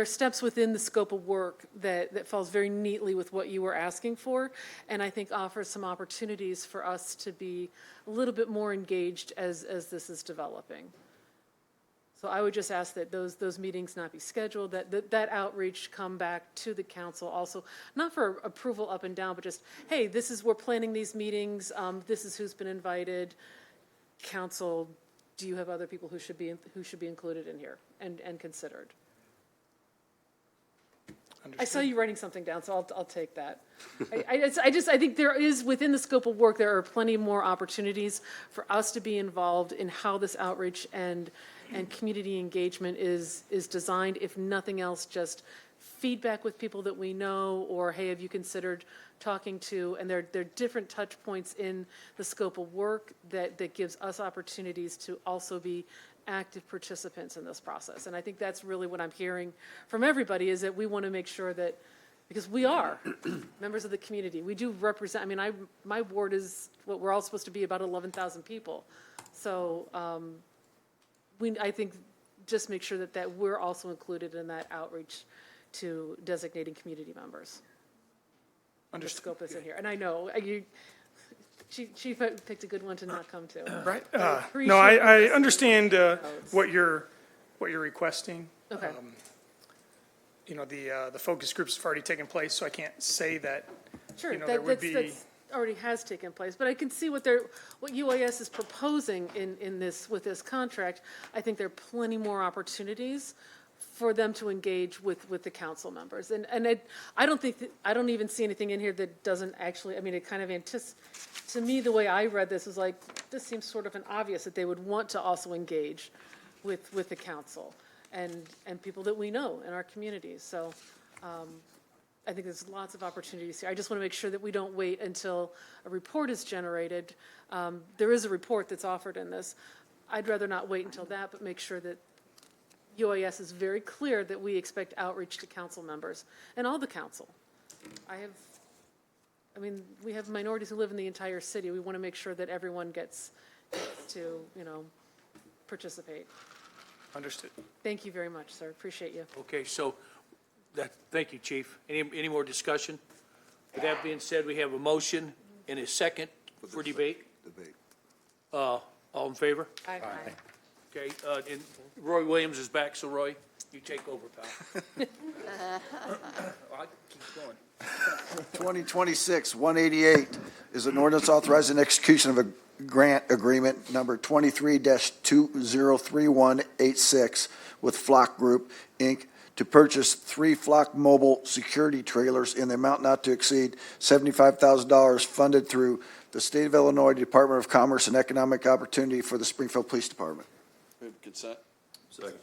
steps within the scope of work that falls very neatly with what you were asking for, and I think offers some opportunities for us to be a little bit more engaged as this is developing. So I would just ask that those meetings not be scheduled, that outreach come back to the council also, not for approval up and down, but just, hey, we're planning these meetings, this is who's been invited. Council, do you have other people who should be included in here and considered? I saw you writing something down, so I'll take that. I think there is, within the scope of work, there are plenty more opportunities for us to be involved in how this outreach and community engagement is designed. If nothing else, just feedback with people that we know, or hey, have you considered talking to, and there are different touch points in the scope of work that gives us opportunities to also be active participants in this process. And I think that's really what I'm hearing from everybody, is that we want to make sure that, because we are members of the community, we do represent, my ward is what we're all supposed to be, about 11,000 people. So I think just make sure that we're also included in that outreach to designating community members. Understood. The scope is in here. And I know, Chief picked a good one to not come to. Right. No, I understand what you're requesting. Okay. The focus groups have already taken place, so I can't say that, Sure, there would be. that's already has taken place, but I can see what UAS is proposing with this contract. I think there are plenty more opportunities for them to engage with the council members. And I don't even see anything in here that doesn't actually, it kind of to me, the way I read this is like, this seems sort of an obvious that they would want to also engage with the council and people that we know in our communities. So I think there's lots of opportunities here. I just want to make sure that we don't wait until a report is generated. There is a report that's offered in this. I'd rather not wait until that, but make sure that UAS is very clear that we expect outreach to council members and all the council. We have minorities who live in the entire city. We want to make sure that everyone gets to, participate. Understood. Thank you very much, sir. Appreciate you. Okay, so thank you, Chief. Any more discussion? With that being said, we have a motion and a second for debate. All in favor? Aye. Okay, and Roy Williams is back, so Roy, you take over, pal. I keep going. 2026-188 is an ordinance authorizing execution of a grant agreement number 23-203186 with Flock Group, Inc., to purchase 3 Flock mobile security trailers in the amount not to exceed $75,000, funded through the State of Illinois Department of Commerce and Economic Opportunity for the Springfield Police Department. Consent? Second.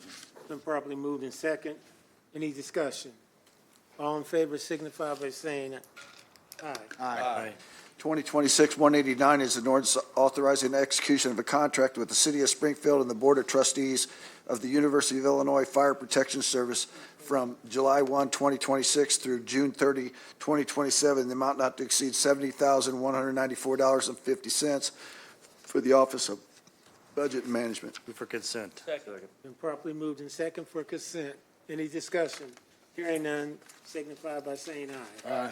Been properly moved in second. Any discussion? All in favor signify by saying aye. Aye. 2026-189 is an ordinance authorizing the execution of a contract with the City of Springfield and the Board of Trustees of the University of Illinois Fire Protection Service from July 1, 2026 through June 30, 2027, the amount not to exceed $70,194.50 for the Office of Budget and Management. Move for consent. Second. Been properly moved in second for consent. Any discussion? Hearing none, signify by saying aye. Aye.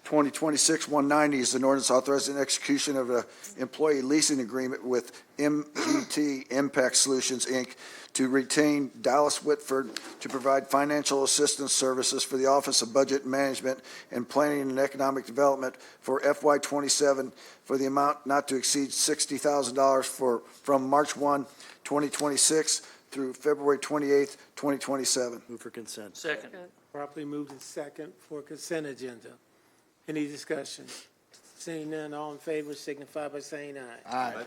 2026-190 is an ordinance authorizing execution of an employee leasing agreement with MGT Impact Solutions, Inc. to retain Dallas Whitford to provide financial assistance services for the Office of Budget Management and Planning and Economic Development for FY27 for the amount not to exceed $60,000 from March 1, 2026 through February 28, 2027. Move for consent. Second. Properly moved in second for consent agenda. Any discussion? Seeing none, all in favor signify by saying aye. Aye.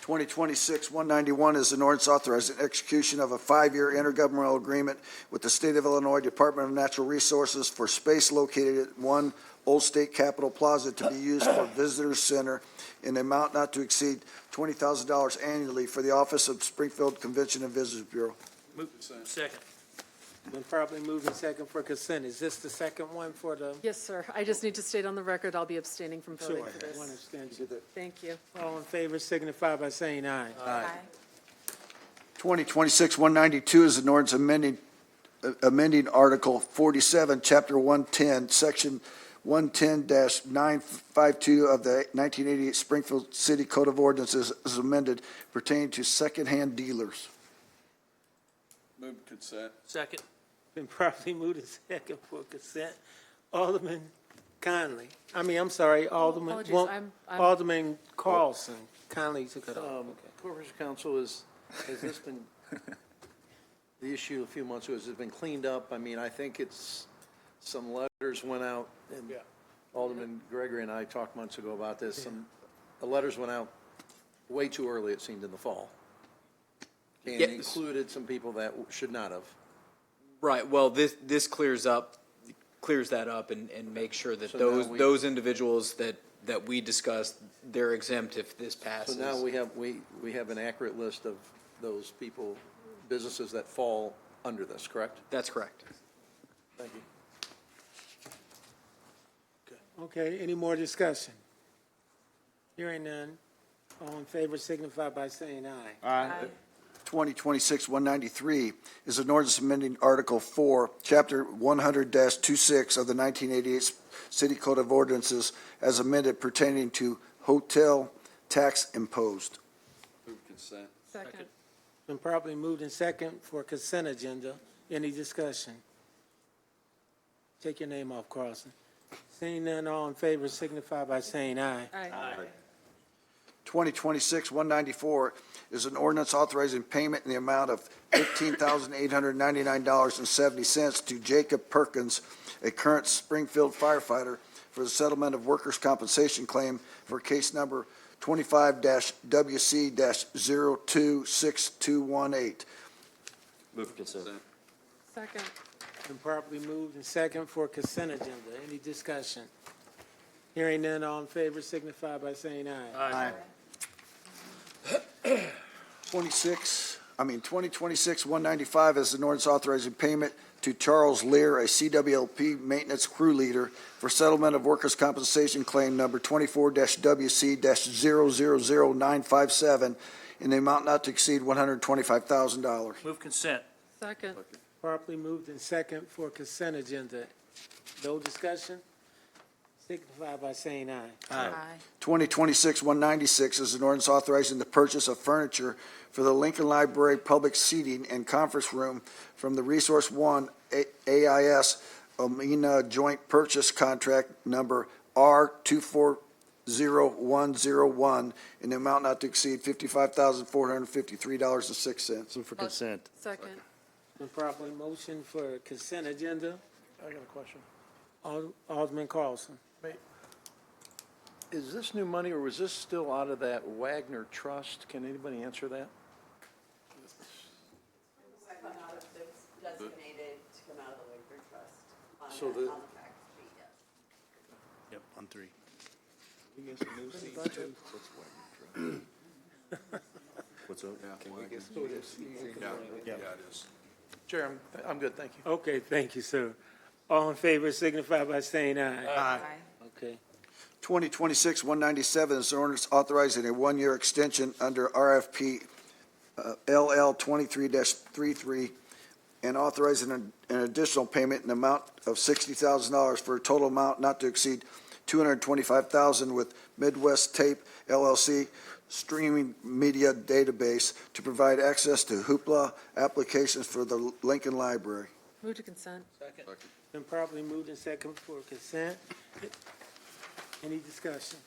2026-191 is an ordinance authorizing execution of a 5-year intergovernmental agreement with the State of Illinois Department of Natural Resources for space located at 1 Old State Capitol Plaza to be used for Visitor Center in the amount not to exceed $20,000 annually for the Office of Springfield Convention and Visitors Bureau. Move second. Been properly moved in second for consent. Is this the second one for the? Yes, sir. I just need to state on the record, I'll be abstaining from voting Sure. for this. One abstention. Thank you. All in favor signify by saying aye. Aye. 2026-192 is an ordinance amending Article 47, Chapter 110, Section 110-952 of the 1988 Springfield City Code of Ordinances as amended pertaining to secondhand dealers. Move consent. Second. Been properly moved in second for consent. Alderman Apologies, I'm- Alderman Carlson kindly took it off. Corporation Counsel, has this been, the issue a few months ago, has it been cleaned up? I mean, I think it's, some letters went out, and Alderman Gregory and I talked months ago about this. The letters went out way too early, it seemed, in the fall. And Yes. included some people that should not have. Right, well, this clears that up and makes sure that So now those individuals that we discussed, they're exempt if this So passes. now we have an accurate list of those people, businesses that fall under this, correct? That's correct. Thank you. Okay, any more discussion? Hearing none, all in favor signify by saying aye. Aye. 2026-193 is an ordinance amending Article 4, Chapter 100-26 of the 1988 City Code of Ordinances as amended pertaining to hotel tax imposed. Move consent. Second. Been properly moved in second for consent agenda. Any discussion? Take your name off, Carlson. Seeing none, all in favor signify by saying aye. Aye. 2026-194 is an ordinance authorizing payment in the amount of $15,899.70 to Jacob Perkins, a current Springfield firefighter, for the settlement of workers' compensation claim for case number 25-WC-026218. Move consent. Second. Been properly moved in second for consent agenda. Any discussion? Hearing none, all in favor signify by saying aye. 2026-195 is an ordinance authorizing payment to Charles Lear, a CWLP maintenance crew leader, for settlement of workers' compensation claim number 24-WC-000957 in the amount not to exceed $125,000. Move consent. Second. Properly moved in second for consent agenda. No discussion? Signify by saying aye. Aye. 2026-196 is an ordinance authorizing the purchase of furniture for the Lincoln Library Public Seating and Conference Room from the Resource One AIS Omena Joint Purchase Contract Number R240101 in the amount not to exceed $55,453.06. Move for consent. Second. Been properly motion for consent agenda. I got a question. Alderman Carlson. Is this new money, or was this still out of that Wagner Trust? Can anybody answer that? Designated to come out of the Wagner Trust So the- on the fact sheet, yes. Yep, on 3. What's up? Yeah, it is. Chair, I'm good, thank you. Okay, thank you, sir. All in favor signify by saying aye. Aye. Okay. 2026-197 is an ordinance authorizing a one-year extension under RFP LL 23-33 and authorizing an additional payment in the amount of $60,000 for a total amount not to exceed $225,000 with Midwest Tape LLC streaming media database to provide access to Hoopla applications for the Lincoln Library. Move to consent. Second. Been properly moved and second for consent. Any discussion?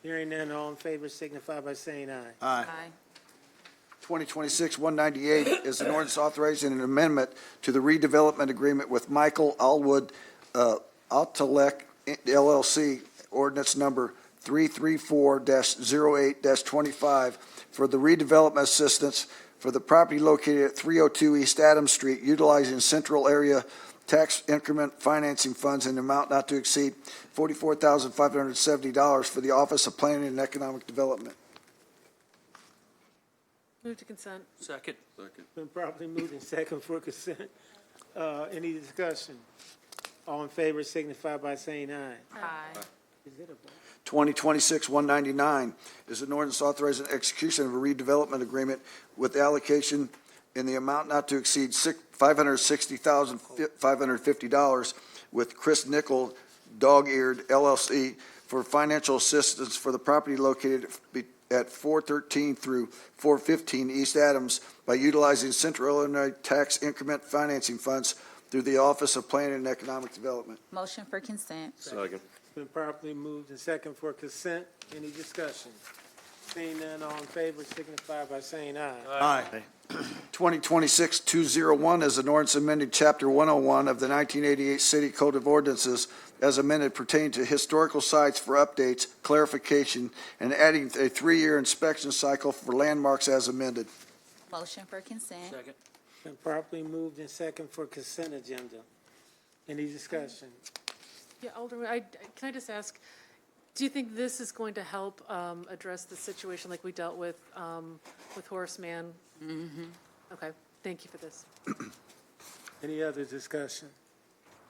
Hearing none, all in favor signify by saying aye. Aye. Aye. 2026-198 is an ordinance authorizing an amendment to the redevelopment agreement with Michael Allwood, Altalek LLC, ordinance number 334-08-25 for the redevelopment assistance for the property located at 302 East Adams Street, utilizing Central Area Tax Increment Financing Funds in the amount not to exceed $44,570 for the Office of Planning and Economic Development. Move to consent. Second. Been properly moved and second for consent. Any discussion? All in favor signify by saying aye. Aye. Is it a vote? 2026-199 is an ordinance authorizing execution of a redevelopment agreement with allocation in the amount not to exceed $560,550 with Chris Nickel, Dog-Eared LLC for financial assistance for the property located at 413 through 415 East Adams by utilizing Central Illinois Tax Increment Financing Funds through the Office of Planning and Economic Development. Motion for consent. Second. Been properly moved and second for consent. Any discussion? Seeing none, all in favor signify by saying aye. Aye. 2026-201 is an ordinance amending Chapter 101 of the 1988 City Code of Ordinances as amended pertaining to historical sites for updates, clarification, and adding a 3-year inspection cycle for landmarks as amended. Motion for consent. Second. Been properly moved and second for consent agenda. Any discussion? Yeah, Alderman, can I just ask, do you think this is going to help address the situation like we dealt with Horace Mann? Mm-hmm. Okay, thank you for this. Any other discussion?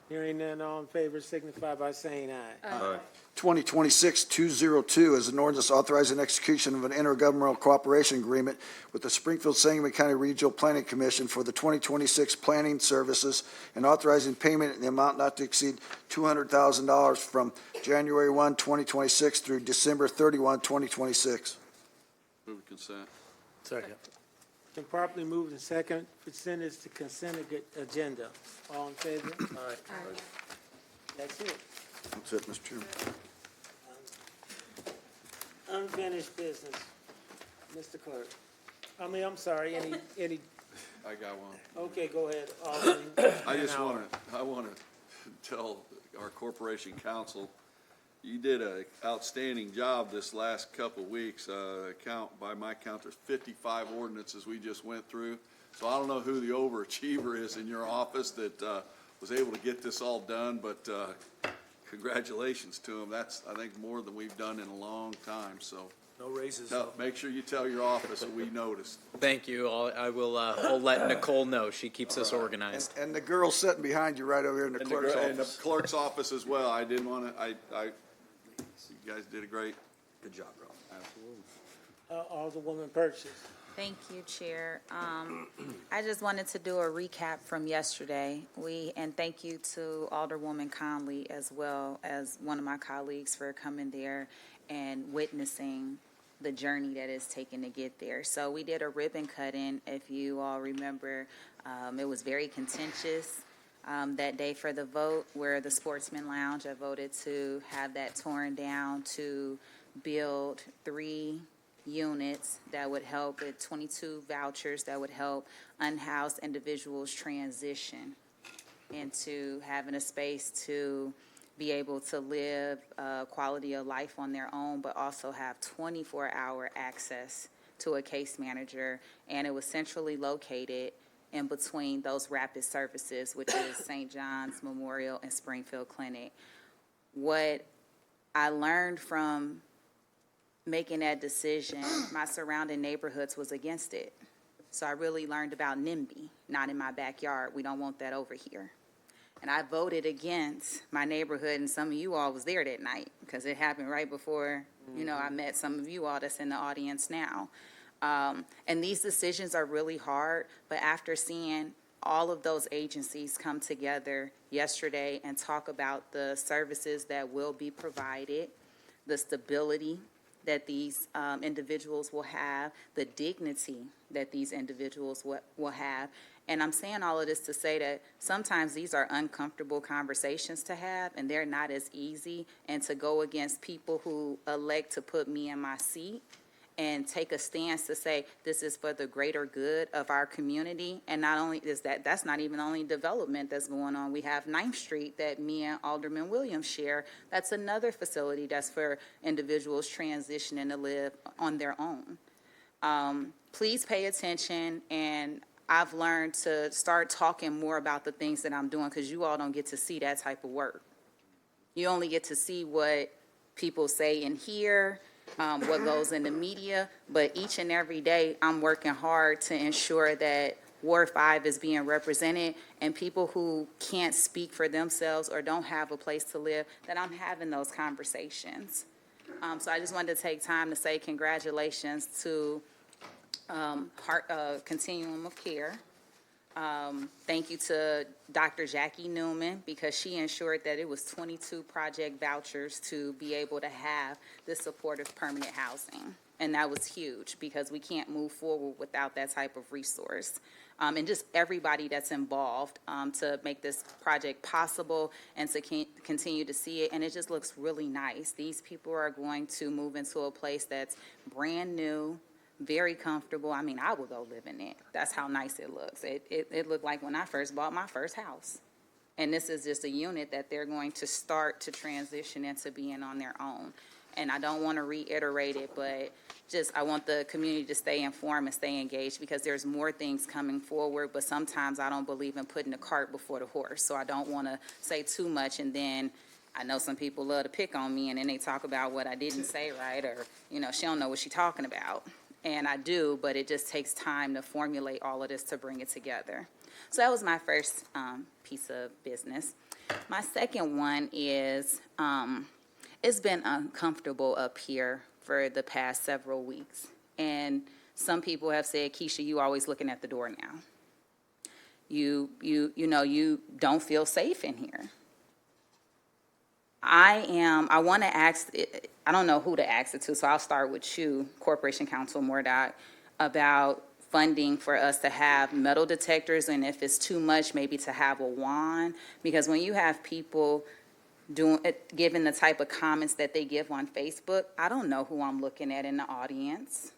Hearing none, all in favor signify by saying aye. Aye. 2026-202 is an ordinance authorizing execution of an intergovernmental cooperation agreement with the Springfield Sangamon County Regional Planning Commission for the 2026 planning services and authorizing payment in the amount not to exceed $200,000 from January 1, 2026 through December 31, 2026. Move to consent. Second. Been properly moved and second. Consent is the consent agenda. All in favor? Aye. That's it. That's it, Mr. Chairman. Unfinished business. Mr. Clerk. I'm sorry, any, I got one. okay, go ahead. Alderman. I want to tell our corporation counsel, you did an outstanding job this last couple of weeks. By my count, there's 55 ordinances we just went through. So I don't know who the overachiever is in your office that was able to get this all done, but congratulations to them. That's, I think, more than we've done in a long time. So No raises. make sure you tell your office that we noticed. Thank you. I'll let Nicole know. She keeps us organized. And the girl sitting behind you right over here in the And clerk's and the office. clerk's office as well. I didn't want to, you guys did a great. Good job, bro. Absolutely. Alderwoman Purchase. Thank you, Chair. I just wanted to do a recap from yesterday. And thank you to Alderwoman Conley as well as one of my colleagues for coming there and witnessing the journey that it's taken to get there. So we did a ribbon cutting, if you all remember. It was very contentious that day for the vote, where the Sportsman Lounge, I voted to have that torn down to build 3 units that would help with 22 vouchers that would help unhoused individuals transition into having a space to be able to live quality of life on their own, but also have 24-hour access to a case manager. And it was centrally located in between those rapid services, which is St. John's Memorial and Springfield Clinic. What I learned from making that decision, my surrounding neighborhoods was against it. So I really learned about NIMBY, not in my backyard. We don't want that over here. And I voted against my neighborhood, and some of you all was there that night because it happened right before, I met some of you all that's in the audience now. And these decisions are really hard, but after seeing all of those agencies come together yesterday and talk about the services that will be provided, the stability that these individuals will have, the dignity that these individuals will have. And I'm saying all of this to say that sometimes these are uncomfortable conversations to have, and they're not as easy, and to go against people who elect to put me in my seat and take a stance to say this is for the greater good of our community. And not only is that's not even only development that's going on. We have 9th Street that me and Alderman Williams share. That's another facility that's for individuals transitioning to live on their own. Please pay attention, and I've learned to start talking more about the things that I'm doing, because you all don't get to see that type of work. You only get to see what people say in here, what goes in the media, but each and every day, I'm working hard to ensure that Ward 5 is being represented, and people who can't speak for themselves or don't have a place to live, that I'm having those conversations. So I just wanted to take time to say congratulations to Continuum of Care. Thank you to Dr. Jackie Newman, because she ensured that it was 22 project vouchers to be able to have this supportive permanent housing. And that was huge, because we can't move forward without that type of resource. And just everybody that's involved to make this project possible and to continue to see it. And it just looks really nice. These people are going to move into a place that's brand new, very comfortable. I mean, I would go live in it. That's how nice it looks. It looked like when I first bought my first house. And this is just a unit that they're going to start to transition into being on their own. And I don't want to reiterate it, but just I want the community to stay informed and stay engaged, because there's more things coming forward, but sometimes I don't believe in putting the cart before the horse. So I don't want to say too much, and then I know some people love to pick on me, and then they talk about what I didn't say right, or, she don't know what she's talking about. And I do, but it just takes time to formulate all of this to bring it together. So that was my first piece of business. My second one is, it's been uncomfortable up here for the past several weeks. And some people have said, Keisha, you always looking at the door now. You don't feel safe in here. I want to ask, I don't know who to ask it to, so I'll start with you, Corporation Counsel Murdoch, about funding for us to have metal detectors, and if it's too much, maybe to have a wand. Because when you have people giving the type of comments that they give on Facebook, I don't know who I'm looking at in the audience.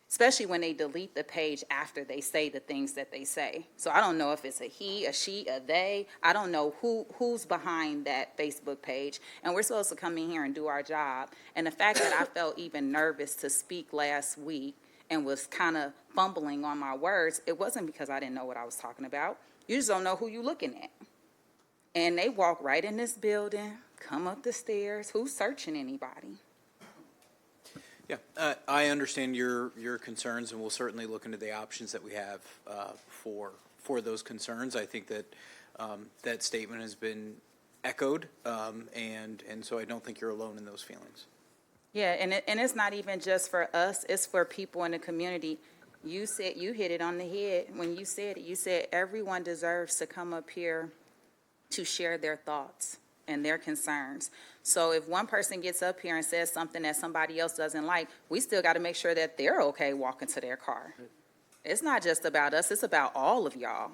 Especially when they delete the page after they say the things that they say. So I don't know if it's a he, a she, a they. I don't know who's behind that Facebook page. And we're supposed to come in here and do our job. And the fact that I felt even nervous to speak last week and was kind of fumbling on my words, it wasn't because I didn't know what I was talking about. You just don't know who you're looking at. And they walk right in this building, come up the stairs. Who's searching anybody? Yeah, I understand your concerns, and we'll certainly look into the options that we have for those concerns. I think that that statement has been echoed, and so I don't think you're alone in those feelings. Yeah, and it's not even just for us, it's for people in the community. You hit it on the head when you said it. You said everyone deserves to come up here to share their thoughts and their concerns. So if one person gets up here and says something that somebody else doesn't like, we still got to make sure that they're okay walking to their car. It's not just about us, it's about all of y'all.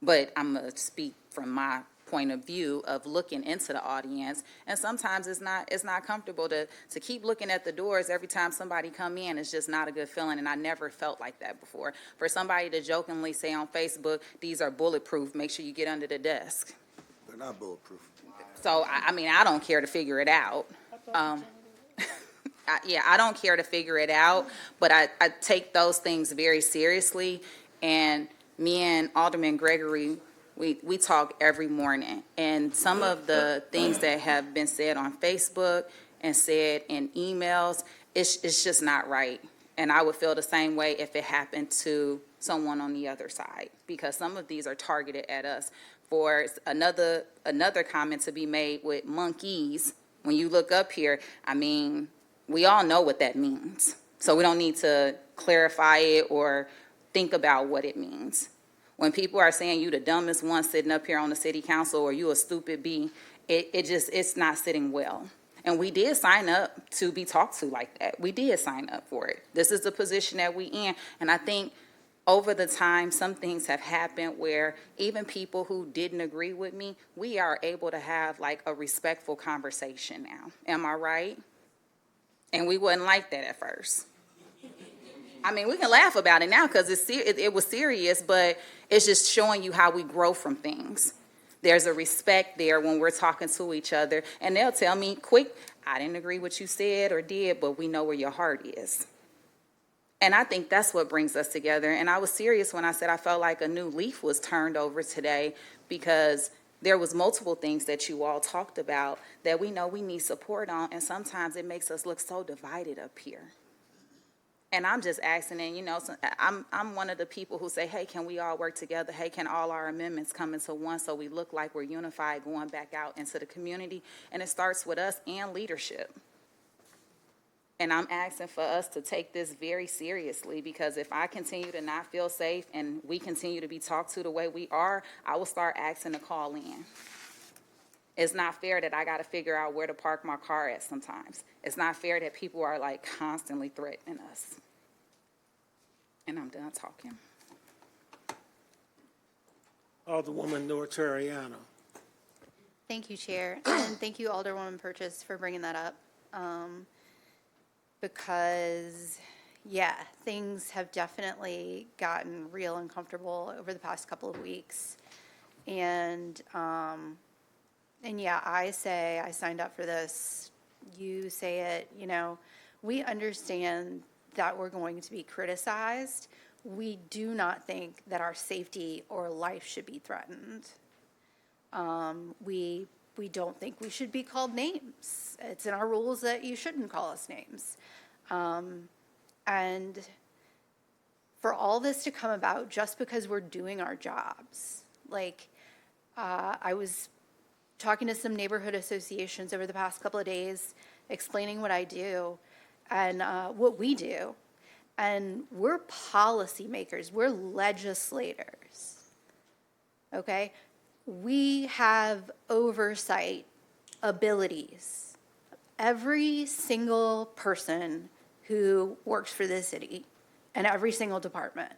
But I'm going to speak from my point of view of looking into the audience, and sometimes it's not comfortable to keep looking at the doors every time somebody come in. It's just not a good feeling, and I never felt like that before. For somebody to jokingly say on Facebook, these are bulletproof, make sure you get under the desk. They're not bulletproof. So, I don't care to figure it out. I don't care to figure it out, but I take those things very seriously. And me and Alderman Gregory, we talk every morning. And some of the things that have been said on Facebook and said in emails, it's just not right. And I would feel the same way if it happened to someone on the other side, because some of these are targeted at us. For another comment to be made with monkeys, when you look up here, we all know what that means. So we don't need to clarify it or think about what it means. When people are saying you the dumbest one sitting up here on the city council or you a stupid bee, it's not sitting well. And we did sign up to be talked to like that. We did sign up for it. This is the position that we in. And I think over the time, some things have happened where even people who didn't agree with me, we are able to have like a respectful conversation now. Am I right? And we wasn't like that at first. I mean, we can laugh about it now because it was serious, but it's just showing you how we grow from things. There's a respect there when we're talking to each other, and they'll tell me, quick, I didn't agree what you said or did, but we know where your heart is. And I think that's what brings us together. And I was serious when I said I felt like a new leaf was turned over today because there was multiple things that you all talked about that we know we need support on, and sometimes it makes us look so divided up here. And I'm just asking, and I'm one of the people who say, hey, can we all work together? Hey, can all our amendments come into one so we look like we're unified going back out into the community? And it starts with us and leadership. And I'm asking for us to take this very seriously because if I continue to not feel safe and we continue to be talked to the way we are, I will start asking to call in. It's not fair that I got to figure out where to park my car at sometimes. It's not fair that people are like constantly threatening us. And I'm done talking. Alderwoman Notarariano. Thank you, Chair, and thank you, Alderwoman Purchase, for bringing that up. Because, yeah, things have definitely gotten real uncomfortable over the past couple of weeks. And yeah, I say I signed up for this. You say it, we understand that we're going to be criticized. We do not think that our safety or life should be threatened. We don't think we should be called names. It's in our rules that you shouldn't call us names. And for all this to come about just because we're doing our jobs, I was talking to some neighborhood associations over the past couple of days, explaining what I do and what we do. And we're policymakers, we're legislators, okay? We have oversight abilities. Every single person who works for this city and every single department.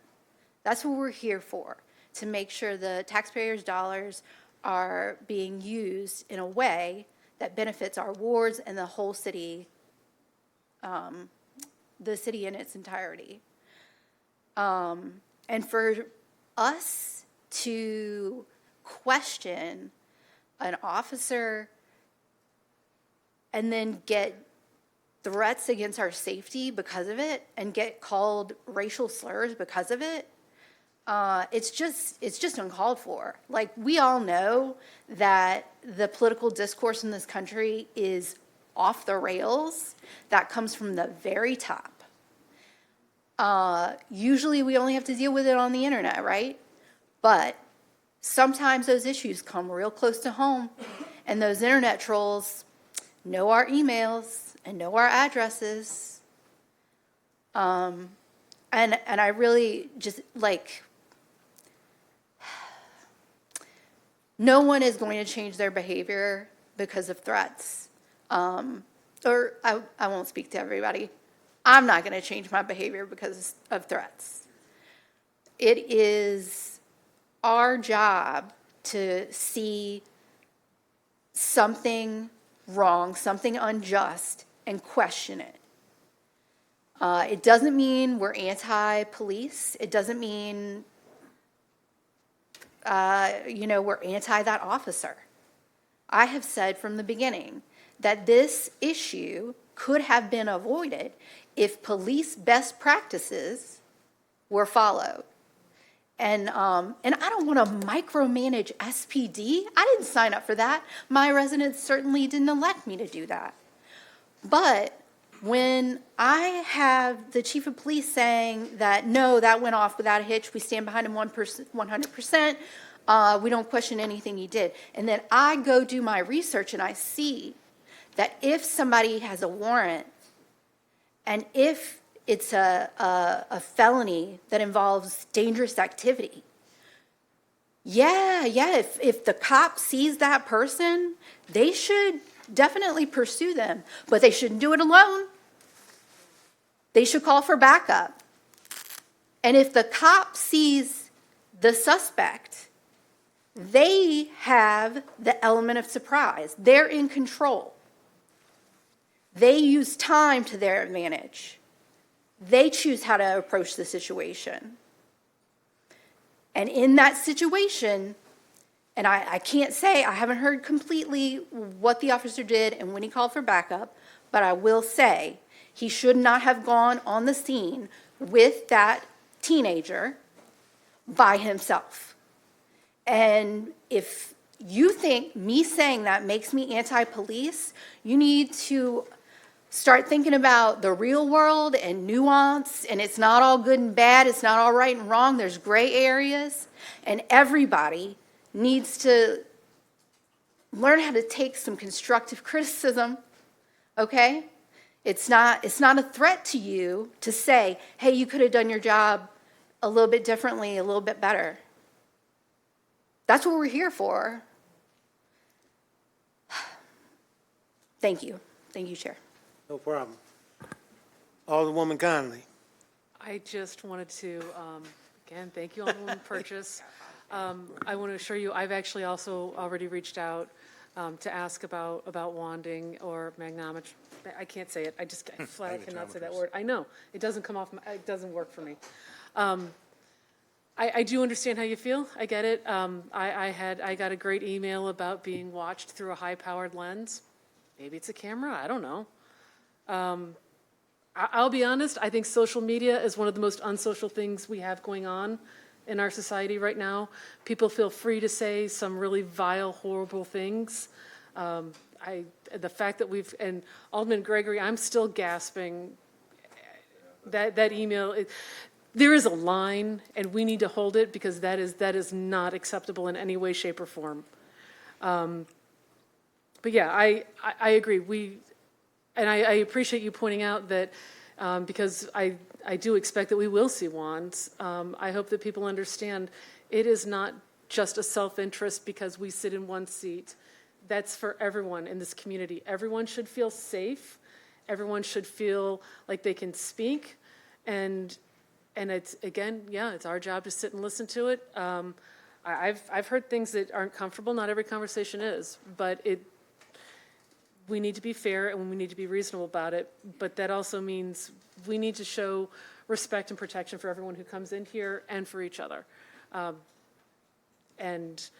That's what we're here for, to make sure the taxpayers' dollars are being used in a way that benefits our wards and the whole city, the city in its entirety. And for us to question an officer and then get threats against our safety because of it and get called racial slurs because of it, it's just uncalled for. We all know that the political discourse in this country is off the rails. That comes from the very top. Usually we only have to deal with it on the internet, right? But sometimes those issues come real close to home, and those internet trolls know our emails and know our addresses. And I really just no one is going to change their behavior because of threats. Or I won't speak to everybody. I'm not going to change my behavior because of threats. It is our job to see something wrong, something unjust, and question it. It doesn't mean we're anti-police. It doesn't mean, we're anti that officer. I have said from the beginning that this issue could have been avoided if police best practices were followed. And I don't want to micromanage SPD. I didn't sign up for that. My residents certainly didn't elect me to do that. But when I have the chief of police saying that, no, that went off without a hitch, we stand behind him 100%, we don't question anything he did. And then I go do my research and I see that if somebody has a warrant and if it's a felony that involves dangerous activity, Yeah, if the cop sees that person, they should definitely pursue them, but they shouldn't do it alone. They should call for backup. And if the cop sees the suspect, they have the element of surprise. They're in control. They use time to their advantage. They choose how to approach the situation. And in that situation, and I can't say, I haven't heard completely what the officer did and when he called for backup, but I will say he should not have gone on the scene with that teenager by himself. And if you think me saying that makes me anti-police, you need to start thinking about the real world and nuance, and it's not all good and bad, it's not all right and wrong, there's gray areas, and everybody needs to learn how to take some constructive criticism, okay? It's not a threat to you to say, hey, you could have done your job a little bit differently, a little bit better. That's what we're here for. Thank you. Thank you, Chair. No problem. Alderwoman Conley. I just wanted to, again, thank you, Alderwoman Purchase. I want to assure you, I've actually also already reached out to ask about wanding or magnometry. I can't say it. I flat out cannot say that word. I know. It doesn't come off, it doesn't work for me. I do understand how you feel. I get it. I got a great email about being watched through a high-powered lens. Maybe it's a camera. I don't know. I'll be honest. I think social media is one of the most unsocial things we have going on in our society right now. People feel free to say some really vile, horrible things. The fact that and Alderman Gregory, I'm still gasping. That email. There is a line, and we need to hold it because that is not acceptable in any way, shape, or form. But yeah, I agree. And I appreciate you pointing out that because I do expect that we will see wands. I hope that people understand it is not just a self-interest because we sit in one seat. That's for everyone in this community. Everyone should feel safe. Everyone should feel like they can speak. And it's, again, yeah, it's our job to sit and listen to it. I've heard things that aren't comfortable. Not every conversation is, but we need to be fair and we need to be reasonable about it. But that also means we need to show respect and protection for everyone who comes in here and for each other. And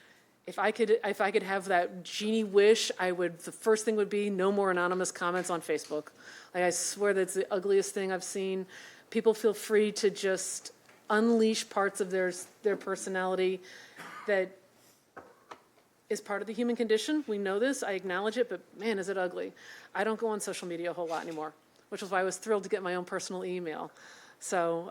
if I could have that genie wish, the first thing would be no more anonymous comments on Facebook. Like, I swear that's the ugliest thing I've seen. People feel free to just unleash parts of their personality that is part of the human condition. We know this, I acknowledge it, but man, is it ugly. I don't go on social media a whole lot anymore, which is why I was thrilled to get my own personal email. So,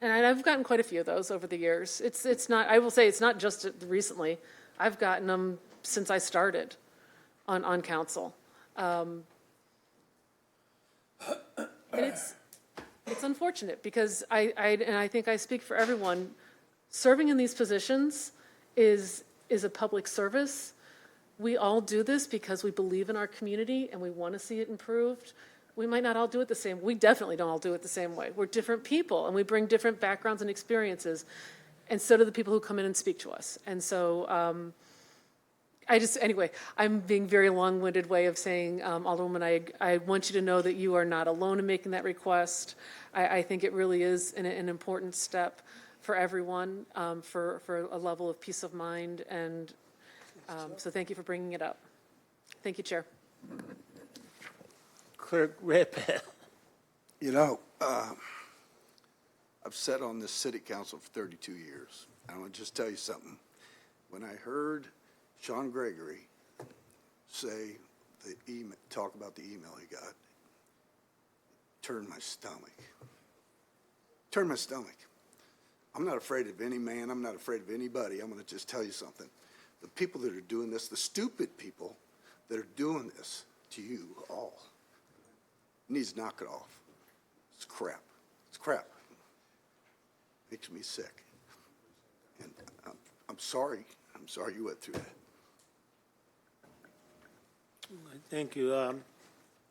and I've gotten quite a few of those over the years. It's not, I will say it's not just recently. I've gotten them since I started on council. And it's unfortunate because I think I speak for everyone, serving in these positions is a public service. We all do this because we believe in our community and we want to see it improved. We might not all do it the same. We definitely don't all do it the same way. We're different people and we bring different backgrounds and experiences. And so do the people who come in and speak to us. And so anyway, I'm being very long-winded way of saying, Alderwoman, I want you to know that you are not alone in making that request. I think it really is an important step for everyone, for a level of peace of mind. And so thank you for bringing it up. Thank you, Chair. Clerk Redpath. You know, I've sat on this city council for 32 years. I want to just tell you something. When I heard Sean Gregory talk about the email he got, turned my stomach. Turned my stomach. I'm not afraid of any man. I'm not afraid of anybody. I'm going to just tell you something. The people that are doing this, the stupid people that are doing this to you all, needs to knock it off. It's crap. It's crap. Makes me sick. And I'm sorry you went through that. Thank you.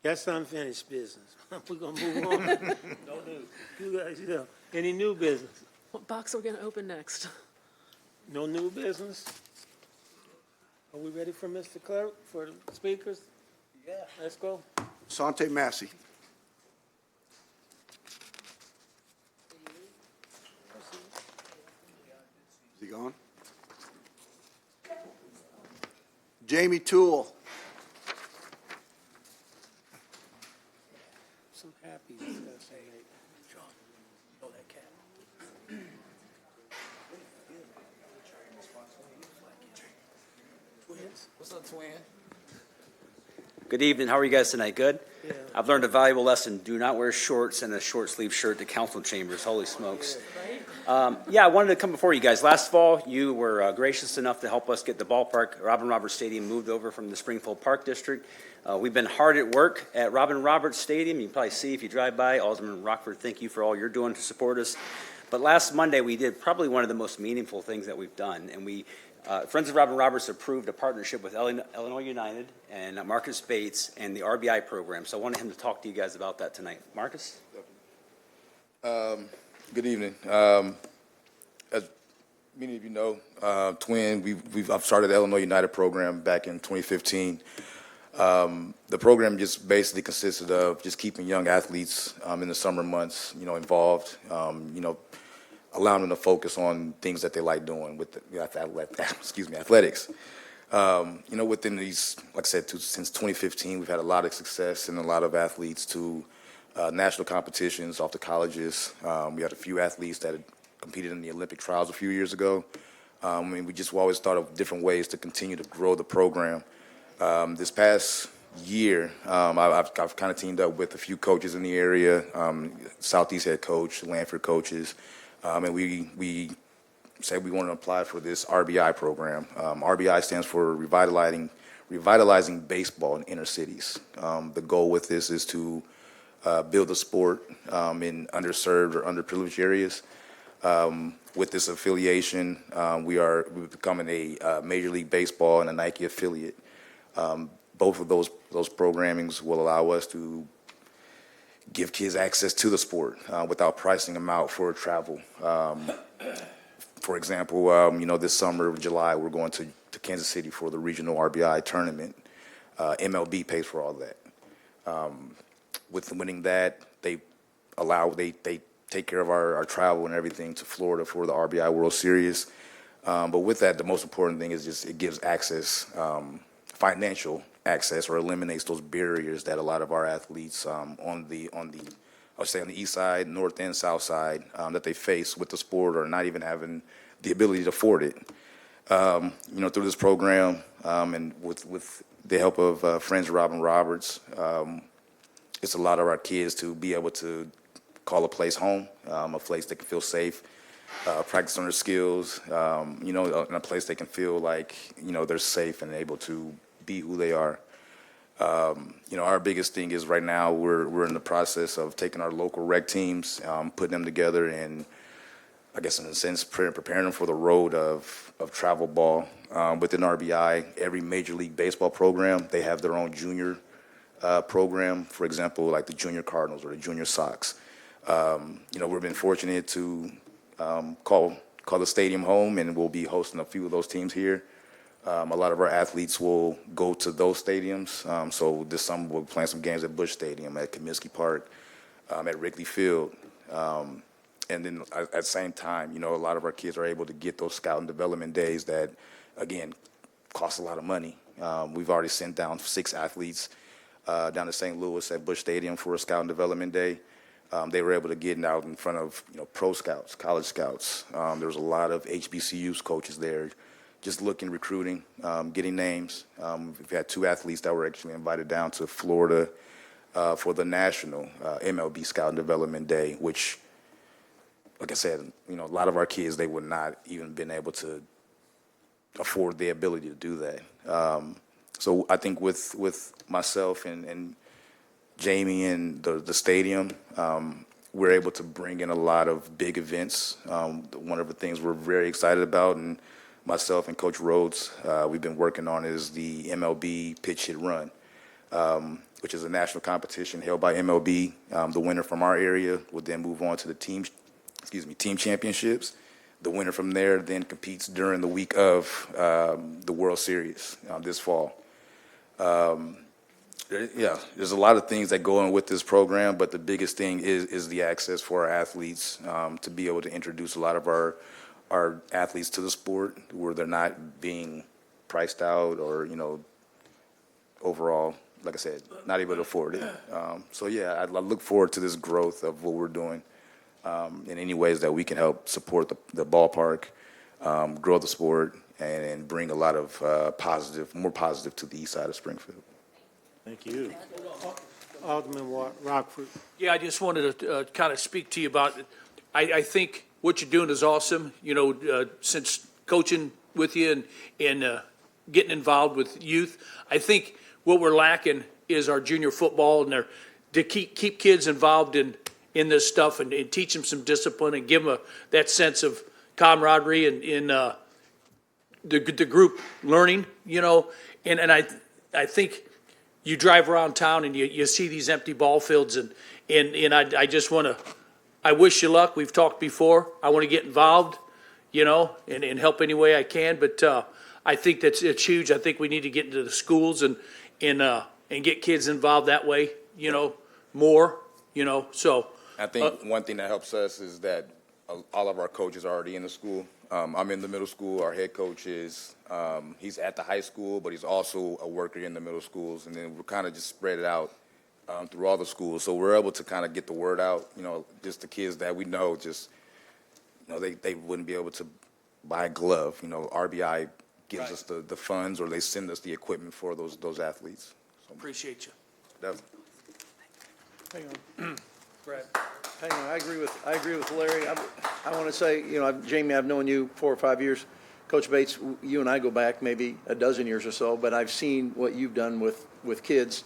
That's unfinished business. We're gonna move on. No new. You guys, any new business? What box are we going to open next? No new business? Are we ready for Mr. Clerk, for the speakers? Yeah. Let's go. Sante Massey. Is he gone? Jamie Toole. Some happy discussion. John, know that cat. Twins? What's up, twin? Good evening. How are you guys tonight? Good? Yeah. I've learned a valuable lesson. Do not wear shorts and a short sleeve shirt to council chambers. Holy smokes. Yeah, I wanted to come before you guys. Last fall, you were gracious enough to help us get the ballpark, Robin Roberts Stadium, moved over from the Springfield Park District. We've been hard at work at Robin Roberts Stadium. You can probably see if you drive by. Alderman Rockford, thank you for all you're doing to support us. But last Monday, we did probably one of the most meaningful things that we've done, and we Friends of Robin Roberts approved a partnership with Illinois United and Marcus Bates and the RBI program. So I wanted him to talk to you guys about that tonight. Marcus? Good evening. As many of you know, Twin, I've started the Illinois United program back in 2015. The program just basically consisted of just keeping young athletes in the summer months, involved, allowing them to focus on things that they like doing with athletics. Within these, like I said, since 2015, we've had a lot of success and a lot of athletes to national competitions off the colleges. We had a few athletes that had competed in the Olympic trials a few years ago. We just always thought of different ways to continue to grow the program. This past year, I've kind of teamed up with a few coaches in the area, Southeast head coach, Lanford coaches, and we said we wanted to apply for this RBI program. RBI stands for Revitalizing Baseball in Inner Cities. The goal with this is to build the sport in underserved or underprivileged areas. With this affiliation, we're becoming a Major League Baseball and a Nike affiliate. Both of those programmings will allow us to give kids access to the sport without pricing them out for travel. For example, this summer, July, we're going to Kansas City for the regional RBI tournament. MLB pays for all that. With winning that, they take care of our travel and everything to Florida for the RBI World Series. But with that, the most important thing is just it gives access, financial access, or eliminates those barriers that a lot of our athletes on the east side, north and south side that they face with the sport or not even having the ability to afford it. Through this program and with the help of Friends of Robin Roberts, it's a lot of our kids to be able to call a place home, a place they can feel safe, practice on their skills, in a place they can feel like, they're safe and able to be who they are. Our biggest thing is right now we're in the process of taking our local rec teams, putting them together, and I guess in a sense preparing them for the road of travel ball. Within RBI, every Major League Baseball program, they have their own junior program. For example, like the Junior Cardinals or the Junior Sox. We've been fortunate to call the stadium home, and we'll be hosting a few of those teams here. A lot of our athletes will go to those stadiums. So this summer we'll be playing some games at Busch Stadium, at Comiskey Park, at Wrigley Field. And then at the same time, a lot of our kids are able to get those scout and development days that, again, cost a lot of money. We've already sent down 6 athletes down to St. Louis at Busch Stadium for a scout and development day. They were able to get out in front of pro scouts, college scouts. There was a lot of HBCUs coaches there, just looking, recruiting, getting names. We've had 2 athletes that were actually invited down to Florida for the national MLB Scout and Development Day, which, like I said, a lot of our kids, they would not even been able to afford the ability to do that. So I think with myself and Jamie and the stadium, we're able to bring in a lot of big events. One of the things we're very excited about, and myself and Coach Rhodes, we've been working on is the MLB Pitch Hit Run, which is a national competition held by MLB. The winner from our area would then move on to the team championships. The winner from there then competes during the week of the World Series this fall. Yeah, there's a lot of things that go on with this program, but the biggest thing is the access for our athletes to be able to introduce a lot of our athletes to the sport where they're not being priced out or, overall, like I said, not able to afford it. So, yeah, I look forward to this growth of what we're doing in any ways that we can help support the ballpark, grow the sport, and bring a lot of more positive to the east side of Springfield. Thank you. Alderman Rockford. Yeah, I just wanted to kind of speak to you about, I think what you're doing is awesome, since coaching with you and getting involved with youth. I think what we're lacking is our junior football and to keep kids involved in this stuff and teach them some discipline and give them that sense of camaraderie and in the group learning, and I think you drive around town and you see these empty ball fields and I just want to, I wish you luck. We've talked before. I want to get involved, and help any way I can. But I think it's huge. I think we need to get into the schools and get kids involved that way, more, so. I think one thing that helps us is that all of our coaches are already in the school. I'm in the middle school. Our head coach he's at the high school, but he's also a worker in the middle schools. And then we're kind of just spread it out through all the schools. So we're able to kind of get the word out, just the kids that we know, they wouldn't be able to buy a glove. RBI gives us the funds or they send us the equipment for those athletes. So, Appreciate you. definitely. Hang on, Brad. Hang on, I agree with Larry. I want to say, Jamie, I've known you 4 or 5 years. Coach Bates, you and I go back maybe a dozen years or so, but I've seen what you've done with kids,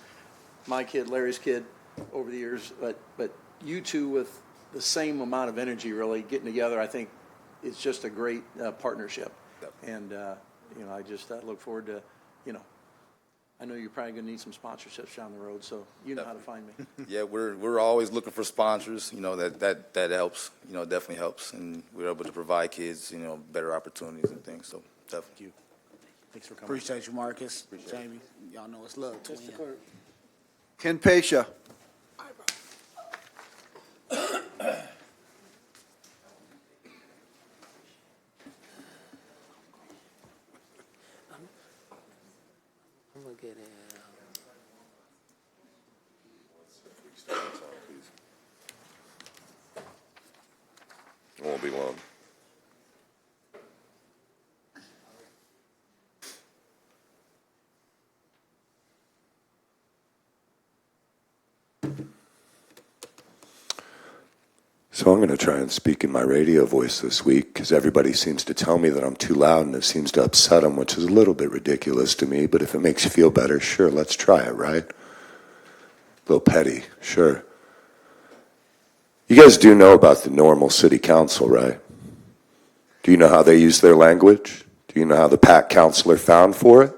my kid, Larry's kid, over the years. But you two with the same amount of energy, really getting together, I think it's just a great partnership. Yep. And I look forward to, I know you're probably going to need some sponsorships down the road, so you know how to find me. Yeah, we're always looking for sponsors. That helps. Definitely helps, and we're able to provide kids, better opportunities and things. So definitely. Thanks for coming. Appreciate you, Marcus. Jamie, y'all know it's love. Twin. Ken Pasha. I'm going to get it. It won't be long. So I'm going to try and speak in my radio voice this week because everybody seems to tell me that I'm too loud and it seems to upset them, which is a little bit ridiculous to me, but if it makes you feel better, sure, let's try it, right? A little petty, sure. You guys do know about the normal city council, right? Do you know how they use their language? Do you know how the PAC counselor found for it?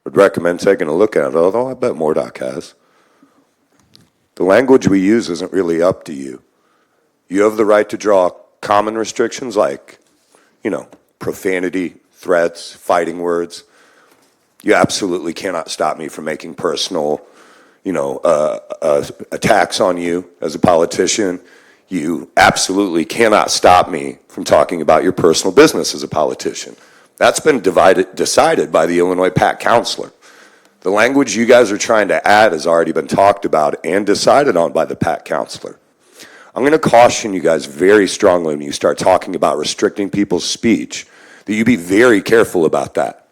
Would recommend taking a look at it, although I bet Mordock has. The language we use isn't really up to you. You have the right to draw common restrictions like, profanity, threats, fighting words. You absolutely cannot stop me from making personal, attacks on you as a politician. You absolutely cannot stop me from talking about your personal business as a politician. That's been decided by the Illinois PAC counselor. The language you guys are trying to add has already been talked about and decided on by the PAC counselor. I'm going to caution you guys very strongly when you start talking about restricting people's speech that you be very careful about that.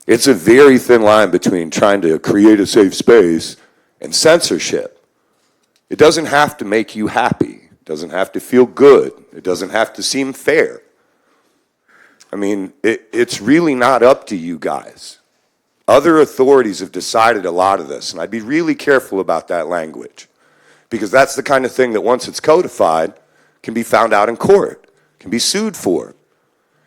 It's a very thin line between trying to create a safe space and censorship. It doesn't have to make you happy. It doesn't have to feel good. It doesn't have to seem fair. I mean, it's really not up to you guys. Other authorities have decided a lot of this, and I'd be really careful about that language. Because that's the kind of thing that once it's codified can be found out in court, can be sued for.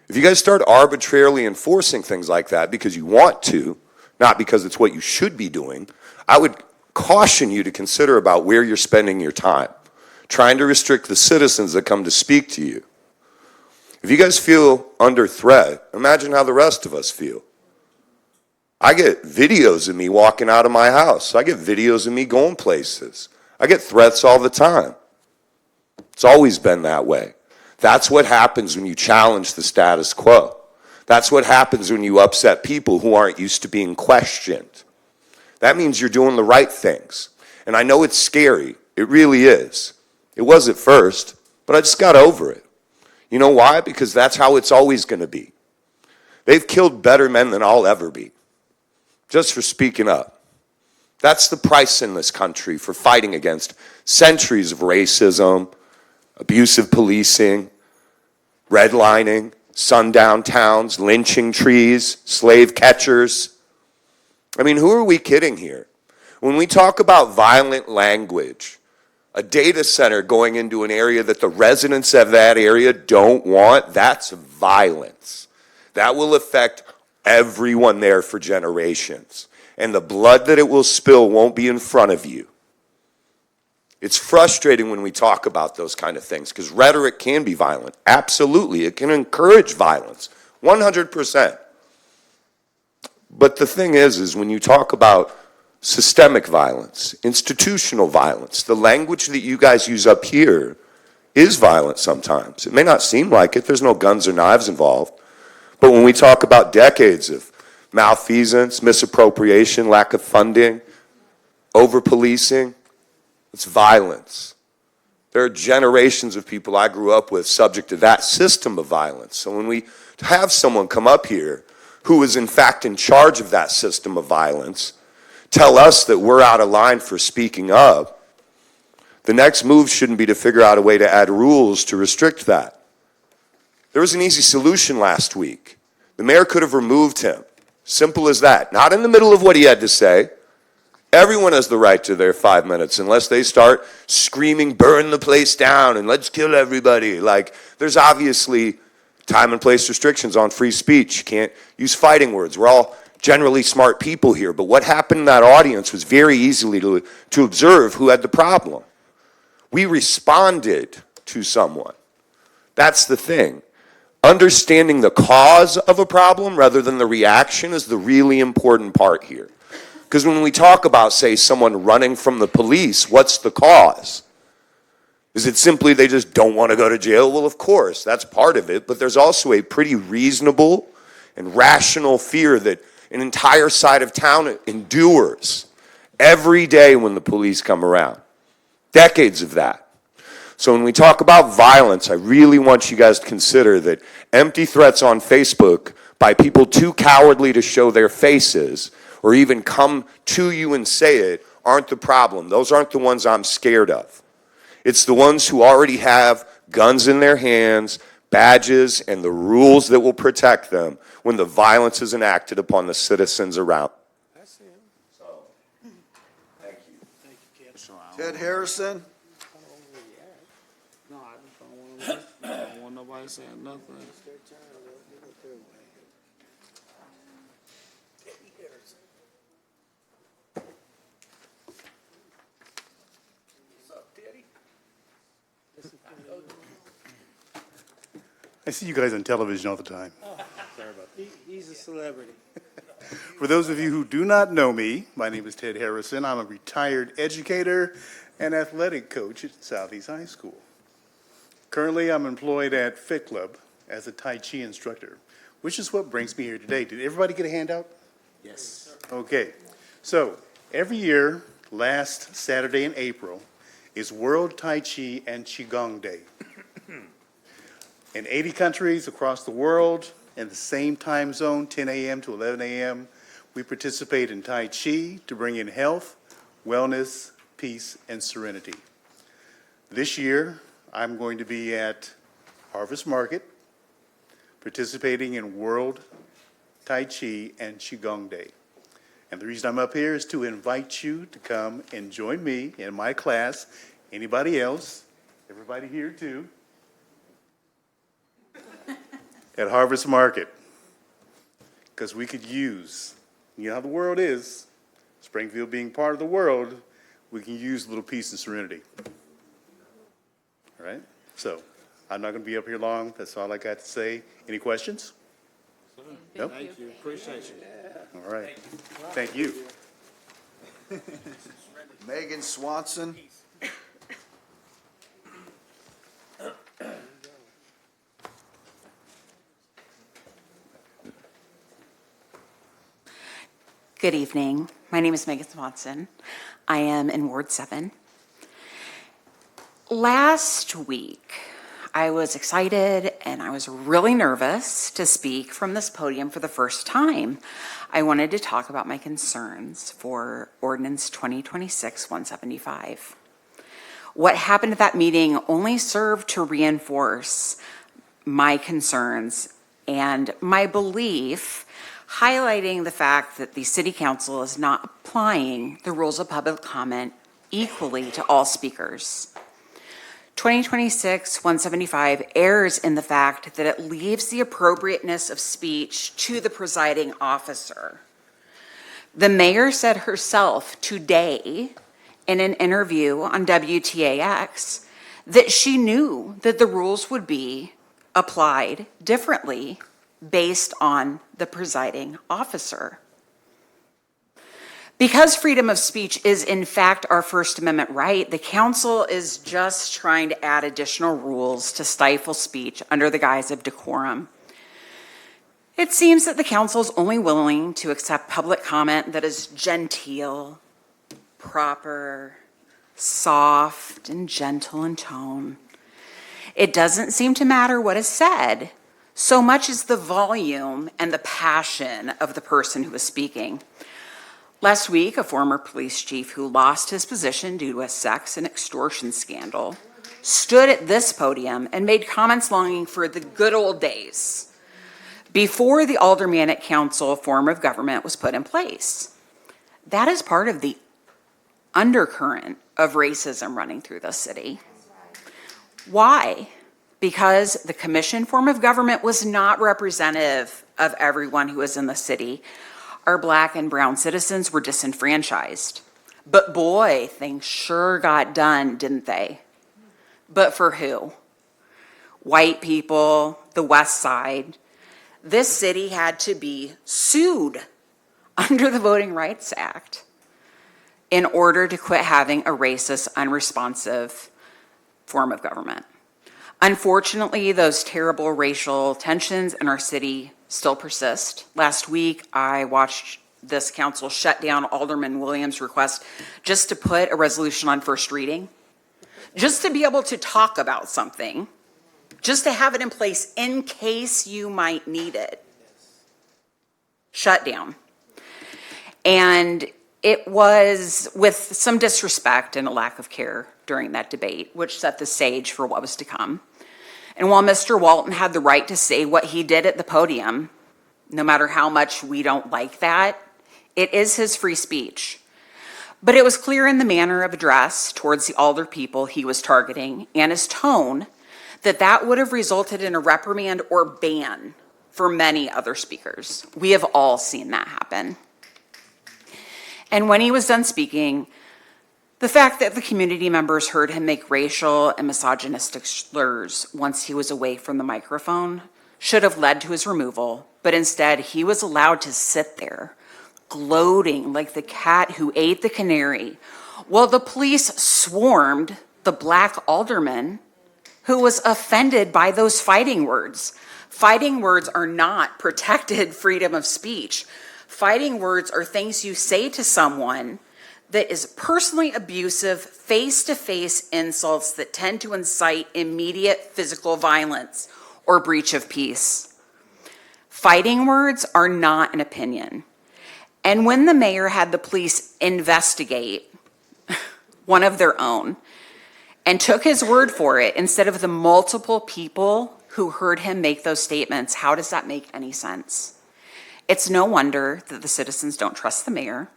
If you guys start arbitrarily enforcing things like that because you want to, not because it's what you should be doing, I would caution you to consider about where you're spending your time, trying to restrict the citizens that come to speak to you. If you guys feel under threat, imagine how the rest of us feel. I get videos of me walking out of my house. I get videos of me going places. I get threats all the time. It's always been that way. That's what happens when you challenge the status quo. That's what happens when you upset people who aren't used to being questioned. That means you're doing the right things. And I know it's scary. It really is. It was at first, but I just got over it. You know why? Because that's how it's always going to be. They've killed better men than I'll ever be, just for speaking up. That's the price in this country for fighting against centuries of racism, abusive policing, redlining, sundown towns, lynching trees, slave catchers. I mean, who are we kidding here? When we talk about violent language, a data center going into an area that the residents of that area don't want, that's violence. That will affect everyone there for generations. And the blood that it will spill won't be in front of you. It's frustrating when we talk about those kind of things because rhetoric can be violent. Absolutely. It can encourage violence. 100%. But the thing is when you talk about systemic violence, institutional violence, the language that you guys use up here is violent sometimes. It may not seem like it. There's no guns or knives involved. But when we talk about decades of malfeasance, misappropriation, lack of funding, over-policing, it's violence. There are generations of people I grew up with subject to that system of violence. So when we have someone come up here who is in fact in charge of that system of violence, tell us that we're out of line for speaking up, the next move shouldn't be to figure out a way to add rules to restrict that. There was an easy solution last week. The mayor could have removed him. Simple as that. Not in the middle of what he had to say. Everyone has the right to their 5 minutes unless they start screaming, burn the place down and let's kill everybody. Like, there's obviously time and place restrictions on free speech. You can't use fighting words. We're all generally smart people here. But what happened in that audience was very easily to observe who had the problem. We responded to someone. That's the thing. Understanding the cause of a problem rather than the reaction is the really important part here. Because when we talk about, say, someone running from the police, what's the cause? Is it simply they just don't want to go to jail? Well, of course, that's part of it. But there's also a pretty reasonable and rational fear that an entire side of town endures every day when the police come around. Decades of that. So when we talk about violence, I really want you guys to consider that empty threats on Facebook by people too cowardly to show their faces or even come to you and say it aren't the problem. Those aren't the ones I'm scared of. It's the ones who already have guns in their hands, badges, and the rules that will protect them when the violence is enacted upon the citizens around. So, thank you. Ted Harrison? No, I just don't want nobody saying nothing. I see you guys on television all the time. He's a celebrity. For those of you who do not know me, my name is Ted Harrison. I'm a retired educator and athletic coach at Southeast High School. Currently, I'm employed at Fit Club as a Tai Chi instructor, which is what brings me here today. Did everybody get a handout? Yes. Okay. So, every year, last Saturday in April, is World Tai Chi and Qigong Day. In 80 countries across the world, in the same time zone, 10 a.m. to 11 a.m., we participate in Tai Chi to bring in health, wellness, peace, and serenity. This year, I'm going to be at Harvest Market, participating in World Tai Chi and Qigong Day. And the reason I'm up here is to invite you to come and join me in my class. Anybody else? Everybody here too. at Harvest Market. Because we could use, you know how the world is, Springfield being part of the world, we can use a little peace and serenity. All right? So, I'm not going to be up here long. That's all I got to say. Any questions? Nope. Thank you, appreciate you. All right. Thank you. Megan Swanson. Good evening. My name is Megan Swanson. I am in Ward 7. Last week, I was excited and I was really nervous to speak from this podium for the first time. I wanted to talk about my concerns for Ordinance 2026-175. What happened at that meeting only served to reinforce my concerns and my belief, highlighting the fact that the City Council is not applying the rules of public comment equally to all speakers. 2026-175 errs in the fact that it leaves the appropriateness of speech to the presiding officer. The mayor said herself today in an interview on WTAX that she knew that the rules would be applied differently based on the presiding officer. Because freedom of speech is in fact our First Amendment right, the council is just trying to add additional rules to stifle speech under the guise of decorum. It seems that the council is only willing to accept public comment that is genteel, proper, soft, and gentle in tone. It doesn't seem to matter what is said, so much as the volume and the passion of the person who is speaking. Last week, a former police chief who lost his position due to a sex and extortion scandal stood at this podium and made comments longing for the good old days before the aldermanic council form of government was put in place. That is part of the undercurrent of racism running through the city. Why? Because the commission form of government was not representative of everyone who was in the city. Our Black and brown citizens were disenfranchised. But boy, things sure got done, didn't they? But for who? White people, the West Side. This city had to be sued under the Voting Rights Act in order to quit having a racist, unresponsive form of government. Unfortunately, those terrible racial tensions in our city still persist. Last week, I watched this council shut down Alderman Williams' request just to put a resolution on first reading, just to be able to talk about something, just to have it in place in case you might need it. Shut down. And it was with some disrespect and a lack of care during that debate, which set the stage for what was to come. And while Mr. Walton had the right to say what he did at the podium, no matter how much we don't like that, it is his free speech. But it was clear in the manner of address towards the alder people he was targeting and his tone that that would have resulted in a reprimand or ban for many other speakers. We have all seen that happen. And when he was done speaking, the fact that the community members heard him make racial and misogynistic slurs once he was away from the microphone should have led to his removal, but instead he was allowed to sit there, gloating like the cat who ate the canary, while the police swarmed the Black alderman who was offended by those fighting words. Fighting words are not protected freedom of speech. Fighting words are things you say to someone that is personally abusive, face-to-face insults that tend to incite immediate physical violence or breach of peace. Fighting words are not an opinion. And when the mayor had the police investigate one of their own and took his word for it instead of the multiple people who heard him make those statements, how does that make any sense? It's no wonder that the citizens don't trust the mayor.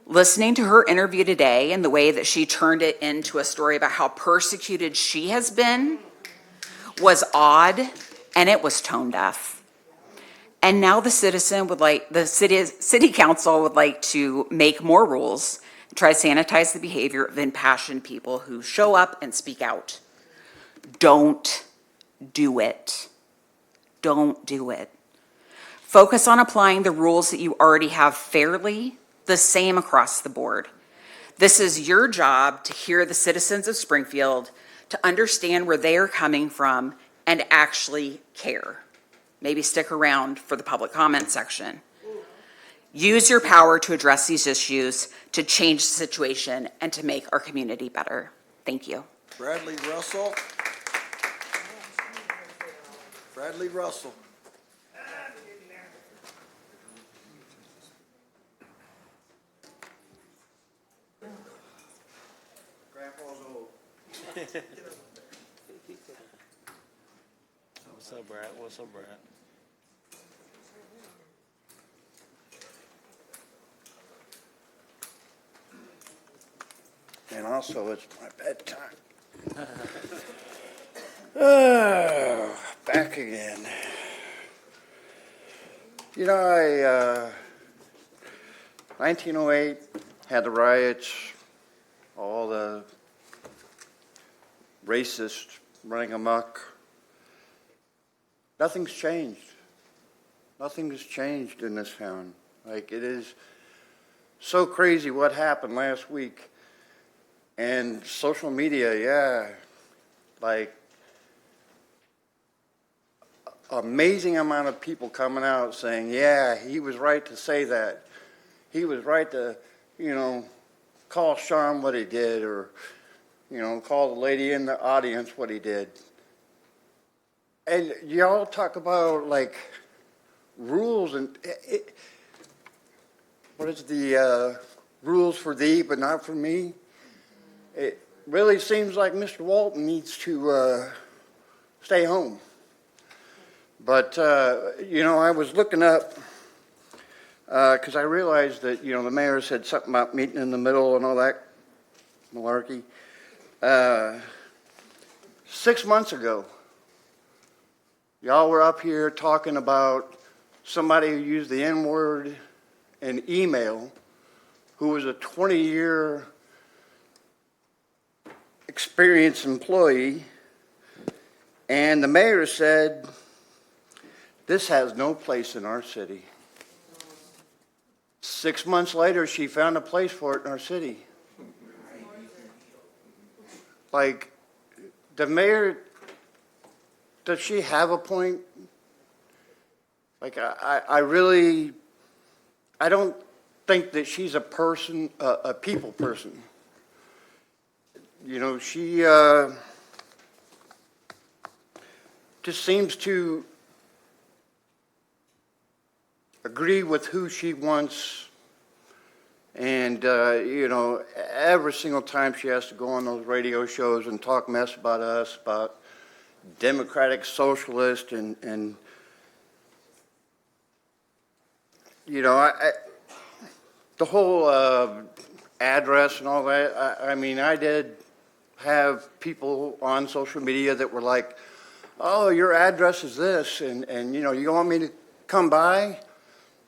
Listening to her interview today and the way that she turned it into a story about how persecuted she has been was odd and it was tone deaf. And now the city council would like to make more rules, try to sanitize the behavior of impassioned people who show up and speak out. Don't do it. Don't do it. Focus on applying the rules that you already have fairly, the same across the board. This is your job to hear the citizens of Springfield, to understand where they are coming from, and actually care. Maybe stick around for the public comment section. Use your power to address these issues, to change the situation, and to make our community better. Thank you. Bradley Russell. Bradley Russell. Grandpa's old. What's up, Brad? What's up, Brad? And also, it's my bedtime. Oh, back again. You know, 1908 had the riots, all the racists running amok. Nothing's changed. Nothing's changed in this town. Like, it is so crazy what happened last week. And social media, yeah, like, amazing amount of people coming out saying, yeah, he was right to say that. He was right to, you know, call Sean what he did, or, you know, call the lady in the audience what he did. And y'all talk about, like, rules, and what is the rules for thee but not for me? It really seems like Mr. Walton needs to stay home. But, you know, I was looking up, because I realized that, you know, the mayor said something about meeting in the middle and all that malarkey. 6 months ago, y'all were up here talking about somebody who used the N-word in email, who was a 20-year experienced employee, and the mayor said, this has no place in our city. 6 months later, she found a place for it in our city. Like, the mayor, does she have a point? Like, I really, I don't think that she's a person, a people person. You know, she just seems to agree with who she wants, and you know, every single time she has to go on those radio shows and talk mess about us, about democratic socialist, and you know, the whole address and all that. I mean, I did have people on social media that were like, oh, your address is this, and you know, you want me to come by?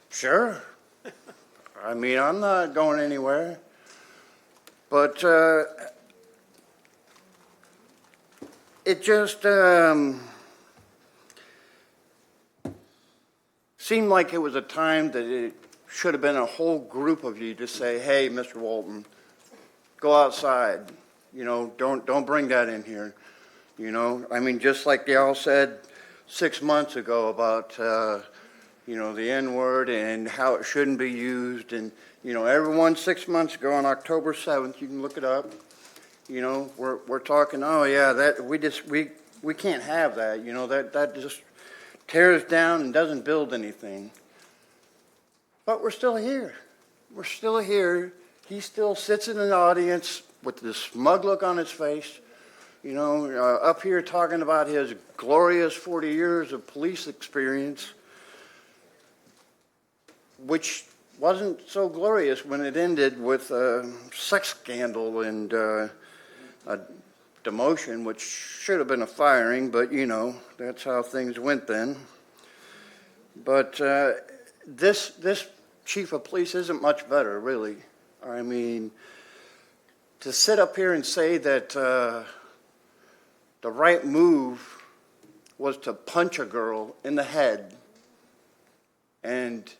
Sure. I mean, I'm not going anywhere. But it just seemed like it was a time that it should have been a whole group of you to say, hey, Mr. Walton, go outside. You know, don't bring that in here. You know, I mean, just like they all said 6 months ago about, you know, the N-word and how it shouldn't be used. And, you know, everyone 6 months ago on October 7th, you can look it up, you know, we're talking, oh, yeah, that we can't have that. You know, that just tears down and doesn't build anything. But we're still here. We're still here. He still sits in the audience with this smug look on his face, you know, up here talking about his glorious 40 years of police experience, which wasn't so glorious when it ended with a sex scandal and a demotion, which should have been a firing, but you know, that's how things went then. But this chief of police isn't much better, really. I mean, to sit up here and say that the right move was to punch a girl in the head, and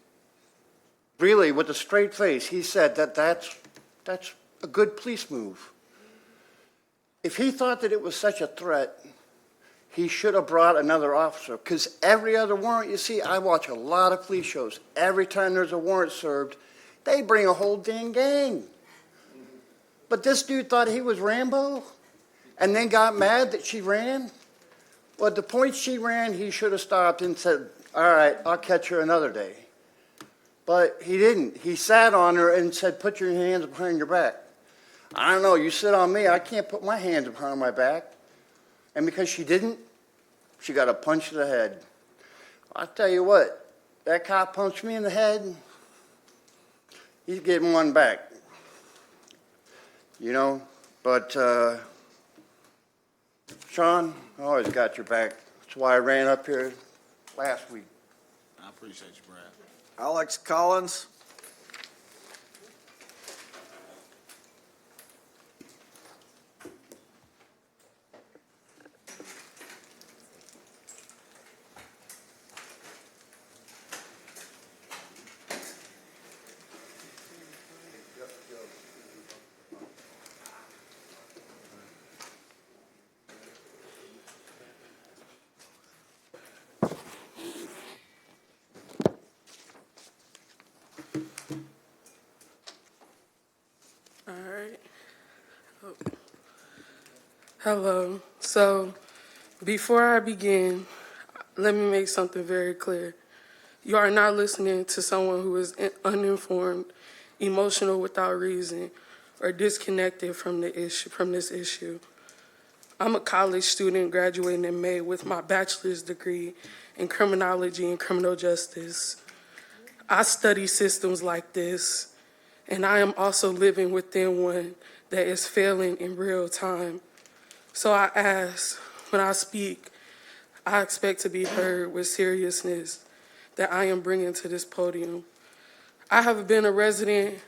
really, with a straight face, he said that that's a good police move. If he thought that it was such a threat, he should have brought another officer, because every other warrant you see, I watch a lot of police shows. Every time there's a warrant served, they bring a whole dang gang. But this dude thought he was Rambo and then got mad that she ran. Well, at the point she ran, he should have stopped and said, all right, I'll catch her another day. But he didn't. He sat on her and said, put your hands behind your back. I don't know, you sit on me, I can't put my hands behind my back. And because she didn't, she got a punch to the head. I'll tell you what, that cop punched me in the head, he's getting one back. You know, but Sean, I always got your back. That's why I ran up here last week. I appreciate you, Brad. Alex Collins. All right. Hello. So, before I begin, let me make something very clear. You are not listening to someone who is uninformed, emotional without reason, or disconnected from this issue. I'm a college student graduating in May with my bachelor's degree in criminology and criminal justice. I study systems like this, and I am also living within one that is failing in real time. So I ask, when I speak, I expect to be heard with seriousness that I am bringing to this podium. I have been a resident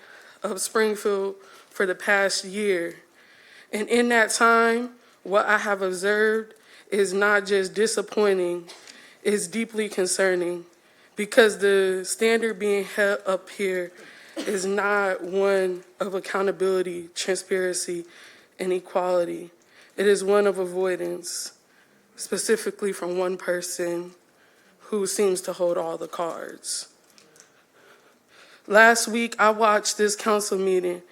of Springfield for the past year, and in that time, what I have observed is not just disappointing, it's deeply concerning, because the standard being held up here is not one of accountability, transparency, and equality. It is one of avoidance, specifically from one person who seems to hold all the cards. Last week, I watched this council meeting,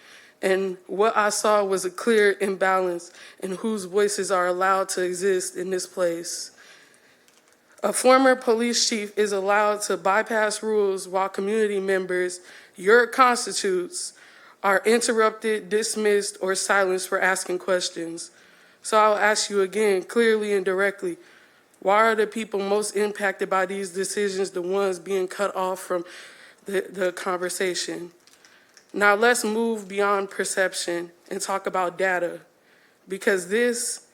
and what I saw was a clear imbalance in whose voices are allowed to exist in this place. A former police chief is allowed to bypass rules while community members, your constitutes, are interrupted, dismissed, or silenced for asking questions. So I'll ask you again, clearly and directly, why are the people most impacted by these decisions the ones being cut off from the conversation? Now let's move beyond perception and talk about data, because this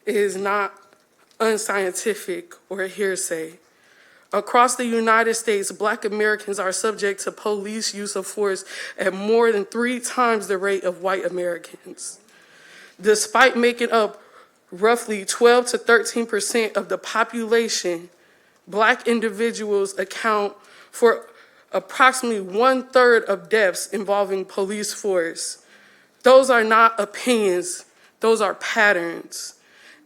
is not unscientific or hearsay. Across the United States, Black Americans are subject to police use of force at more than 3 times the rate of white Americans. Despite making up roughly 12 to 13% of the population, Black individuals account for approximately 1/3 of deaths involving police force. Those are not opinions, those are patterns,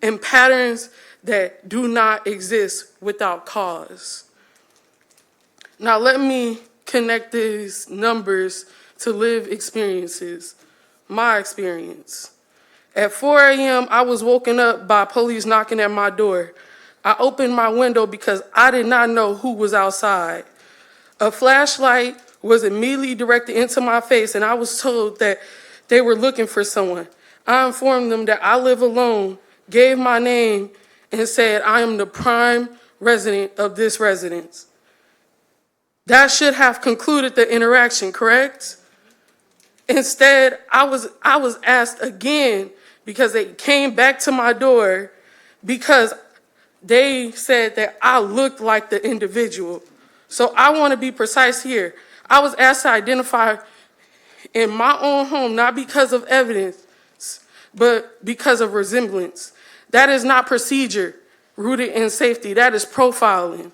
and patterns that do not exist without cause. Now let me connect these numbers to lived experiences, my experience. At 4 a.m., I was woken up by police knocking at my door. I opened my window because I did not know who was outside. A flashlight was immediately directed into my face, and I was told that they were looking for someone. I informed them that I live alone, gave my name, and said I am the prime resident of this residence. That should have concluded the interaction, correct? Instead, I was asked again because they came back to my door because they said that I looked like the individual. So I want to be precise here. I was asked to identify in my own home, not because of evidence, but because of resemblance. That is not procedure rooted in safety. That is profiling.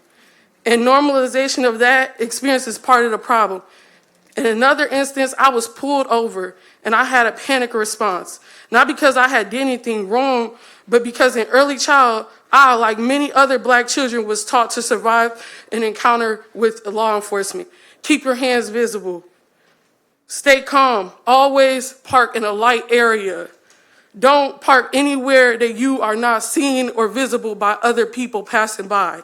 And normalization of that experience is part of the problem. In another instance, I was pulled over and I had a panic response. Not because I had did anything wrong, but because in early child, I, like many other black children, was taught to survive an encounter with law enforcement. Keep your hands visible. Stay calm. Always park in a light area. Don't park anywhere that you are not seen or visible by other people passing by.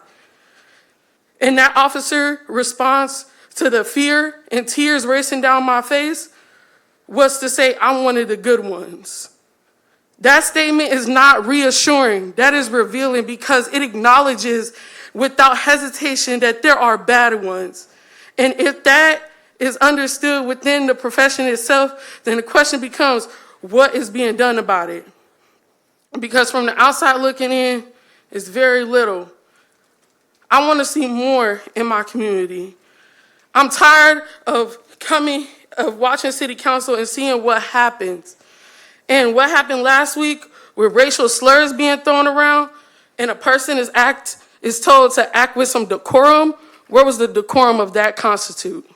And that officer response to the fear and tears racing down my face was to say, I'm one of the good ones. That statement is not reassuring. That is revealing because it acknowledges without hesitation that there are bad ones. And if that is understood within the profession itself, then the question becomes, what is being done about it? Because from the outside looking in, it's very little. I want to see more in my community. I'm tired of watching city council and seeing what happens. And what happened last week with racial slurs being thrown around and a person is told to act with some decorum, where was the decorum of that constitute?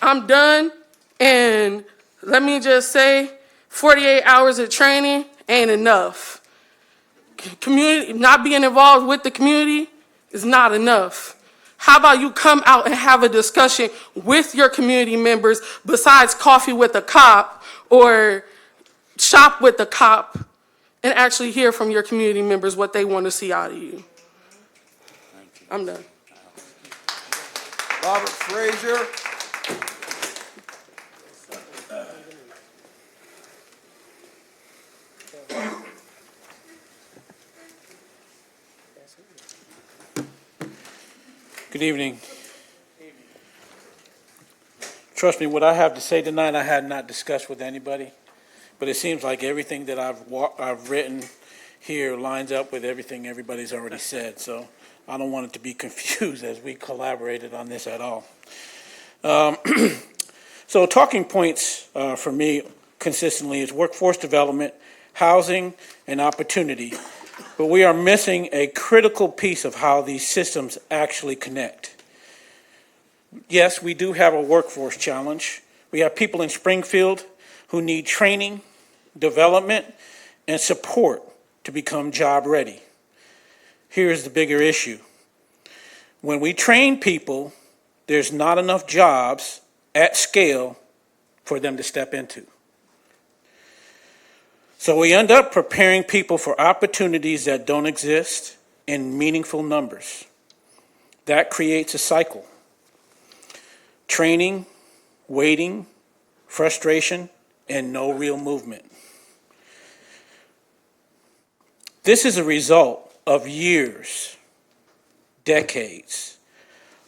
I'm done, and let me just say, 48 hours of training ain't enough. Community, not being involved with the community is not enough. How about you come out and have a discussion with your community members besides coffee with a cop or shop with a cop and actually hear from your community members what they want to see out of you. I'm done. Robert Frazier. Good evening. Trust me, what I have to say tonight, I had not discussed with anybody, but it seems like everything that I've written here lines up with everything everybody's already said, so I don't want it to be confused as we collaborated on this at all. So talking points for me consistently is workforce development, housing, and opportunity. But we are missing a critical piece of how these systems actually connect. Yes, we do have a workforce challenge. We have people in Springfield who need training, development, and support to become job ready. Here's the bigger issue. When we train people, there's not enough jobs at scale for them to step into. So we end up preparing people for opportunities that don't exist in meaningful numbers. That creates a cycle. Training, waiting, frustration, and no real movement. This is a result of years, decades,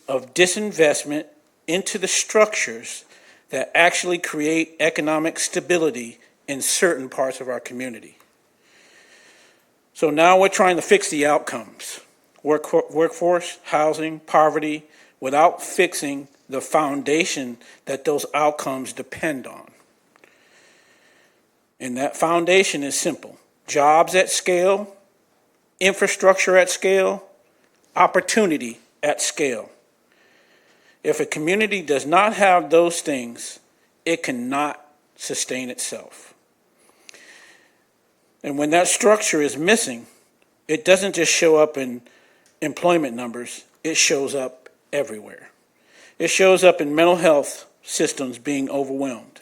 of disinvestment into the structures that actually create economic stability in certain parts of our community. So now we're trying to fix the outcomes, workforce, housing, poverty, without fixing the foundation that those outcomes depend on. And that foundation is simple: jobs at scale, infrastructure at scale, opportunity at scale. If a community does not have those things, it cannot sustain itself. And when that structure is missing, it doesn't just show up in employment numbers, it shows up everywhere. It shows up in mental health systems being overwhelmed,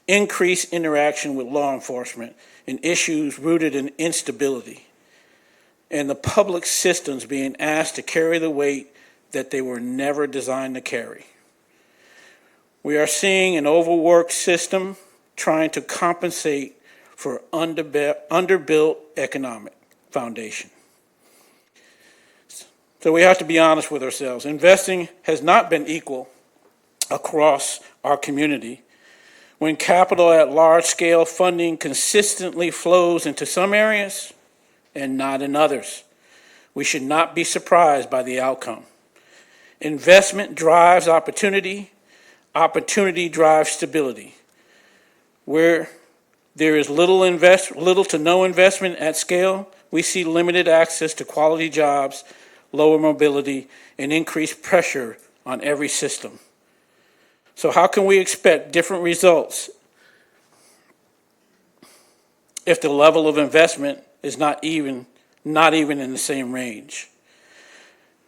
increased interaction with law enforcement, and issues rooted in instability, and the public systems being asked to carry the weight that they were never designed to carry. We are seeing an overworked system trying to compensate for underbuilt economic foundation. So we have to be honest with ourselves. Investing has not been equal across our community. when capital at large-scale funding consistently flows into some areas and not in others. We should not be surprised by the outcome. Investment drives opportunity. Opportunity drives stability. Where there is little to no investment at scale, we see limited access to quality jobs, lower mobility, and increased pressure on every system. So how can we expect different results if the level of investment is not even in the same range?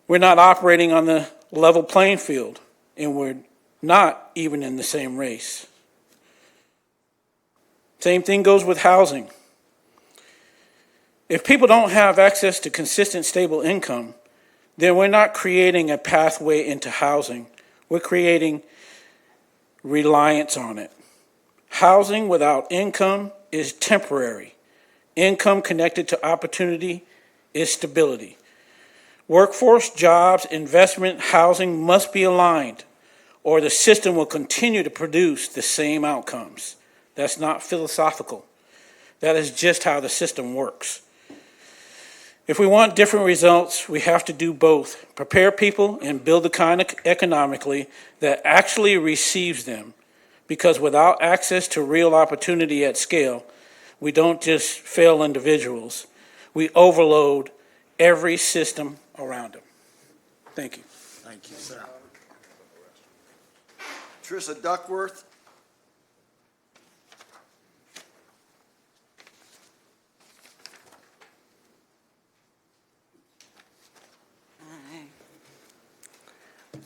We're not operating on the level playing field, and we're not even in the same race. Same thing goes with housing. If people don't have access to consistent, stable income, then we're not creating a pathway into housing. We're creating reliance on it. Housing without income is temporary. Income connected to opportunity is stability. Workforce, jobs, investment, housing must be aligned, or the system will continue to produce the same outcomes. That's not philosophical. That is just how the system works. If we want different results, we have to do both. Prepare people and build the kind of economically that actually receives them. Because without access to real opportunity at scale, we don't just fail individuals. We overload every system around them. Thank you. Thank you, sir. Trissa Duckworth.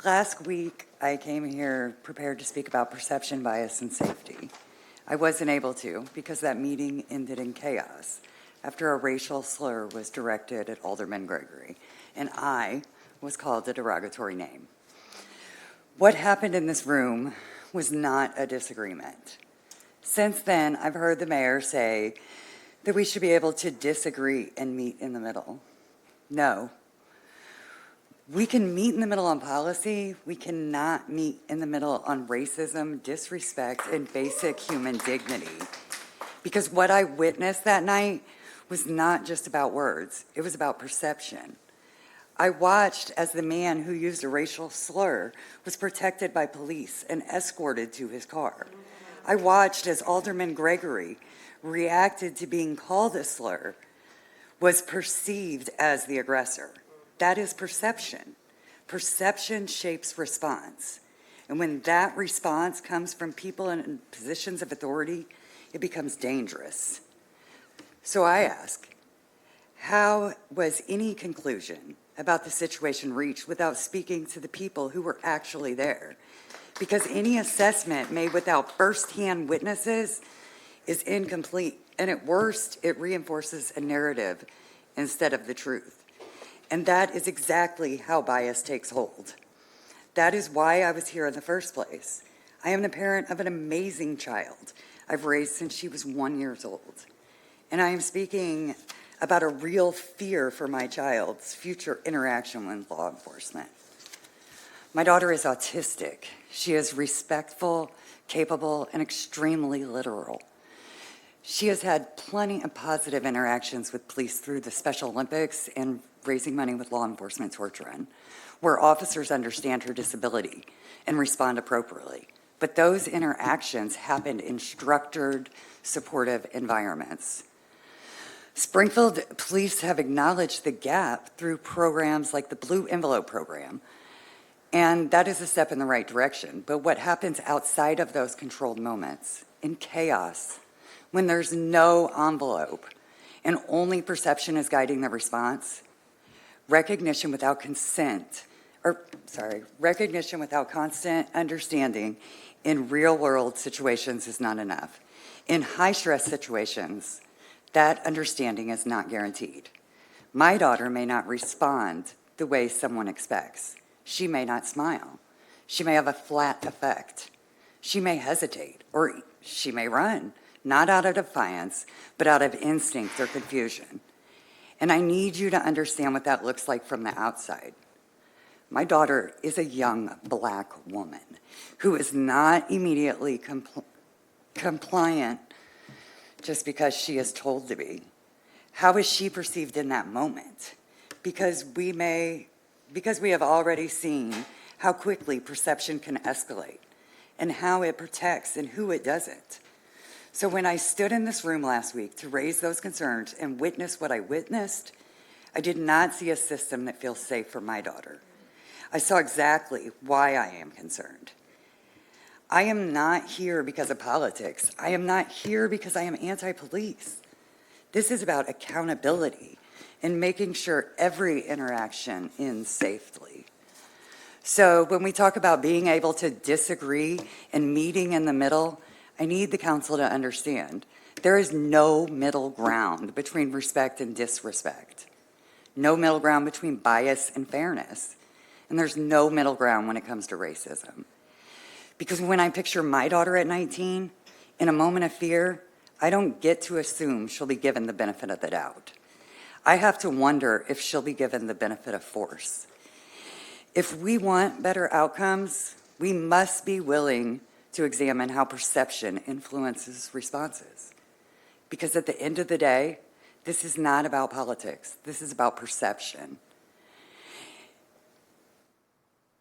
Last week, I came here prepared to speak about perception bias and safety. I wasn't able to because that meeting ended in chaos after a racial slur was directed at Alderman Gregory, and I was called a derogatory name. What happened in this room was not a disagreement. Since then, I've heard the mayor say that we should be able to disagree and meet in the middle. No. We can meet in the middle on policy. We cannot meet in the middle on racism, disrespect, and basic human dignity. Because what I witnessed that night was not just about words. It was about perception. I watched as the man who used a racial slur was protected by police and escorted to his car. I watched as Alderman Gregory reacted to being called a slur, was perceived as the aggressor. That is perception. Perception shapes response. And when that response comes from people in positions of authority, it becomes dangerous. So I ask, how was any conclusion about the situation reached without speaking to the people who were actually there? Because any assessment made without firsthand witnesses is incomplete. And at worst, it reinforces a narrative instead of the truth. And that is exactly how bias takes hold. That is why I was here in the first place. I am the parent of an amazing child I've raised since she was 1 year old. And I am speaking about a real fear for my child's future interaction with law enforcement. My daughter is autistic. She is respectful, capable, and extremely literal. She has had plenty of positive interactions with police through the Special Olympics and raising money with law enforcement torch run, where officers understand her disability and respond appropriately. But those interactions happened in structured, supportive environments. Springfield police have acknowledged the gap through programs like the Blue Envelope program, and that is a step in the right direction. But what happens outside of those controlled moments, in chaos, when there's no envelope and only perception is guiding the response, recognition without constant understanding in real-world situations is not enough. In high-stress situations, that understanding is not guaranteed. My daughter may not respond the way someone expects. She may not smile. She may have a flat affect. She may hesitate, or she may run, not out of defiance, but out of instinct or confusion. And I need you to understand what that looks like from the outside. My daughter is a young Black woman who is not immediately compliant just because she is told to be. How is she perceived in that moment? Because we have already seen how quickly perception can escalate and how it protects and who it doesn't. So when I stood in this room last week to raise those concerns and witness what I witnessed, I did not see a system that feels safe for my daughter. I saw exactly why I am concerned. I am not here because of politics. I am not here because I am anti-police. This is about accountability and making sure every interaction ends safely. So when we talk about being able to disagree and meeting in the middle, I need the council to understand there is no middle ground between respect and disrespect. No middle ground between bias and fairness. And there's no middle ground when it comes to racism. Because when I picture my daughter at 19, in a moment of fear, I don't get to assume she'll be given the benefit of the doubt. I have to wonder if she'll be given the benefit of force. If we want better outcomes, we must be willing to examine how perception influences responses. Because at the end of the day, this is not about politics. This is about perception.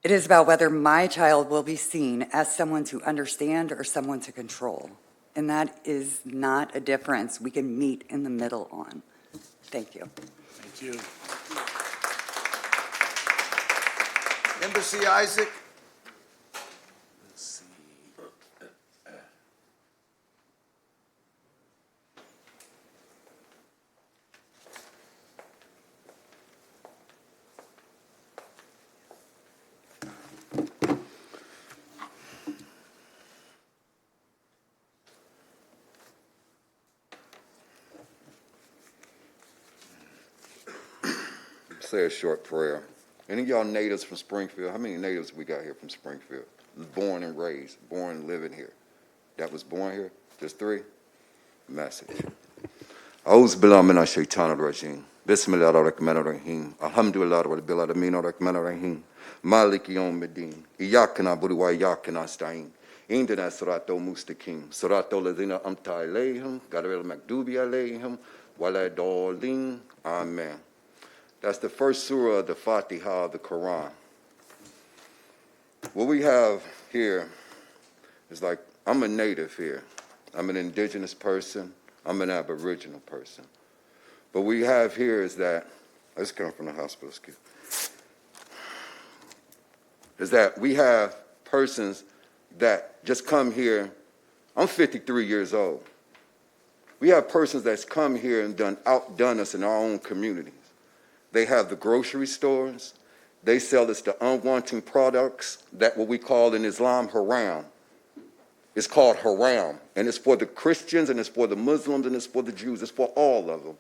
It is about whether my child will be seen as someone to understand or someone to control. And that is not a difference we can meet in the middle on. Thank you. Thank you. Embassy Isaac. Let's see. Say a short prayer. Any of y'all natives from Springfield? How many natives we got here from Springfield? Born and raised, born and living here. That was born here? Just 3? Message. أعوذ بالله من الشيطان الرجيم. بسم الله الرحمن الرحيم. الحمد لله رب العالمين الرحمن الرحيم. مالك يوم الدين. إياك نعبد وإياك نستعين. اهدنا الصراط المستقيم. صراط الذين أنعمت عليهم غير المغضوب عليهم ولا الضالين. Amen. That's the first surah of the Fatiha of the Quran. What we have here is like, I'm a native here. I'm an indigenous person. I'm an aboriginal person. But what we have here is that, I just come from the hospital school, is that we have persons that just come here. I'm 53 years old. We have persons that's come here and outdone us in our own communities. They have the grocery stores. They sell us the unwanted products that what we call in Islam haram. It's called haram, and it's for the Christians, and it's for the Muslims, and it's for the Jews. It's for all of them.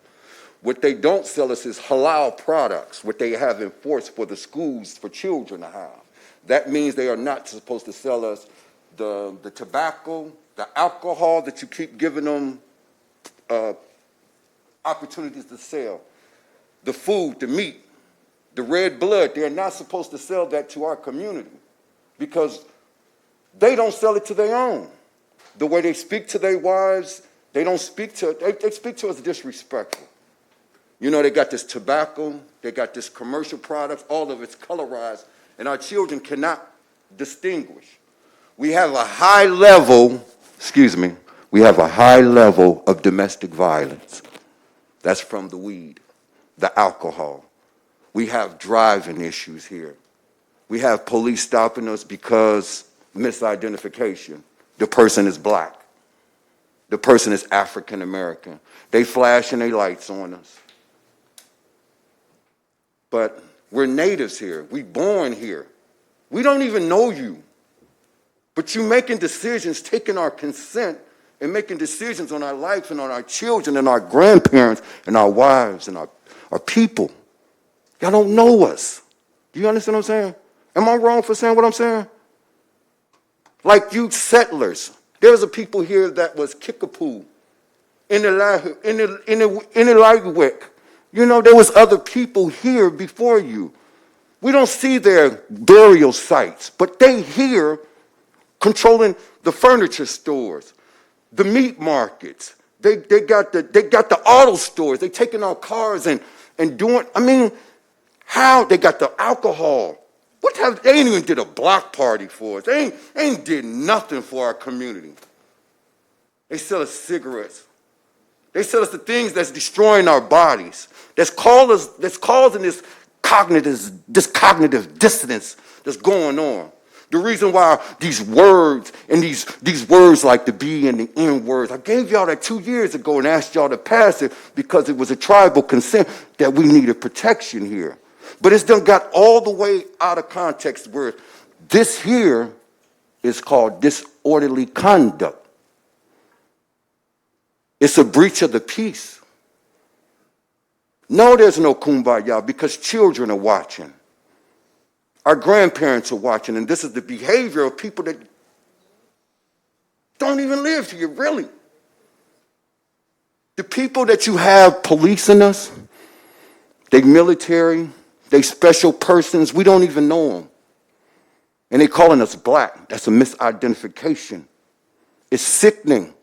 What they don't sell us is halal products, what they have enforced for the schools for children to have. That means they are not supposed to sell us the tobacco, the alcohol that you keep giving them opportunities to sell. The food, the meat, the red blood, they're not supposed to sell that to our community because they don't sell it to their own. The way they speak to their wives, they speak to us disrespectful. You know, they got this tobacco, they got this commercial products, all of it's colorized, and our children cannot distinguish. We have a high level of domestic violence. That's from the weed. The alcohol. We have driving issues here. We have police stopping us because misidentification. The person is black. The person is African American. They flashing their lights on us. But we're natives here. We born here. We don't even know you. But you making decisions, taking our consent, and making decisions on our life and on our children and our grandparents and our wives and our people. Y'all don't know us. Do you understand what I'm saying? Am I wrong for saying what I'm saying? Like you settlers. There's a people here that was Kickapoo, in the Lightwick. You know, there was other people here before you. We don't see their burial sites, but they here controlling the furniture stores, the meat markets. They got the auto stores. They taking our cars and doing, I mean, how? They got the alcohol. They ain't even did a block party for us. They ain't did nothing for our community. They sell us cigarettes. They sell us the things that's destroying our bodies, that's causing this cognitive dissonance that's going on. The reason why these words and these words like the B and the N words, I gave y'all that 2 years ago and asked y'all to pass it because it was a tribal consent that we needed protection here. But it's done got all the way out of context where this here is called disorderly conduct. It's a breach of the peace. No, there's no kumbaya because children are watching. Our grandparents are watching, and this is the behavior of people that don't even live here, really. The people that you have policing us, they military, they special persons, we don't even know them. And they calling us black. That's a misidentification. It's sickening.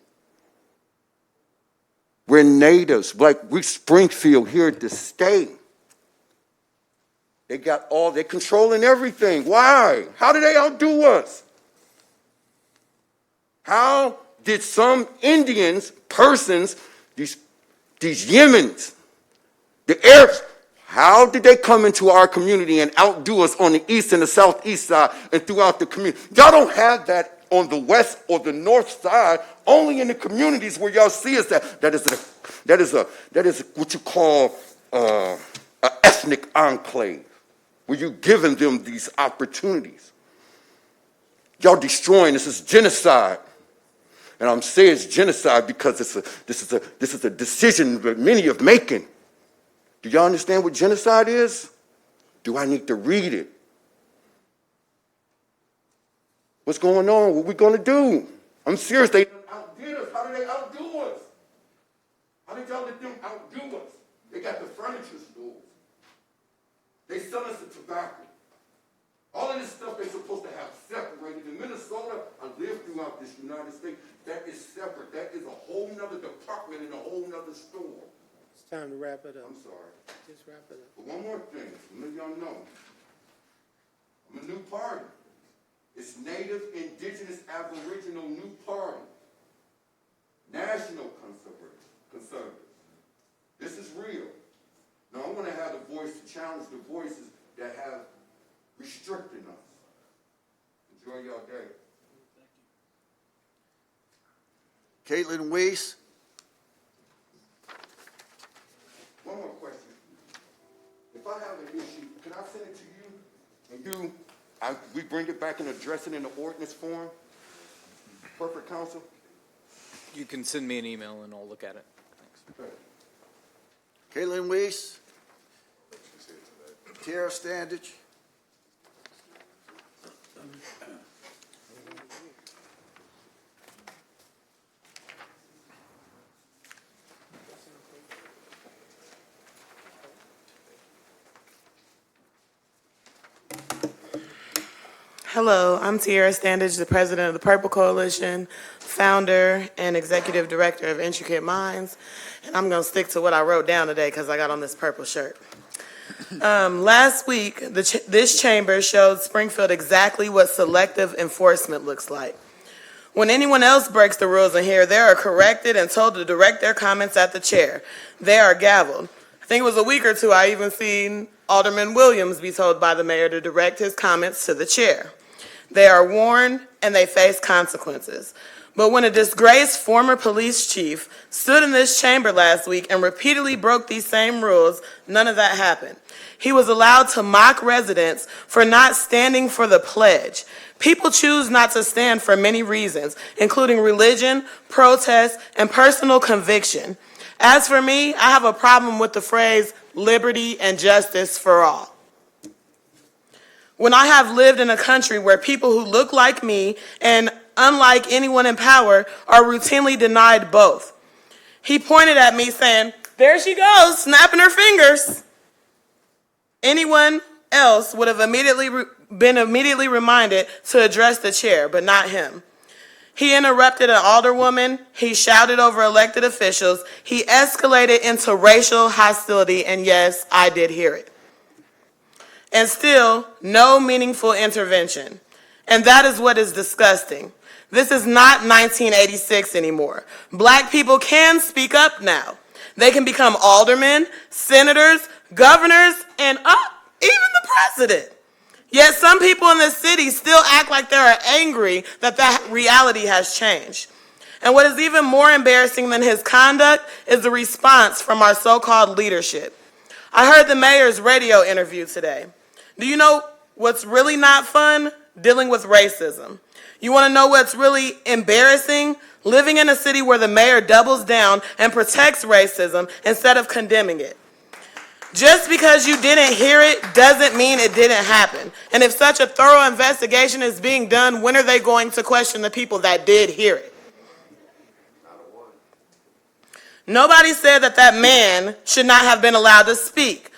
We're natives, like we Springfield here to stay. They're controlling everything. Why? How did they outdo us? How did some Indians, persons, these Yemens, the Arabs, how did they come into our community and outdo us on the east and the southeast side and throughout the community? Y'all don't have that on the west or the north side, only in the communities where y'all see us. That is what you call an ethnic enclave, where you're giving them these opportunities. Y'all destroying this is genocide. And I'm saying it's genocide because this is a decision that many are making. Do y'all understand what genocide is? Do I need to read it? What's going on? What we going to do? I'm serious. They outdid us. How did they outdo us? How did y'all let them outdo us? They got the furniture stores. They sell us the tobacco. All of this stuff they're supposed to have separated. In Minnesota, I live throughout this United States. That is separate. That is a whole nother department and a whole nother store. It's time to wrap it up. I'm sorry. Just wrap it up. But one more thing. Let y'all know. I'm a new party. It's Native, Indigenous, Aboriginal New Party. National Conservatives. This is real. Now, I want to have the voice to challenge the voices that have restricted us. Enjoy your day. Caitlin Weiss. One more question. If I have an issue, can I send it to you? And we bring it back and address it in the ordinance form? Corporate counsel? You can send me an email and I'll look at it. Thanks. Caitlin Weiss. Tara Standage. Hello, I'm Tierra Standage, the president of the Purple Coalition, founder and executive director of Intricate Minds, and I'm going to stick to what I wrote down today because I got on this purple shirt. Last week, this chamber showed Springfield exactly what selective enforcement looks like. When anyone else breaks the rules in here, they are corrected and told to direct their comments at the chair. They are gavelled. I think it was a week or two I even seen Alderman Williams be told by the mayor to direct his comments to the chair. They are warned and they face consequences. But when a disgraced former police chief stood in this chamber last week and repeatedly broke these same rules, none of that happened. He was allowed to mock residents for not standing for the pledge. People choose not to stand for many reasons, including religion, protest, and personal conviction. As for me, I have a problem with the phrase liberty and justice for all. When I have lived in a country where people who look like me and unlike anyone in power are routinely denied both. He pointed at me saying, "There she goes, snapping her fingers." Anyone else would have been immediately reminded to address the chair, but not him. He interrupted an alderwoman. He shouted over elected officials. He escalated into racial hostility, and yes, I did hear it. And still, no meaningful intervention. And that is what is disgusting. This is not 1986 anymore. Black people can speak up now. They can become aldermen, senators, governors, and even the president. Yet some people in this city still act like they're angry that that reality has changed. And what is even more embarrassing than his conduct is the response from our so-called leadership. I heard the mayor's radio interview today. Do you know what's really not fun? Dealing with racism. You want to know what's really embarrassing? Living in a city where the mayor doubles down and protects racism instead of condemning it. Just because you didn't hear it doesn't mean it didn't happen. And if such a thorough investigation is being done, when are they going to question the people that did hear it? Nobody said that that man should not have been allowed to speak.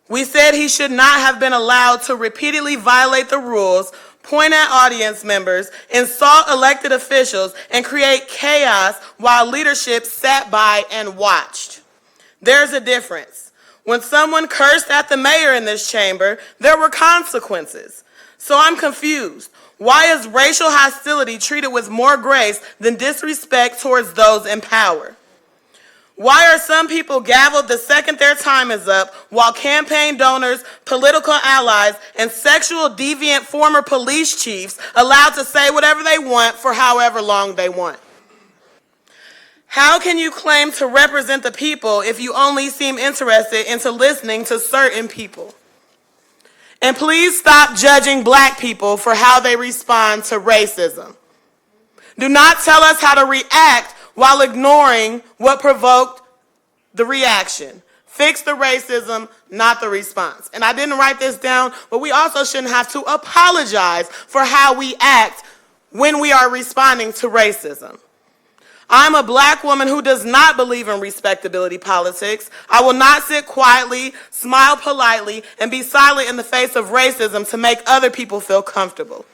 We said he should not have been allowed to repeatedly violate the rules, point at audience members, insult elected officials, and create chaos while leadership sat by and watched. There's a difference. When someone cursed at the mayor in this chamber, there were consequences. So I'm confused. Why is racial hostility treated with more grace than disrespect towards those in power? Why are some people gavelled the second their time is up, while campaign donors, political allies, and sexual deviant former police chiefs allowed to say whatever they want for however long they want? How can you claim to represent the people if you only seem interested into listening to certain people? And please stop judging black people for how they respond to racism. Do not tell us how to react while ignoring what provoked the reaction. Fix the racism, not the response. And I didn't write this down, but we also shouldn't have to apologize for how we act when we are responding to racism. I'm a black woman who does not believe in respectability politics. I will not sit quietly, smile politely, and be silent in the face of racism to make other people feel comfortable.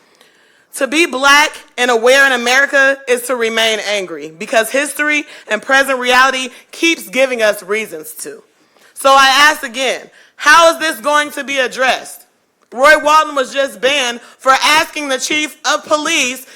To be black and aware in America is to remain angry because history and present reality keeps giving us reasons to. So I ask again, how is this going to be addressed? Roy Walton was just banned for asking the chief of police,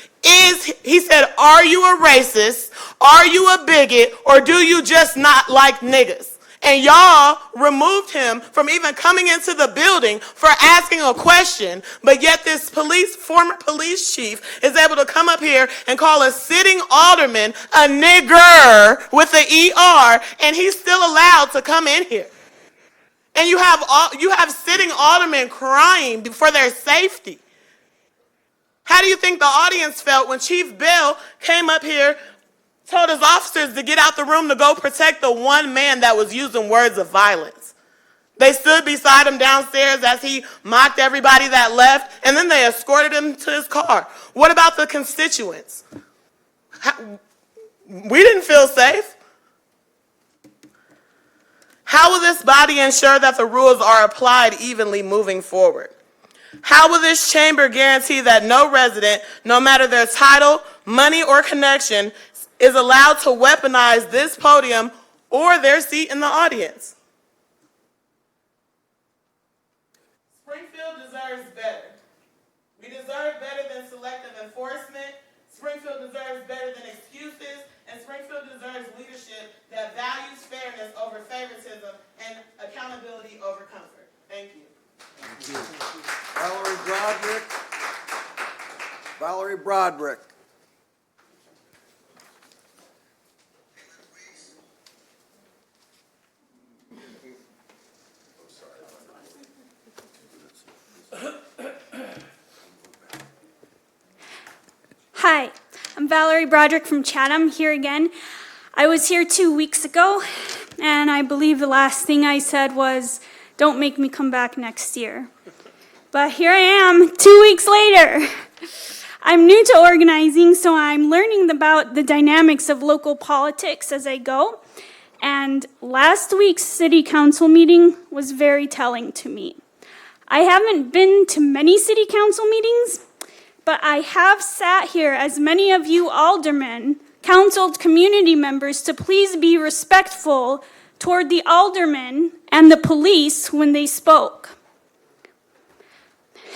he said, are you a racist, are you a bigot, or do you just not like niggas? And y'all removed him from even coming into the building for asking a question, but yet this former police chief is able to come up here and call a sitting alderman a nigger with an ER, and he's still allowed to come in here. And you have sitting aldermen crying for their safety. How do you think the audience felt when Chief Bell came up here, told his officers to get out the room to go protect the one man that was using words of violence? They stood beside him downstairs as he mocked everybody that left, and then they escorted him to his car. What about the constituents? We didn't feel safe. How will this body ensure that the rules are applied evenly moving forward? How will this chamber guarantee that no resident, no matter their title, money, or connection, is allowed to weaponize this podium or their seat in the audience? Springfield deserves better. We deserve better than selective enforcement. Springfield deserves better than excuses. And Springfield deserves leadership that values fairness over favoritism and accountability over comfort. Thank you. Thank you. Valerie Broderick. Valerie Broderick. Hi, I'm Valerie Broderick from Chatham, here again. I was here 2 weeks ago, and I believe the last thing I said was, don't make me come back next year. But here I am, 2 weeks later. I'm new to organizing, so I'm learning about the dynamics of local politics as I go. And last week's city council meeting was very telling to me. I haven't been to many city council meetings, but I have sat here, as many of you aldermen counseled community members to please be respectful toward the aldermen and the police when they spoke.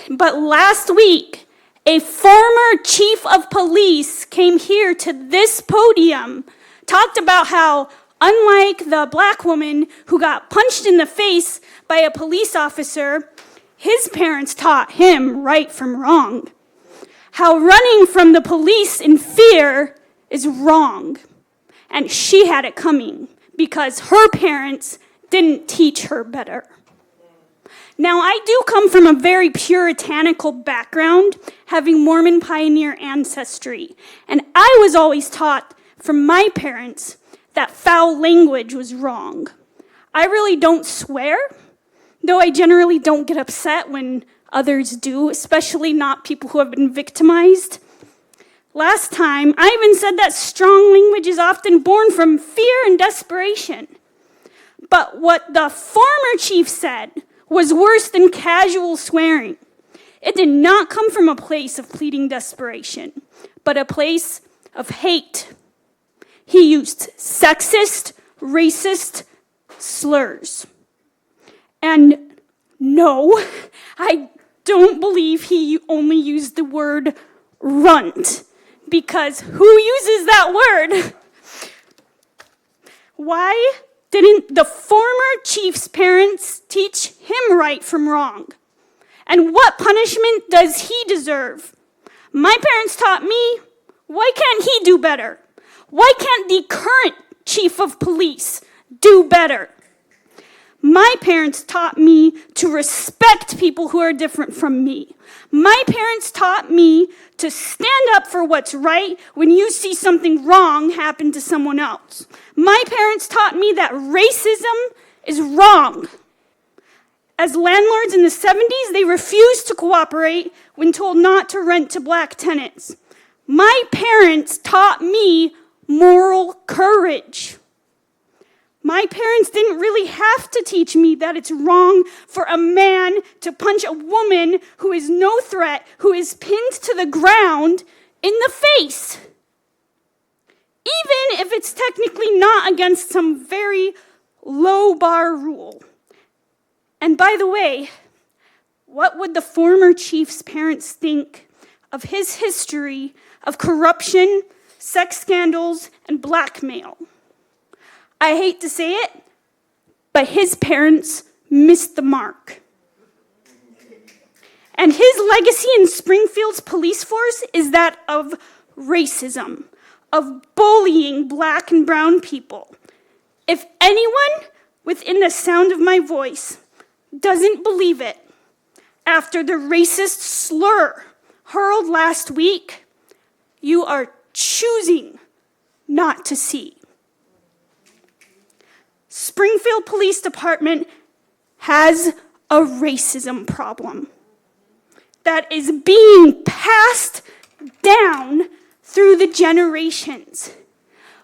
But last week, a former chief of police came here to this podium, talked about how, unlike the black woman who got punched in the face by a police officer, his parents taught him right from wrong. How running from the police in fear is wrong. And she had it coming because her parents didn't teach her better. Now, I do come from a very puritanical background, having Mormon pioneer ancestry, and I was always taught from my parents that foul language was wrong. I really don't swear, though I generally don't get upset when others do, especially not people who have been victimized. Last time, I even said that strong language is often born from fear and desperation. But what the former chief said was worse than casual swearing. It did not come from a place of pleading desperation, but a place of hate. He used sexist, racist slurs. And no, I don't believe he only used the word runt, because who uses that word? Why didn't the former chief's parents teach him right from wrong? And what punishment does he deserve? My parents taught me, why can't he do better? Why can't the current chief of police do better? My parents taught me to respect people who are different from me. My parents taught me to stand up for what's right when you see something wrong happen to someone else. My parents taught me that racism is wrong. As landlords in the 70s, they refused to cooperate when told not to rent to black tenants. My parents taught me moral courage. My parents didn't really have to teach me that it's wrong for a man to punch a woman who is no threat, who is pinned to the ground, in the face. Even if it's technically not against some very low bar rule. And by the way, what would the former chief's parents think of his history of corruption, sex scandals, and blackmail? I hate to say it, but his parents missed the mark. And his legacy in Springfield's police force is that of racism, of bullying black and brown people. If anyone within the sound of my voice doesn't believe it, after the racist slur hurled last week, you are choosing not to see. Springfield Police Department has a racism problem that is being passed down through the generations.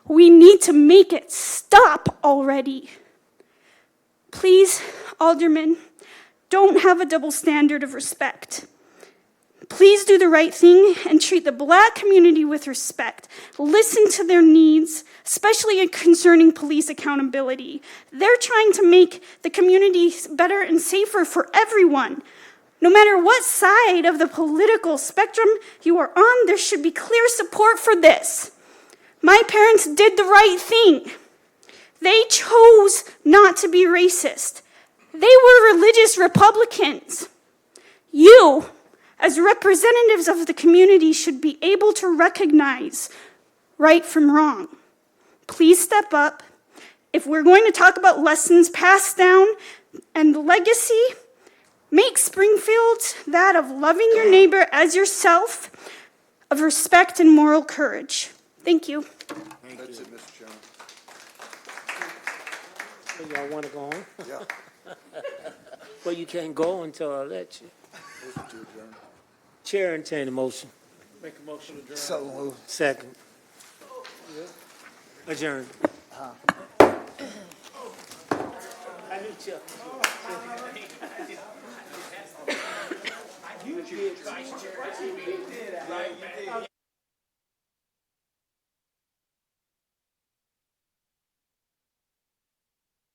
We need to make it stop already. Please, aldermen, don't have a double standard of respect. Please do the right thing and treat the black community with respect. Listen to their needs, especially concerning police accountability. They're trying to make the community better and safer for everyone. No matter what side of the political spectrum you are on, there should be clear support for this. My parents did the right thing. They chose not to be racist. They were religious Republicans. You, as representatives of the community, should be able to recognize right from wrong. Please step up. If we're going to talk about lessons passed down and legacy, make Springfield that of loving your neighbor as yourself, of respect and moral courage. Thank you. That's it, Mr. Chairman. So y'all want to go home? Yeah. Well, you can't go until I let you. Chair entertain a motion. Make a motion to adjourn. So moved. Second. Adjourn. I knew Chuck. You did. Okay.